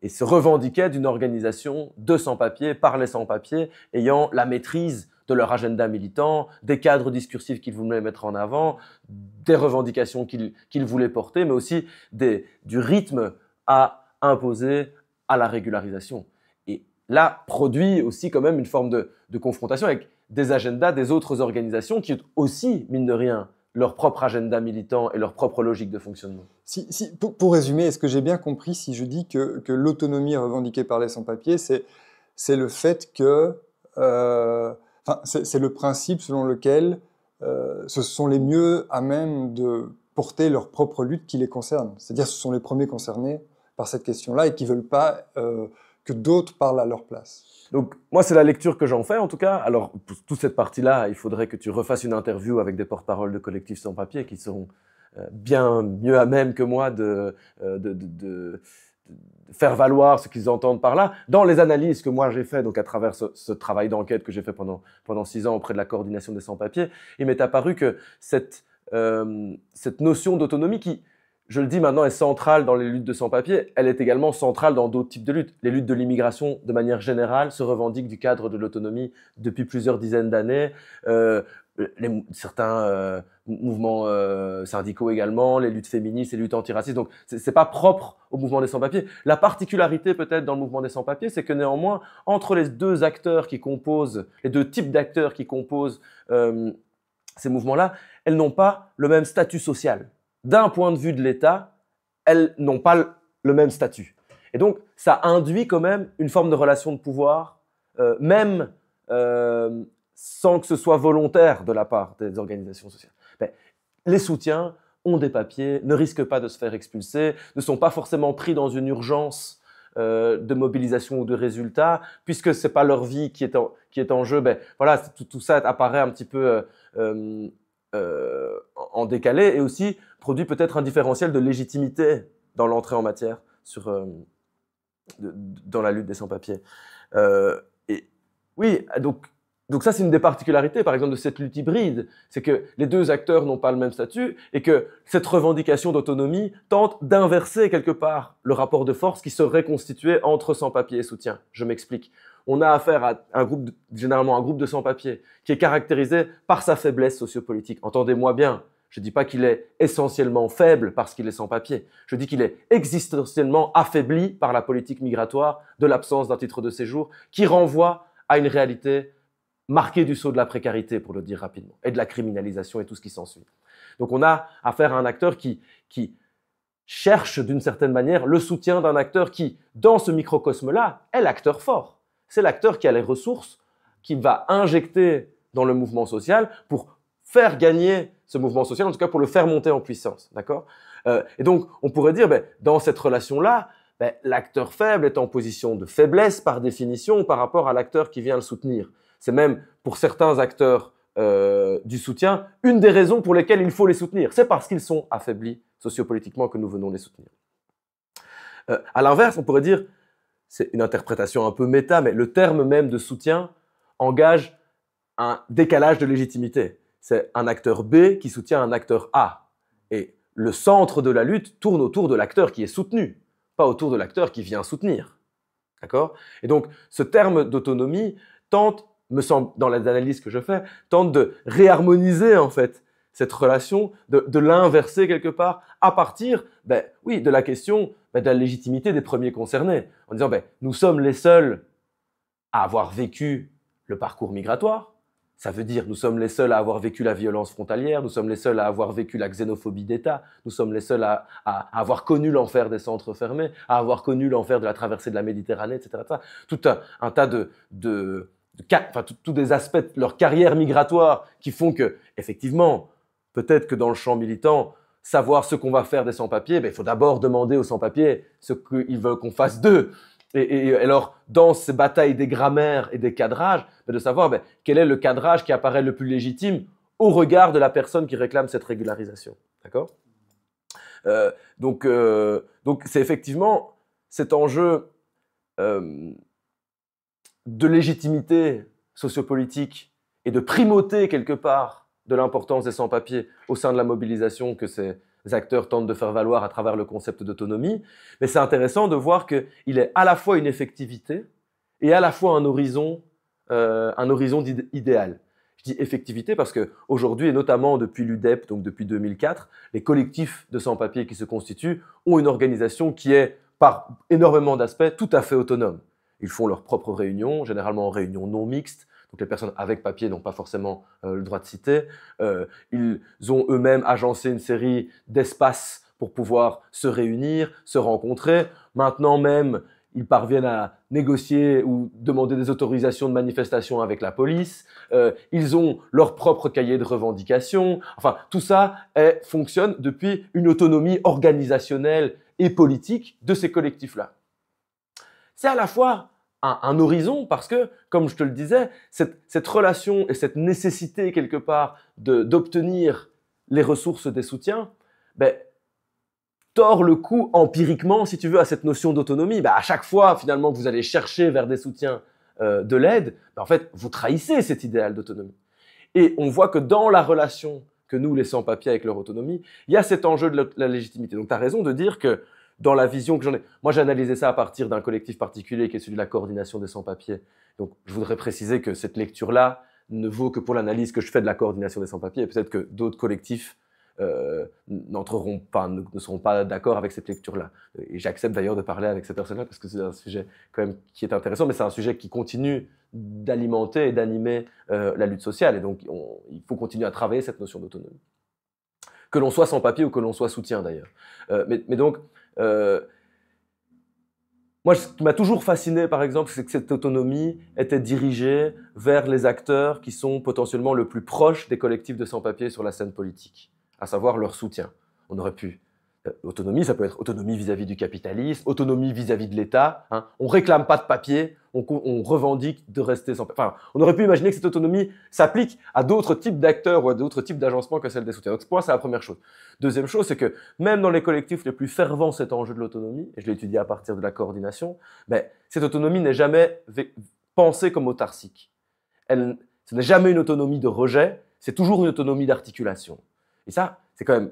se revendiquaient d'une organisation de sans-papiers par les sans-papiers ayant la maîtrise de leur agenda militant, des cadres discursifs qu'ils voulaient mettre en avant, des revendications qu'ils voulaient porter, mais aussi du rythme à imposer à la régularisation. Et là, produit aussi quand même une forme de confrontation avec des agendas des autres organisations qui aussi, mine de rien, leur propre agenda militant et leur propre logique de fonctionnement. Pour résumer, est-ce que j'ai bien compris si je dis que l'autonomie revendiquée par les sans-papiers, c'est le fait que, c'est le principe selon lequel ce sont les mieux à même de porter leur propre lutte qui les concerne. C'est-à-dire ce sont les premiers concernés par cette question-là et qui ne veulent pas que d'autres parlent à leur place. Donc, moi, c'est la lecture que j'en fais, en tout cas. Alors, pour toute cette partie-là, il faudrait que tu refasses une interview avec des porte-paroles de collectifs sans-papiers qui seront bien mieux à même que moi de faire valoir ce qu'ils entendent par là. Dans les analyses que moi j'ai fait, donc à travers ce travail d'enquête que j'ai fait pendant 6 ans auprès de la coordination des sans-papiers, il m'est apparu que cette notion d'autonomie qui, je le dis maintenant, est centrale dans les luttes de sans-papiers, elle est également centrale dans d'autres types de luttes. Les luttes de l'immigration, de manière générale, se revendiquent du cadre de l'autonomie depuis plusieurs dizaines d'années. Certains mouvements syndicaux également, les luttes féministes, les luttes antiracistes. Donc, c'est pas propre au mouvement des sans-papiers. La particularité peut-être dans le mouvement des sans-papiers, c'est que néanmoins, entre les deux acteurs qui composent, les deux types d'acteurs qui composent ces mouvements-là, elles n'ont pas le même statut social. D'un point de vue de l'État, elles n'ont pas le même statut. Et donc, ça induit quand même une forme de relation de pouvoir, même sans que ce soit volontaire de la part des organisations sociales. Mais les soutiens ont des papiers, ne risquent pas de se faire expulser, ne sont pas forcément pris dans une urgence de mobilisation ou de résultats, puisque ce n'est pas leur vie qui est en jeu. Ben, voilà, tout ça apparaît un petit peu en décalé et aussi produit peut-être un différentiel de légitimité dans l'entrée en matière dans la lutte des sans-papiers. Et oui, donc ça, c'est une des particularités, par exemple, de cette lutte hybride, c'est que les deux acteurs n'ont pas le même statut et que cette revendication d'autonomie tente d'inverser quelque part le rapport de force qui serait constitué entre sans-papiers et soutien. Je m'explique. On a affaire à généralement un groupe de sans-papiers qui est caractérisé par sa faiblesse sociopolitique. Entendez-moi bien, je ne dis pas qu'il est essentiellement faible parce qu'il est sans-papiers. Je dis qu'il est existentiellement affaibli par la politique migratoire de l'absence d'un titre de séjour qui renvoie à une réalité marquée du sceau de la précarité, pour le dire rapidement, et de la criminalisation et tout ce qui s'ensuit. Donc on a affaire à un acteur qui cherche d'une certaine manière le soutien d'un acteur qui, dans ce microcosme-là, est l'acteur fort. C'est l'acteur qui a les ressources, qui va injecter dans le mouvement social pour faire gagner ce mouvement social, en tout cas pour le faire monter en puissance. D'accord ? Et donc, on pourrait dire, dans cette relation-là, l'acteur faible est en position de faiblesse par définition par rapport à l'acteur qui vient le soutenir. C'est même, pour certains acteurs du soutien, une des raisons pour lesquelles il faut les soutenir. C'est parce qu'ils sont affaiblis sociopolitiquement que nous venons les soutenir. À l'inverse, on pourrait dire, c'est une interprétation un peu méta, mais le terme même de soutien engage un décalage de légitimité. C'est un acteur B qui soutient un acteur A. Et le centre de la lutte tourne autour de l'acteur qui est soutenu, pas autour de l'acteur qui vient soutenir. D'accord ? Et donc, ce terme d'autonomie tente, me semble, dans les analyses que je fais, tente de réharmoniser, en fait, cette relation, de l'inverser quelque part, à partir, de la question de la légitimité des premiers concernés. En disant, nous sommes les seuls à avoir vécu le parcours migratoire. Ça veut dire, nous sommes les seuls à avoir vécu la violence frontalière, nous sommes les seuls à avoir vécu la xénophobie d'État, nous sommes les seuls à avoir connu l'enfer des centres fermés, à avoir connu l'enfer de la traversée de la Méditerranée, etc. Tout un tas tous des aspects de leur carrière migratoire qui font que, effectivement, peut-être que dans le champ militant, savoir ce qu'on va faire des sans-papiers, il faut d'abord demander aux sans-papiers ce qu'ils veulent qu'on fasse d'eux. Et alors, dans ces batailles des grammaires et des cadrages, de savoir quel est le cadrage qui apparaît le plus légitime au regard de la personne qui réclame cette régularisation. D'accord ? Donc, c'est effectivement cet enjeu de légitimité sociopolitique et de primauté, quelque part, de l'importance des sans-papiers au sein de la mobilisation que ces acteurs tentent de faire valoir à travers le concept d'autonomie. Mais c'est intéressant de voir qu'il est à la fois une effectivité et à la fois un horizon idéal. Je dis effectivité parce qu'aujourd'hui, et notamment depuis l'UDEP, donc depuis 2004, les collectifs de sans-papiers qui se constituent ont une organisation qui est, par énormément d'aspects, tout à fait autonome. Ils font leurs propres réunions, généralement en réunions non mixtes, donc les personnes avec papier n'ont pas forcément le droit de citer. Ils ont eux-mêmes agencé une série d'espaces pour pouvoir se réunir, se rencontrer. Maintenant même, ils parviennent à négocier ou demander des autorisations de manifestation avec la police. Ils ont leur propre cahier de revendications. Enfin, tout ça fonctionne depuis une autonomie organisationnelle et politique de ces collectifs-là. C'est à la fois un horizon parce que, comme je te le disais, cette relation et cette nécessité quelque part d'obtenir les ressources des soutiens, tord le cou empiriquement, si tu veux, à cette notion d'autonomie. À chaque fois, finalement, que vous allez chercher vers des soutiens de l'aide, en fait, vous trahissez cet idéal d'autonomie. Et on voit que dans la relation que nous, les sans-papiers avec leur autonomie, il y a cet enjeu de la légitimité. Donc, tu as raison de dire que dans la vision que j'en ai... Moi, j'ai analysé ça à partir d'un collectif particulier qui est celui de la coordination des sans-papiers. Donc, je voudrais préciser que cette lecture-là ne vaut que pour l'analyse que je fais de la coordination des sans-papiers. Et peut-être que d'autres collectifs ne seront pas d'accord avec cette lecture-là. Et j'accepte d'ailleurs de parler avec ces personnes-là parce que c'est un sujet quand même qui est intéressant, mais c'est un sujet qui continue d'alimenter et d'animer la lutte sociale. Et donc, il faut continuer à travailler cette notion d'autonomie. Que l'on soit sans papier ou que l'on soit soutien d'ailleurs. Mais donc, moi, ce qui m'a toujours fasciné, par exemple, c'est que cette autonomie était dirigée vers les acteurs qui sont potentiellement le plus proches des collectifs de sans-papiers sur la scène politique, à savoir leur soutien. On aurait pu... autonomie, ça peut être autonomie vis-à-vis du capitalisme, autonomie vis-à-vis de l'État. Hein. On ne réclame pas de papier, on revendique de rester sans papier. Enfin, on aurait pu imaginer que cette autonomie s'applique à d'autres types d'acteurs ou à d'autres types d'agencements que celle des soutiens. Donc, pour moi, c'est la première chose. Deuxième chose, c'est que même dans les collectifs les plus fervents, cet enjeu de l'autonomie, et je l'ai étudié à partir de la coordination, cette autonomie n'est jamais pensée comme autarcique. Ce n'est jamais une autonomie de rejet, c'est toujours une autonomie d'articulation. Et ça, c'est quand même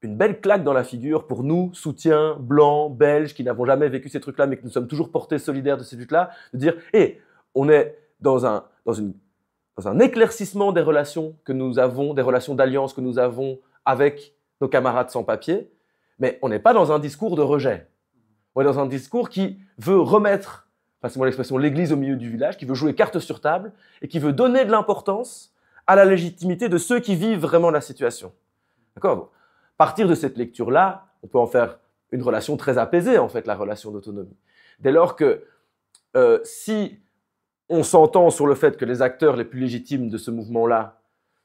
une belle claque dans la figure pour nous, soutiens, blancs, belges, qui n'avons jamais vécu ces trucs-là, mais que nous sommes toujours portés solidaires de ces luttes-là, de dire, on est dans un éclaircissement des relations que nous avons, des relations d'alliance que nous avons avec nos camarades sans papier, mais on n'est pas dans un discours de rejet. On est dans un discours qui veut remettre, passez-moi l'expression, l'église au milieu du village, qui veut jouer carte sur table et qui veut donner de l'importance à la légitimité de ceux qui vivent vraiment la situation. D'accord ? À partir de cette lecture-là, on peut en faire une relation très apaisée, en fait, la relation d'autonomie. Dès lors que si on s'entend sur le fait que les acteurs les plus légitimes de ce mouvement-là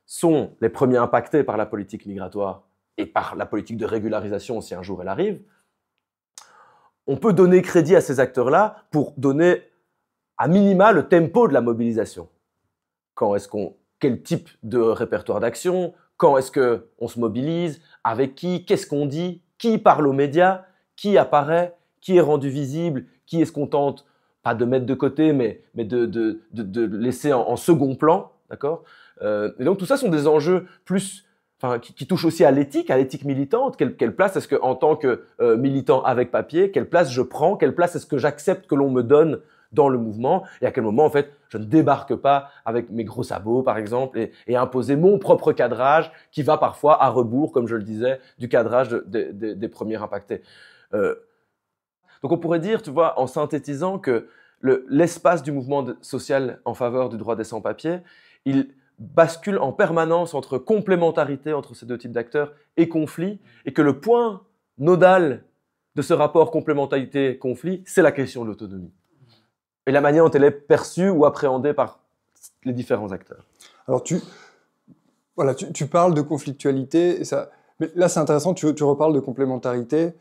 sont les premiers impactés par la politique migratoire et par la politique de régularisation, si un jour elle arrive, on peut donner crédit à ces acteurs-là pour donner à minima le tempo de la mobilisation. Quel type de répertoire d'action? Quand est-ce qu'on se mobilise? Avec qui? Qu'est-ce qu'on dit? Qui parle aux médias? Qui apparaît? Qui est rendu visible? Qui est-ce qu'on tente, pas de mettre de côté, mais de laisser en second plan, d'accord? Et donc tout ça sont des enjeux qui touchent aussi à l'éthique militante. Quelle place est-ce que, en tant que militant avec papier, quelle place je prends? Quelle place est-ce que j'accepte que l'on me donne dans le mouvement, et à quel moment, en fait, je ne débarque pas avec mes gros sabots, par exemple, et imposer mon propre cadrage qui va parfois à rebours, comme je le disais, du cadrage des premiers impactés. Donc on pourrait dire, tu vois, en synthétisant, que l'espace du mouvement social en faveur du droit des sans-papiers, il bascule en permanence entre complémentarité entre ces deux types d'acteurs et conflit, et que le point nodal de ce rapport complémentarité-conflit, c'est la question de l'autonomie. Et la manière dont elle est perçue ou appréhendée par les différents acteurs. Alors, tu parles de conflictualité, mais là c'est intéressant, tu reparles de complémentarité.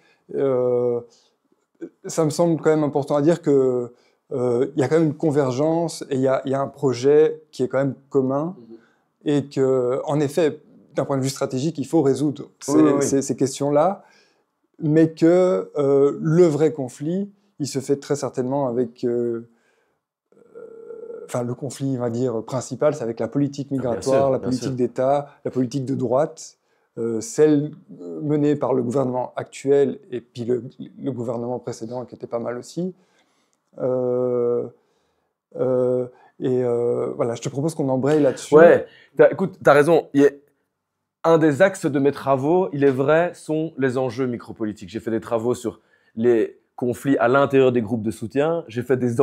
Ça me semble quand même important à dire qu'il y a quand même une convergence et il y a un projet qui est quand même commun et qu'en effet, d'un point de vue stratégique, il faut résoudre ces questions-là, mais que le vrai conflit, il se fait très certainement avec... le conflit, on va dire, principal, c'est avec la politique migratoire, la politique d'État, la politique de droite, celle menée par le gouvernement actuel et puis le gouvernement précédent qui était pas mal aussi. Voilà, je te propose qu'on embraye là-dessus. Ouais, écoute, t'as raison. Un des axes de mes travaux, il est vrai, sont les enjeux micropolitiques. J'ai fait des travaux sur les conflits à l'intérieur des groupes de soutien. J'ai fait des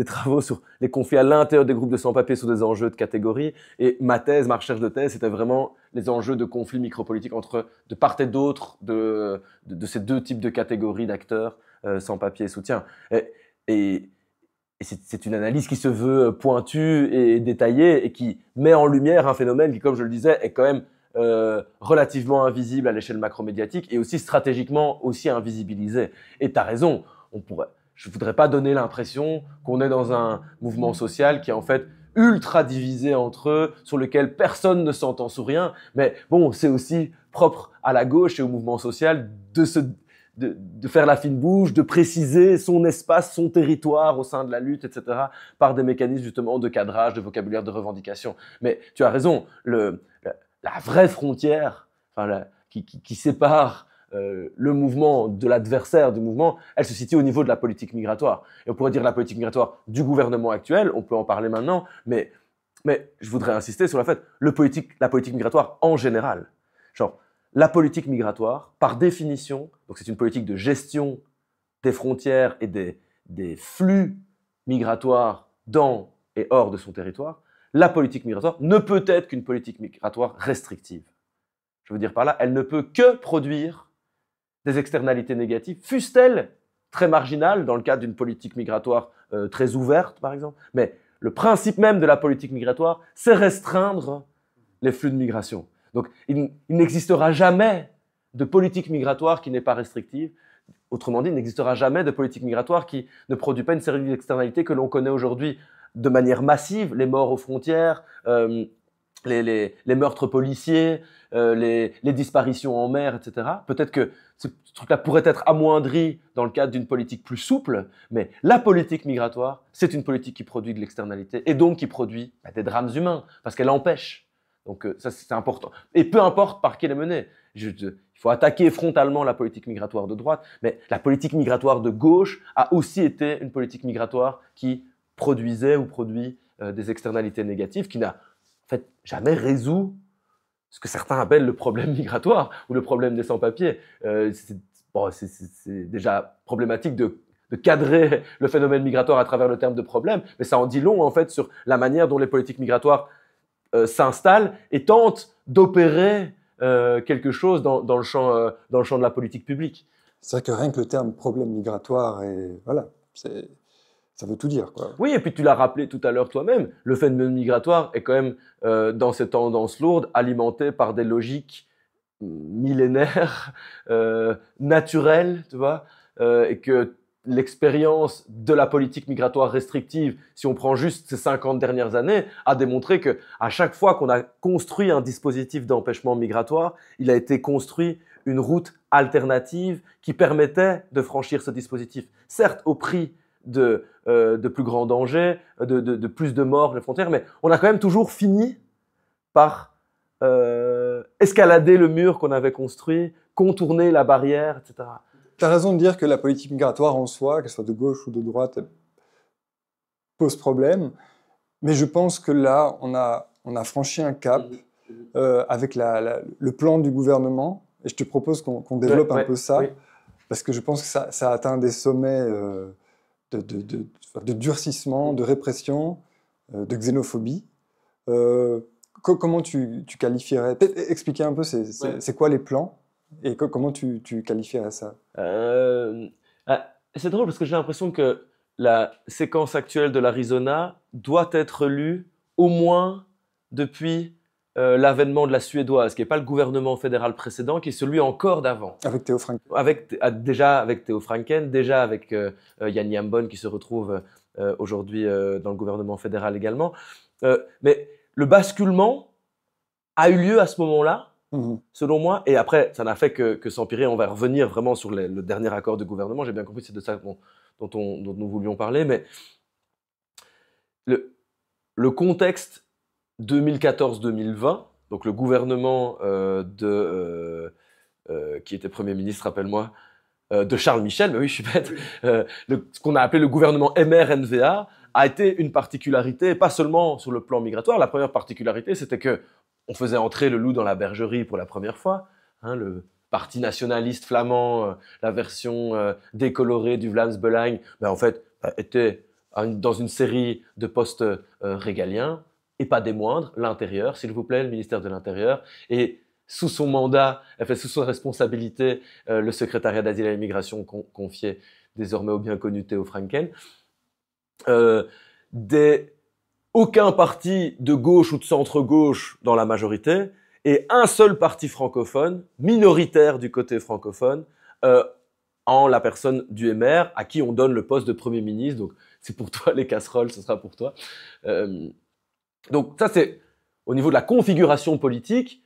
travaux sur les conflits à l'intérieur des groupes de sans-papiers sur des enjeux de catégorie. Et ma recherche de thèse, c'était vraiment les enjeux de conflits micropolitiques entre de part et d'autre de ces deux types de catégories d'acteurs, sans-papiers et soutien. Et c'est une analyse qui se veut pointue et détaillée et qui met en lumière un phénomène qui, comme je le disais, est quand même relativement invisible à l'échelle macromédiatique et aussi stratégiquement aussi invisibilisé. Et tu as raison, je ne voudrais pas donner l'impression qu'on est dans un mouvement social qui est en fait ultra divisé entre eux, sur lequel personne ne s'entend sur rien. Mais bon, c'est aussi propre à la gauche et au mouvement social de faire la fine bouche, de préciser son espace, son territoire au sein de la lutte, etc., par des mécanismes justement de cadrage, de vocabulaire, de revendication. Mais tu as raison, la vraie frontière qui sépare le mouvement de l'adversaire du mouvement, elle se situe au niveau de la politique migratoire. Et on pourrait dire la politique migratoire du gouvernement actuel, on peut en parler maintenant, mais je voudrais insister sur le fait, la politique migratoire en général. Genre, la politique migratoire, par définition, donc c'est une politique de gestion des frontières et des flux migratoires dans et hors de son territoire, la politique migratoire ne peut être qu'une politique migratoire restrictive. Je veux dire par là, elle ne peut que produire des externalités négatives, fussent-elles très marginales dans le cadre d'une politique migratoire très ouverte, par exemple. Mais le principe même de la politique migratoire, c'est restreindre les flux de migration. Donc, il n'existera jamais de politique migratoire qui n'est pas restrictive. Autrement dit, il n'existera jamais de politique migratoire qui ne produit pas une série d'externalités que l'on connaît aujourd'hui de manière massive, les morts aux frontières, les meurtres policiers, les disparitions en mer, etc. Peut-être que ce truc-là pourrait être amoindri dans le cadre d'une politique plus souple, mais la politique migratoire, c'est une politique qui produit de l'externalité et donc qui produit des drames humains, parce qu'elle empêche. Donc ça, c'est important. Et peu importe par qui elle est menée. Il faut attaquer frontalement la politique migratoire de droite, mais la politique migratoire de gauche a aussi été une politique migratoire qui produisait ou produit des externalités négatives, qui n'a en fait jamais résout ce que certains appellent le problème migratoire ou le problème des sans-papiers. C'est déjà problématique de cadrer le phénomène migratoire à travers le terme de problème, mais ça en dit long en fait sur la manière dont les politiques migratoires s'installent et tentent d'opérer quelque chose dans le champ de la politique publique. C'est vrai que rien que le terme problème migratoire, voilà, ça veut tout dire, quoi. Oui, et puis tu l'as rappelé tout à l'heure toi-même, le phénomène migratoire est quand même, dans ces tendances lourdes, alimenté par des logiques millénaires, naturelles, tu vois, et que l'expérience de la politique migratoire restrictive, si on prend juste ces 50 dernières années, a démontré que à chaque fois qu'on a construit un dispositif d'empêchement migratoire, il a été construit une route alternative qui permettait de franchir ce dispositif. Certes, au prix de plus grands dangers, de plus de morts les frontières, mais on a quand même toujours fini par escalader le mur qu'on avait construit, contourner la barrière, etc. Tu as raison de dire que la politique migratoire en soi, qu'elle soit de gauche ou de droite, pose problème, mais je pense que là, on a franchi un cap avec le plan du gouvernement, et je te propose qu'on développe un peu ça, parce que je pense que ça a atteint des sommets de durcissement, de répression, de xénophobie. Comment tu qualifierais? Peut-être expliquer un peu c'est quoi les plans et comment tu qualifierais ça? C'est drôle parce que j'ai l'impression que la séquence actuelle de l'Arizona doit être lue au moins depuis l'avènement de la suédoise, qui n'est pas le gouvernement fédéral précédent, qui est celui encore d'avant. Avec Theo Franken. Déjà avec Theo Franken, déjà avec Yann Yambon qui se retrouve aujourd'hui dans le gouvernement fédéral également. Mais le basculement a eu lieu à ce moment-là, selon moi, et après, ça n'a fait que s'empirer. On va revenir vraiment sur le dernier accord de gouvernement. J'ai bien compris que c'est de ça dont nous voulions parler, mais le contexte 2014-2020, donc le gouvernement qui était Premier ministre, rappelle-moi, de Charles Michel, mais oui, je suis bête, ce qu'on a appelé le gouvernement MRNVA, a été une particularité, pas seulement sur le plan migratoire. La première particularité, c'était que on faisait entrer le loup dans la bergerie pour la première fois. Hein, parti nationaliste flamand, la version décolorée du Vlaams Belang, en fait, était dans une série de postes régaliens, et pas des moindres, l'Intérieur, s'il vous plaît, le ministère de l'Intérieur, et sous son mandat, sous sa responsabilité, le secrétariat d'asile et l'immigration confié désormais au bien connu Theo Franken. Aucun parti de gauche ou de centre-gauche dans la majorité, et un seul parti francophone, minoritaire du côté francophone, en la personne du MR, à qui on donne le poste de Premier ministre. Donc, c'est pour toi les casseroles, ce sera pour toi. Donc, ça, c'est au niveau de la configuration politique.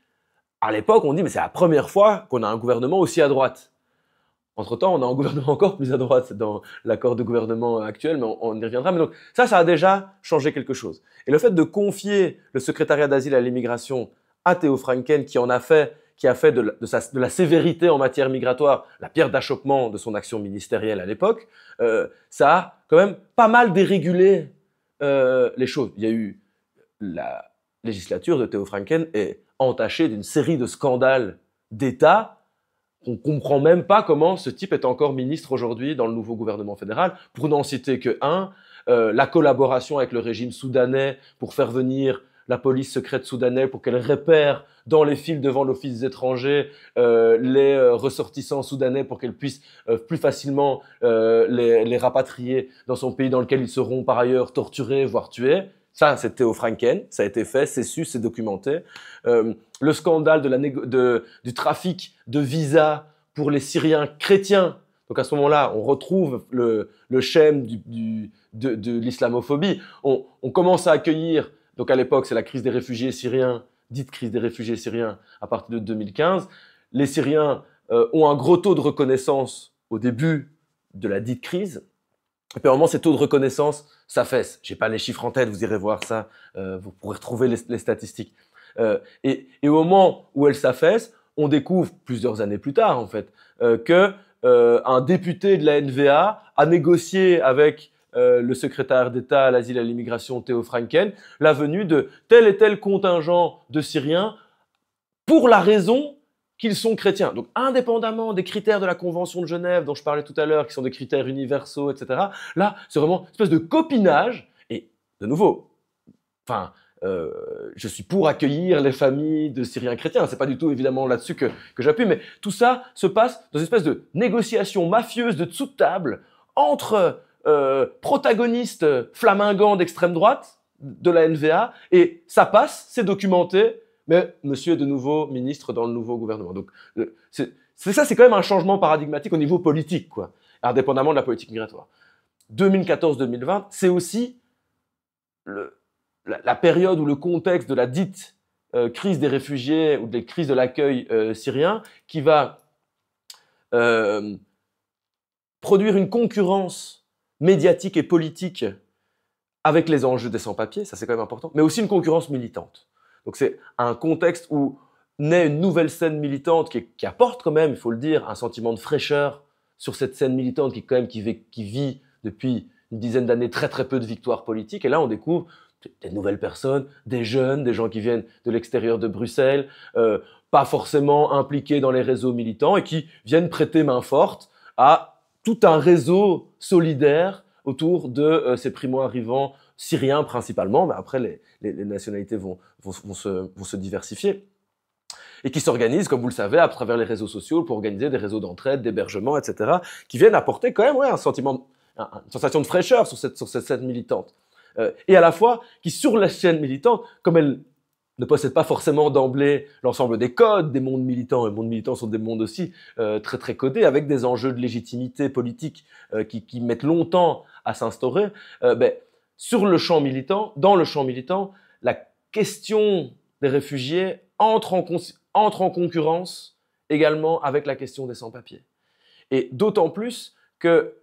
À l'époque, on dit, mais c'est la première fois qu'on a un gouvernement aussi à droite. Entre-temps, on a un gouvernement encore plus à droite dans l'accord de gouvernement actuel, mais on y reviendra. Mais donc, ça a déjà changé quelque chose. Et le fait de confier le secrétariat d'asile et à l'immigration à Theo Franken, qui a fait de la sévérité en matière migratoire la pierre d'achoppement de son action ministérielle à l'époque, ça a quand même pas mal dérégulé les choses. Il y a eu la législature de Theo Franken est entachée d'une série de scandales d'État. On ne comprend même pas comment ce type est encore ministre aujourd'hui dans le nouveau gouvernement fédéral. Pour n'en citer que un, la collaboration avec le régime soudanais pour faire venir la police secrète soudanaise pour qu'elle repère dans les files devant l'Office des étrangers les ressortissants soudanais pour qu'elle puisse plus facilement les rapatrier dans son pays dans lequel ils seront par ailleurs torturés, voire tués. Ça, c'est Theo Franken, ça a été fait, c'est su, c'est documenté. Le scandale du trafic de visas pour les Syriens chrétiens. Donc à ce moment-là, on retrouve le schème de l'islamophobie. On commence à accueillir, donc à l'époque, c'est la crise des réfugiés syriens, dite crise des réfugiés syriens à partir de 2015. Les Syriens ont un gros taux de reconnaissance au début de la dite crise. Et puis à un moment, ces taux de reconnaissance s'affaissent. Je n'ai pas les chiffres en tête, vous irez voir ça, vous pourrez retrouver les statistiques. Et au moment où elles s'affaissent, on découvre, plusieurs années plus tard en fait, qu'un député de la NVA a négocié avec le secrétaire d'État à l'asile et à l'immigration, Theo Franken, la venue de tel et tel contingent de Syriens pour la raison qu'ils sont chrétiens. Donc, indépendamment des critères de la Convention de Genève dont je parlais tout à l'heure, qui sont des critères universaux, etc., là, c'est vraiment une espèce de copinage. Et, de nouveau, je suis pour accueillir les familles de Syriens chrétiens. C'est pas du tout, évidemment, là-dessus que j'appuie, mais tout ça se passe dans une espèce de négociation mafieuse de dessous de table entre protagonistes flamingants d'extrême droite de la NVA, et ça passe, c'est documenté, mais monsieur est de nouveau ministre dans le nouveau gouvernement. Donc, c'est quand même un changement paradigmatique au niveau politique, quoi, indépendamment de la politique migratoire. 2014-2020, c'est aussi la période ou le contexte de la dite crise des réfugiés ou des crises de l'accueil syrien qui va produire une concurrence médiatique et politique avec les enjeux des sans-papiers, ça c'est quand même important, mais aussi une concurrence militante. Donc c'est un contexte où naît une nouvelle scène militante qui apporte quand même, il faut le dire, un sentiment de fraîcheur sur cette scène militante qui vit depuis une dizaine d'années très très peu de victoires politiques. Et là on découvre des nouvelles personnes, des jeunes, des gens qui viennent de l'extérieur de Bruxelles, pas forcément impliqués dans les réseaux militants et qui viennent prêter main forte à tout un réseau solidaire autour de ces primo-arrivants syriens principalement, mais après les nationalités vont se diversifier, et qui s'organisent, comme vous le savez, à travers les réseaux sociaux pour organiser des réseaux d'entraide, d'hébergement, etc., qui viennent apporter quand même une sensation de fraîcheur sur cette scène militante. Et à la fois qui, sur la scène militante, comme elle ne possède pas forcément d'emblée l'ensemble des codes des mondes militants, et les mondes militants sont des mondes aussi très très codés, avec des enjeux de légitimité politique qui mettent longtemps à s'instaurer, sur le champ militant, dans le champ militant, la question des réfugiés entre en concurrence également avec la question des sans-papiers. Et d'autant plus que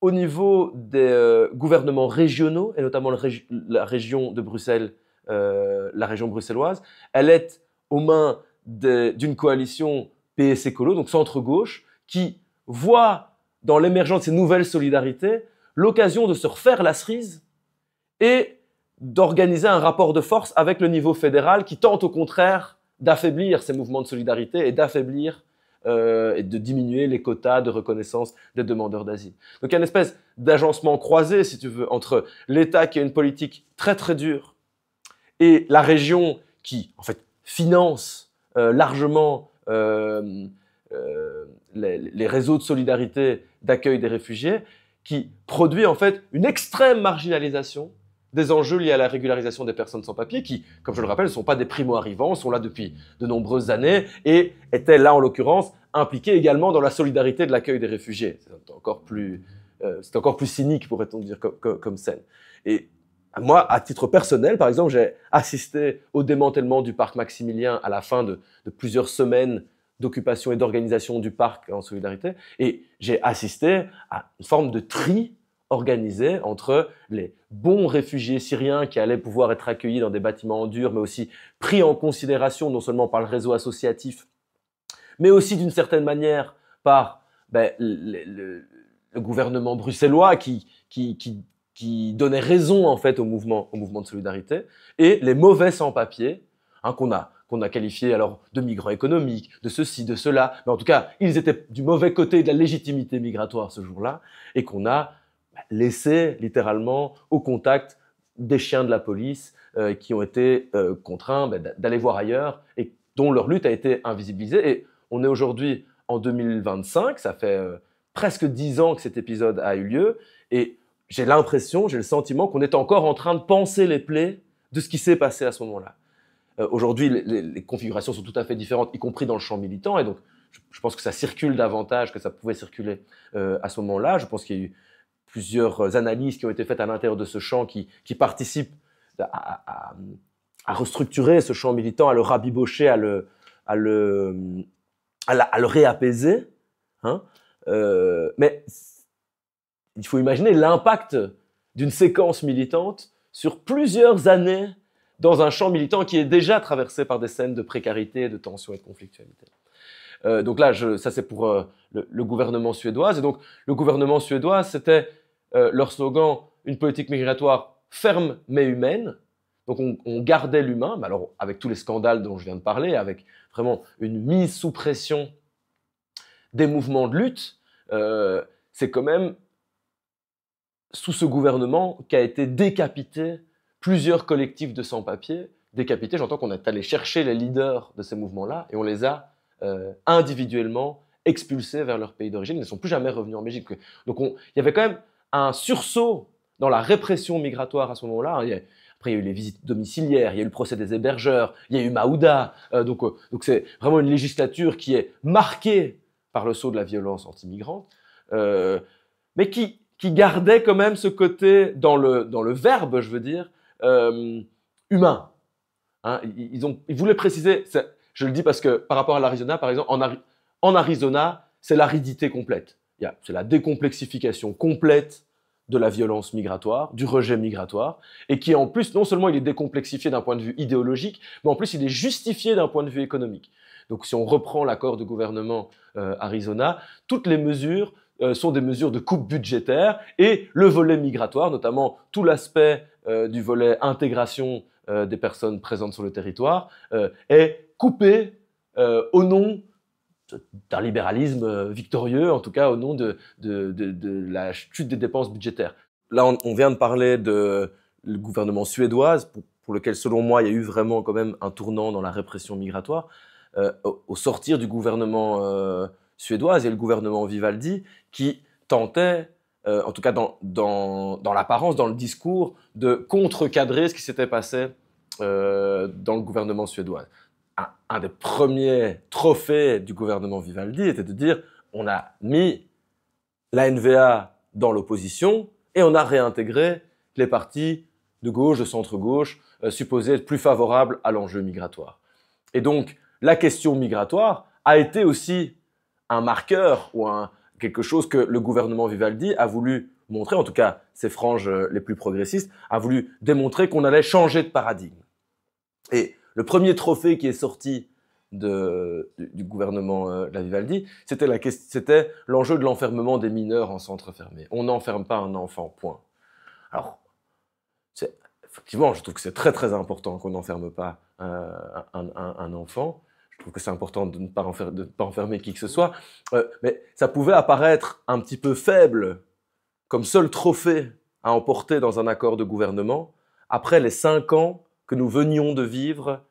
au niveau des gouvernements régionaux, et notamment la région de Bruxelles, la région bruxelloise, elle est aux mains d'une coalition PS Écolo, donc centre-gauche, qui voit dans l'émergence de ces nouvelles solidarités l'occasion de se refaire la cerise et d'organiser un rapport de force avec le niveau fédéral qui tente au contraire d'affaiblir ces mouvements de solidarité et d'affaiblir et de diminuer les quotas de reconnaissance des demandeurs d'asile. Donc il y a une espèce d'agencement croisé, si tu veux, entre l'État qui a une politique très très dure et la région qui, en fait, finance largement les réseaux de solidarité d'accueil des réfugiés, qui produit en fait une extrême marginalisation des enjeux liés à la régularisation des personnes sans papier, qui, comme je le rappelle, ne sont pas des primo-arrivants, sont là depuis de nombreuses années et étaient là, en l'occurrence, impliqués également dans la solidarité de l'accueil des réfugiés. C'est encore plus cynique, pourrait-on dire, comme scène. Et moi, à titre personnel, par exemple, j'ai assisté au démantèlement du parc Maximilien à la fin de plusieurs semaines d'occupation et d'organisation du parc en solidarité, et j'ai assisté à une forme de tri organisé entre les bons réfugiés syriens qui allaient pouvoir être accueillis dans des bâtiments en dur, mais aussi pris en considération non seulement par le réseau associatif, mais aussi d'une certaine manière par le gouvernement bruxellois qui donnait raison en fait au mouvement de solidarité, et les mauvais sans-papiers qu'on a qualifiés alors de migrants économiques, de ceci, de cela, mais en tout cas, ils étaient du mauvais côté de la légitimité migratoire ce jour-là, et qu'on a laissé littéralement au contact des chiens de la police qui ont été contraints d'aller voir ailleurs et dont leur lutte a été invisibilisée. Et on est aujourd'hui en 2025, ça fait presque 10 ans que cet épisode a eu lieu, et j'ai l'impression, j'ai le sentiment qu'on est encore en train de panser les plaies de ce qui s'est passé à ce moment-là. Aujourd'hui, les configurations sont tout à fait différentes, y compris dans le champ militant, et donc je pense que ça circule davantage que ça pouvait circuler à ce moment-là. Je pense qu'il y a eu plusieurs analyses qui ont été faites à l'intérieur de ce champ qui participent à restructurer ce champ militant, à le rabibocher, à le réapaiser. Hein. Mais il faut imaginer l'impact d'une séquence militante sur plusieurs années dans un champ militant qui est déjà traversé par des scènes de précarité, de tension et de conflictualité. Donc là, ça c'est pour le gouvernement suédois. Et donc le gouvernement suédois, c'était leur slogan « Une politique migratoire ferme mais humaine ». Donc on gardait l'humain, mais alors avec tous les scandales dont je viens de parler, avec vraiment une mise sous pression des mouvements de lutte, c'est quand même sous ce gouvernement qu'a été décapité plusieurs collectifs de sans-papiers. Décapités, j'entends qu'on est allé chercher les leaders de ces mouvements-là et on les a individuellement expulsés vers leur pays d'origine. Ils ne sont plus jamais revenus en Belgique. Donc il y avait quand même un sursaut dans la répression migratoire à ce moment-là. Après, il y a eu les visites domiciliaires, il y a eu le procès des hébergeurs, il y a eu Maouda. Donc c'est vraiment une législature qui est marquée par le sceau de la violence anti-migrante, mais qui gardait quand même ce côté, dans le verbe, je veux dire, humain. Hein, ils voulaient préciser, je le dis parce que par rapport à l'Arizona, par exemple, en Arizona, c'est l'aridité complète. C'est la décomplexification complète de la violence migratoire, du rejet migratoire, et qui en plus, non seulement il est décomplexifié d'un point de vue idéologique, mais en plus il est justifié d'un point de vue économique. Donc si on reprend l'accord de gouvernement Arizona, toutes les mesures sont des mesures de coupe budgétaire, et le volet migratoire, notamment tout l'aspect du volet intégration des personnes présentes sur le territoire, est coupé au nom d'un libéralisme victorieux, en tout cas au nom de la chute des dépenses budgétaires. Là, on vient de parler du gouvernement suédois, pour lequel, selon moi, il y a eu vraiment quand même un tournant dans la répression migratoire. Au sortir du gouvernement suédois, il y a le gouvernement Vivaldi qui tentait, en tout cas dans l'apparence, dans le discours, de contrecadrer ce qui s'était passé dans le gouvernement suédois. Un des premiers trophées du gouvernement Vivaldi était de dire on a mis la NVA dans l'opposition et on a réintégré les partis de gauche, de centre-gauche, supposés être plus favorables à l'enjeu migratoire. Et donc, la question migratoire a été aussi un marqueur ou quelque chose que le gouvernement Vivaldi a voulu montrer, en tout cas ses franges les plus progressistes, a voulu démontrer qu'on allait changer de paradigme. Et le premier trophée qui est sorti du gouvernement de la Vivaldi, c'était l'enjeu de l'enfermement des mineurs en centre fermé. On n'enferme pas un enfant, point. Alors, effectivement, je trouve que c'est très très important qu'on n'enferme pas un enfant. Je trouve que c'est important de ne pas enfermer qui que ce soit, mais ça pouvait apparaître un petit peu faible comme seul trophée à emporter dans un accord de gouvernement après les 5 ans que nous venions de vivre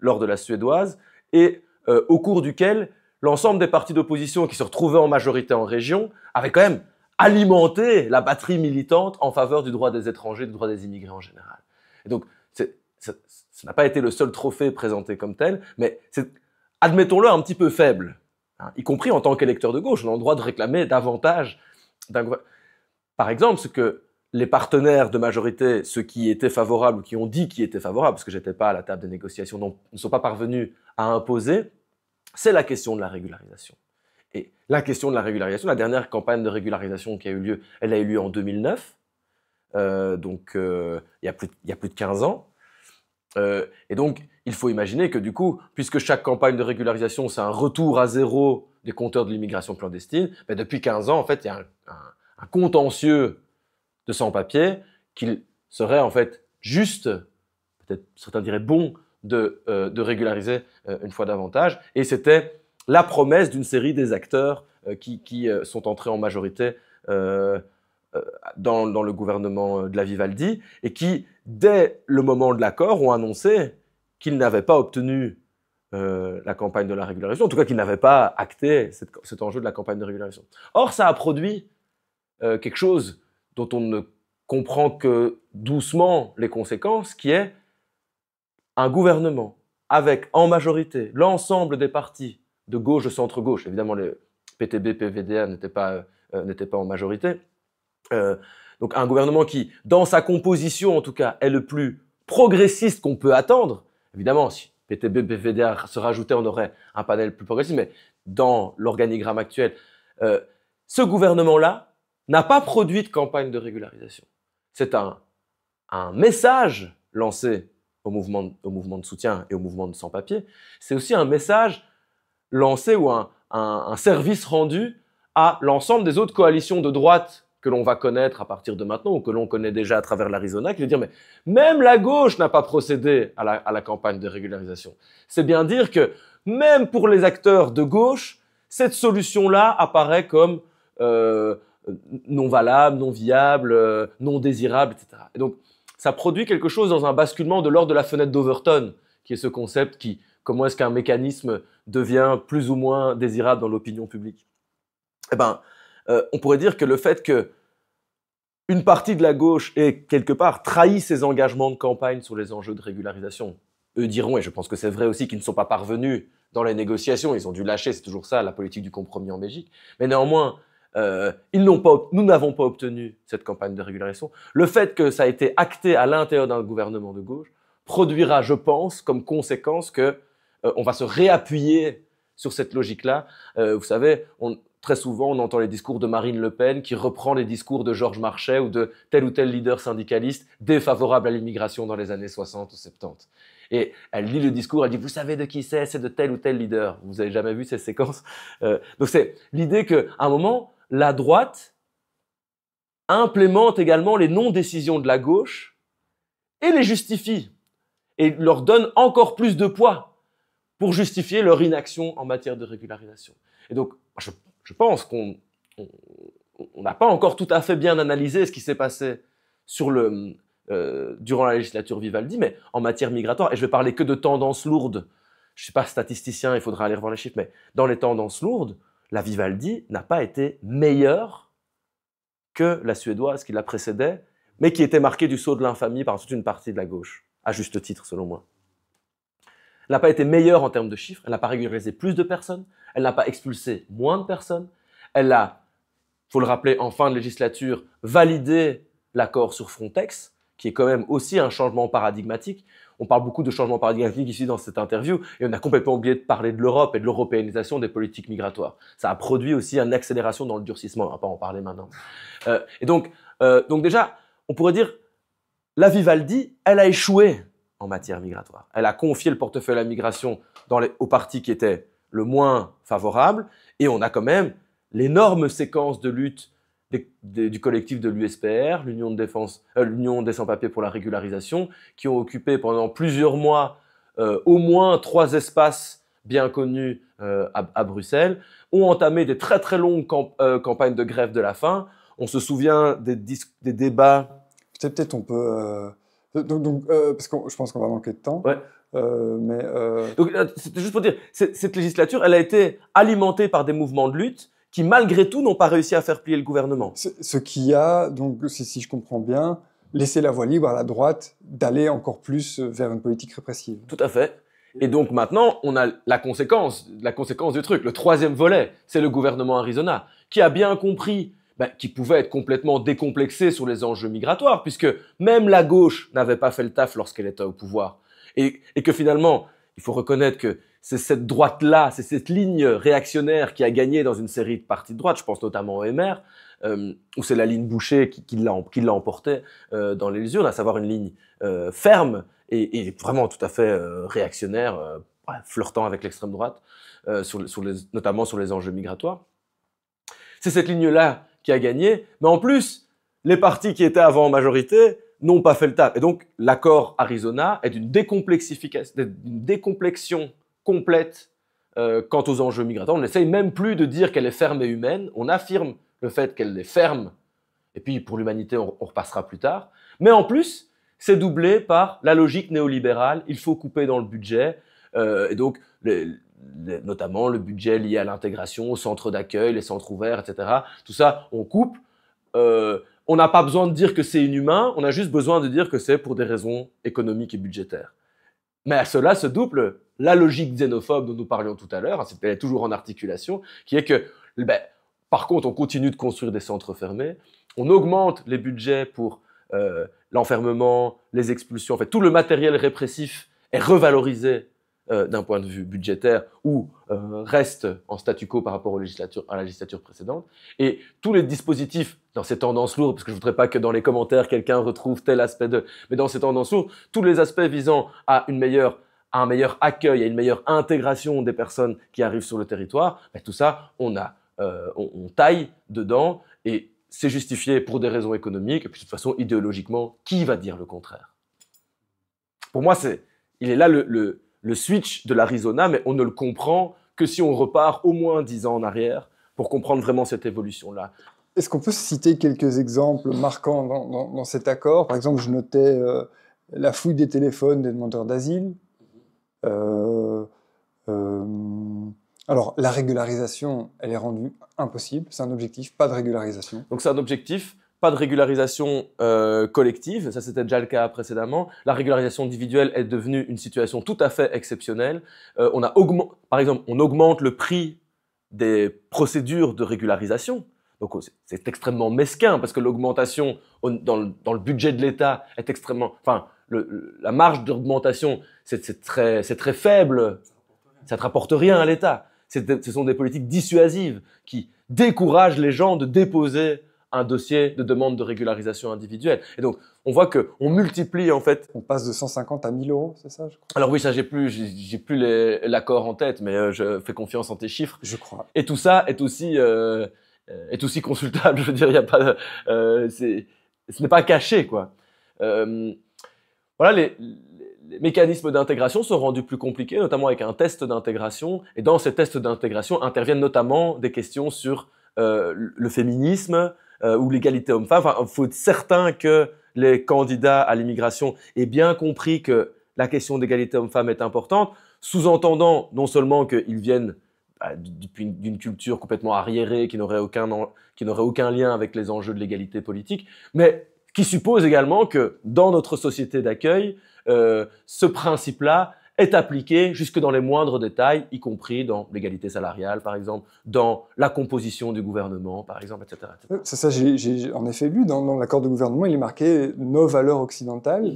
lors de la suédoise et au cours duquel l'ensemble des partis d'opposition qui se retrouvaient en majorité en région avaient quand même alimenté la batterie militante en faveur du droit des étrangers, du droit des immigrés en général. Et donc, ça n'a pas été le seul trophée présenté comme tel, mais c'est, admettons-le, un petit peu faible, hein, y compris en tant qu'électeur de gauche. On a le droit de réclamer davantage d'un gouvernement. Par exemple, ce que les partenaires de majorité, ceux qui étaient favorables ou qui ont dit qu'ils étaient favorables, parce que je n'étais pas à la table des négociations, ne sont pas parvenus à imposer, c'est la question de la régularisation. Et la question de la régularisation, la dernière campagne de régularisation qui a eu lieu, elle a eu lieu en 2009, donc il y a plus de 15 ans. Et donc, il faut imaginer que du coup, puisque chaque campagne de régularisation, c'est un retour à zéro des compteurs de l'immigration clandestine, ben depuis 15 ans, en fait, il y a un contentieux de sans-papiers qu'il serait en fait juste, peut-être certains diraient bon, de régulariser une fois davantage. Et c'était la promesse d'une série des acteurs qui sont entrés en majorité dans le gouvernement de la Vivaldi et qui, dès le moment de l'accord, ont annoncé qu'ils n'avaient pas obtenu la campagne de la régularisation, en tout cas qu'ils n'avaient pas acté cet enjeu de la campagne de régularisation. Or, ça a produit quelque chose dont on ne comprend que doucement les conséquences, qui est un gouvernement avec, en majorité, l'ensemble des partis de gauche, de centre-gauche. Évidemment, les PTB, PVDA n'étaient pas en majorité. Donc un gouvernement qui, dans sa composition en tout cas, est le plus progressiste qu'on peut attendre. Évidemment, si PTB, PVDA se rajoutaient, on aurait un panel plus progressiste, mais dans l'organigramme actuel, ce gouvernement-là n'a pas produit de campagne de régularisation. C'est un message lancé au mouvement de soutien et au mouvement de sans-papiers. C'est aussi un message lancé ou un service rendu à l'ensemble des autres coalitions de droite que l'on va connaître à partir de maintenant ou que l'on connaît déjà à travers l'Arizona, qui veut dire mais même la gauche n'a pas procédé à la campagne de régularisation. C'est bien dire que même pour les acteurs de gauche, cette solution-là apparaît comme non valable, non viable, non désirable, etc. Et donc, ça produit quelque chose dans un basculement de l'ordre de la fenêtre d'Overton, qui est ce concept qui, comment est-ce qu'un mécanisme devient plus ou moins désirable dans l'opinion publique. Eh ben, on pourrait dire que le fait que une partie de la gauche ait quelque part trahi ses engagements de campagne sur les enjeux de régularisation, eux diront, et je pense que c'est vrai aussi, qu'ils ne sont pas parvenus dans les négociations, ils ont dû lâcher, c'est toujours ça, la politique du compromis en Belgique, mais néanmoins, nous n'avons pas obtenu cette campagne de régularisation. Le fait que ça a été acté à l'intérieur d'un gouvernement de gauche produira, je pense, comme conséquence que on va se réappuyer sur cette logique-là. Vous savez, très souvent, on entend les discours de Marine Le Pen qui reprend les discours de Georges Marchais ou de tel leader syndicaliste défavorable à l'immigration dans les années 60 ou 70. Et elle lit le discours, elle dit « Vous savez de qui c'est de tel ou tel leader. » Vous n'avez jamais vu ces séquences donc c'est l'idée qu'à un moment, la droite implémente également les non-décisions de la gauche et les justifie et leur donne encore plus de poids pour justifier leur inaction en matière de régularisation. Et donc, je pense qu'on n'a pas encore tout à fait bien analysé ce qui s'est passé durant la législature Vivaldi, mais en matière migratoire, et je vais parler que de tendances lourdes, je ne suis pas statisticien, il faudra aller revoir les chiffres, mais dans les tendances lourdes, la Vivaldi n'a pas été meilleure que la suédoise qui la précédait, mais qui était marquée du sceau de l'infamie par toute une partie de la gauche, à juste titre selon moi. Elle n'a pas été meilleure en termes de chiffres, elle n'a pas régularisé plus de personnes, elle n'a pas expulsé moins de personnes, elle a, il faut le rappeler, en fin de législature, validé l'accord sur Frontex, qui est quand même aussi un changement paradigmatique. On parle beaucoup de changement paradigmatique ici dans cette interview, et on a complètement oublié de parler de l'Europe et de l'européanisation des politiques migratoires. Ça a produit aussi une accélération dans le durcissement, on ne va pas en parler maintenant. Et donc déjà, on pourrait dire, la Vivaldi, elle a échoué en matière migratoire. Elle a confié le portefeuille à la migration au parti qui était le moins favorable, et on a quand même l'énorme séquence de lutte du collectif de l'USPR, l'Union des sans-papiers pour la régularisation, qui ont occupé pendant plusieurs mois au moins 3 espaces bien connus à Bruxelles, ont entamé des très très longues campagnes de grève de la faim. On se souvient des débats. Peut-être on peut... parce que je pense qu'on va manquer de temps. Ouais. Donc, c'était juste pour dire, cette législature, elle a été alimentée par des mouvements de lutte qui, malgré tout, n'ont pas réussi à faire plier le gouvernement. Ce qui a, donc, si je comprends bien, laissé la voie libre à la droite d'aller encore plus vers une politique répressive. Tout à fait. Et donc maintenant, on a la conséquence du truc. Le troisième volet, c'est le gouvernement Arizona, qui a bien compris qu'il pouvait être complètement décomplexé sur les enjeux migratoires, puisque même la gauche n'avait pas fait le taf lorsqu'elle était au pouvoir. Et que finalement, il faut reconnaître que c'est cette droite-là, c'est cette ligne réactionnaire qui a gagné dans une série de partis de droite, je pense notamment au MR, où c'est la ligne Boucher qui l'a emporté dans les urnes, à savoir une ligne ferme et vraiment tout à fait réactionnaire, flirtant avec l'extrême droite, notamment sur les enjeux migratoires. C'est cette ligne-là qui a gagné, mais en plus, les partis qui étaient avant en majorité n'ont pas fait le taf. Et donc, l'accord Arizona est d'une décomplexion complète quant aux enjeux migratoires. On n'essaye même plus de dire qu'elle est ferme et humaine, on affirme le fait qu'elle est ferme, et puis pour l'humanité, on repassera plus tard. Mais en plus, c'est doublé par la logique néolibérale, il faut couper dans le budget, et donc notamment le budget lié à l'intégration, aux centres d'accueil, les centres ouverts, etc. Tout ça, on coupe. On n'a pas besoin de dire que c'est inhumain, on a juste besoin de dire que c'est pour des raisons économiques et budgétaires. Mais à cela se double la logique xénophobe dont nous parlions tout à l'heure, elle est toujours en articulation, qui est que, par contre, on continue de construire des centres fermés, on augmente les budgets pour l'enfermement, les expulsions, en fait, tout le matériel répressif est revalorisé d'un point de vue budgétaire ou reste en statu quo par rapport à la législature précédente. Et tous les dispositifs, dans ces tendances lourdes, parce que je ne voudrais pas que dans les commentaires quelqu'un retrouve tel aspect mais dans ces tendances lourdes, tous les aspects visant à un meilleur accueil, à une meilleure intégration des personnes qui arrivent sur le territoire, tout ça, on taille dedans et c'est justifié pour des raisons économiques et puis de toute façon, idéologiquement, qui va dire le contraire? Pour moi, il est là le switch de l'Arizona, mais on ne le comprend que si on repart au moins 10 ans en arrière pour comprendre vraiment cette évolution-là. Est-ce qu'on peut citer quelques exemples marquants dans cet accord? Par exemple, je notais la fouille des téléphones des demandeurs d'asile. Alors, la régularisation, elle est rendue impossible. C'est un objectif, pas de régularisation. Donc, c'est un objectif. Pas de régularisation collective, ça c'était déjà le cas précédemment. La régularisation individuelle est devenue une situation tout à fait exceptionnelle. Par exemple, on augmente le prix des procédures de régularisation. Donc c'est extrêmement mesquin parce que l'augmentation dans le budget de l'État est extrêmement... Enfin, la marge d'augmentation, c'est très faible. Ça ne rapporte rien à l'État. Ce sont des politiques dissuasives qui découragent les gens de déposer un dossier de demande de régularisation individuelle. Et donc, on voit qu'on multiplie en fait... On passe de 150 à 1000 euros, c'est ça, je crois? Alors oui, ça, j'ai plus l'accord en tête, mais je fais confiance en tes chiffres. Je crois. Et tout ça est aussi consultable. Je veux dire, il y a pas... ce n'est pas caché, quoi. Voilà, les mécanismes d'intégration sont rendus plus compliqués, notamment avec un test d'intégration. Et dans ces tests d'intégration interviennent notamment des questions sur le féminisme, ou l'égalité homme-femme. Enfin, il faut être certain que les candidats à l'immigration aient bien compris que la question d'égalité homme-femme est importante, sous-entendant non seulement qu'ils viennent d'une culture complètement arriérée, qui n'aurait aucun lien avec les enjeux de l'égalité politique, mais qui suppose également que dans notre société d'accueil, ce principe-là est appliqué jusque dans les moindres détails, y compris dans l'égalité salariale, par exemple, dans la composition du gouvernement, par exemple, etc. C'est ça, j'ai en effet lu, dans l'accord de gouvernement, il est marqué « nos valeurs occidentales »,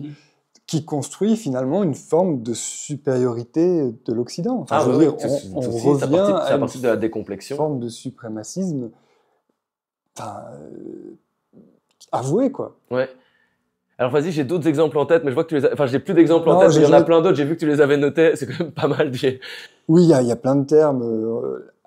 qui construit finalement une forme de supériorité de l'Occident. Enfin, on revient à partir de la décomplexion. Une forme de suprémacisme avoué, quoi. Ouais. Alors vas-y, j'ai d'autres exemples en tête, mais je vois que tu les as... Enfin, j'ai plus d'exemples en tête, mais il y en a plein d'autres, j'ai vu que tu les avais notés, c'est quand même pas mal. Oui, il y a plein de termes.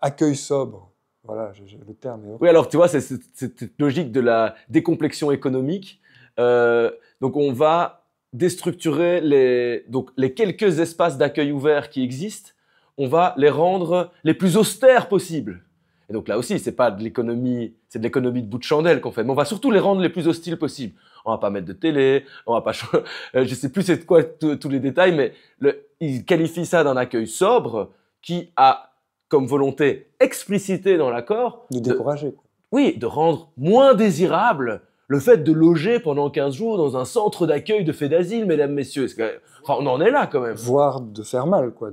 Accueil sobre, voilà, le terme est... Oui, alors tu vois, c'est cette logique de la décomplexion économique. Donc on va déstructurer les quelques espaces d'accueil ouverts qui existent, on va les rendre les plus austères possibles. Et donc là aussi, c'est pas de l'économie, c'est de l'économie de bout de chandelle qu'on fait, mais on va surtout les rendre les plus hostiles possibles. On va pas mettre de télé, on va pas, je sais plus c'est quoi tous les détails, mais il qualifie ça d'un accueil sobre qui a comme volonté explicitée dans l'accord De décourager. oui, de rendre moins désirable le fait de loger pendant 15 jours dans un centre d'accueil de fait d'asile, mesdames, messieurs. Enfin, on en est là quand même. Voire de faire mal, quoi,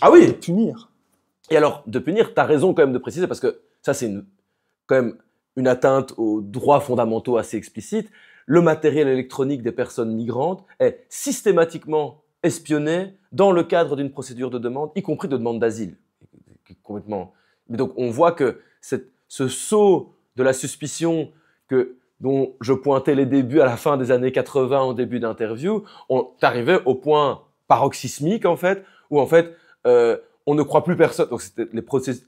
Ah oui. de punir. Et alors, de punir, tu as raison quand même de préciser, parce que ça, c'est quand même une atteinte aux droits fondamentaux assez explicite. Le matériel électronique des personnes migrantes est systématiquement espionné dans le cadre d'une procédure de demande, y compris de demande d'asile. Complètement. Mais donc, on voit que ce saut de la suspicion dont je pointais les débuts à la fin des années 80 en début d'interview, on est arrivé au point paroxysmique, en fait, où en fait, on ne croit plus personne. Donc, c'était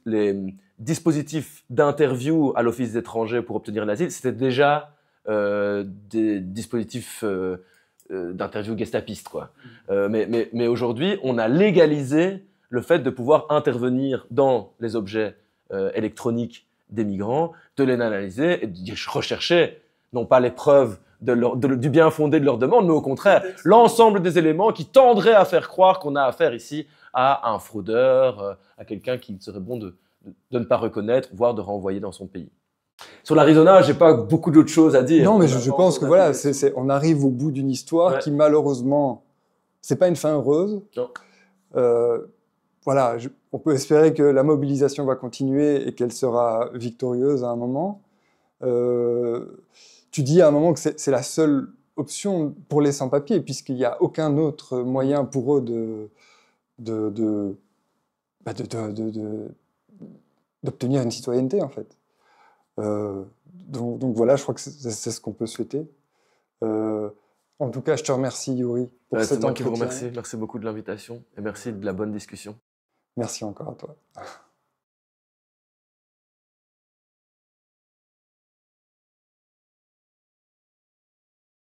les dispositifs d'interview à l'Office d'étrangers pour obtenir l'asile, c'était déjà des dispositifs d'interview gestapistes, quoi. Mais aujourd'hui, on a légalisé le fait de pouvoir intervenir dans les objets électroniques des migrants, de les analyser et de rechercher non pas les preuves du bien fondé de leur demande, mais au contraire, l'ensemble des éléments qui tendraient à faire croire qu'on a affaire ici à un fraudeur, à quelqu'un qu'il serait bon de ne pas reconnaître, voire de renvoyer dans son pays. Sur l'Arizona, j'ai pas beaucoup d'autres choses à dire. Non, mais je pense que voilà, on arrive au bout d'une histoire qui malheureusement, c'est pas une fin heureuse. Non. Voilà, on peut espérer que la mobilisation va continuer et qu'elle sera victorieuse à un moment. Tu dis à un moment que c'est la seule option pour les sans-papiers, puisqu'il n'y a aucun autre moyen pour eux d'obtenir une citoyenneté, en fait. Donc voilà, je crois que c'est ce qu'on peut souhaiter. En tout cas, je te remercie, Yuri, pour cet entretien. C'est moi qui vous remercie. Merci beaucoup de l'invitation et merci de la bonne discussion. Merci encore à toi.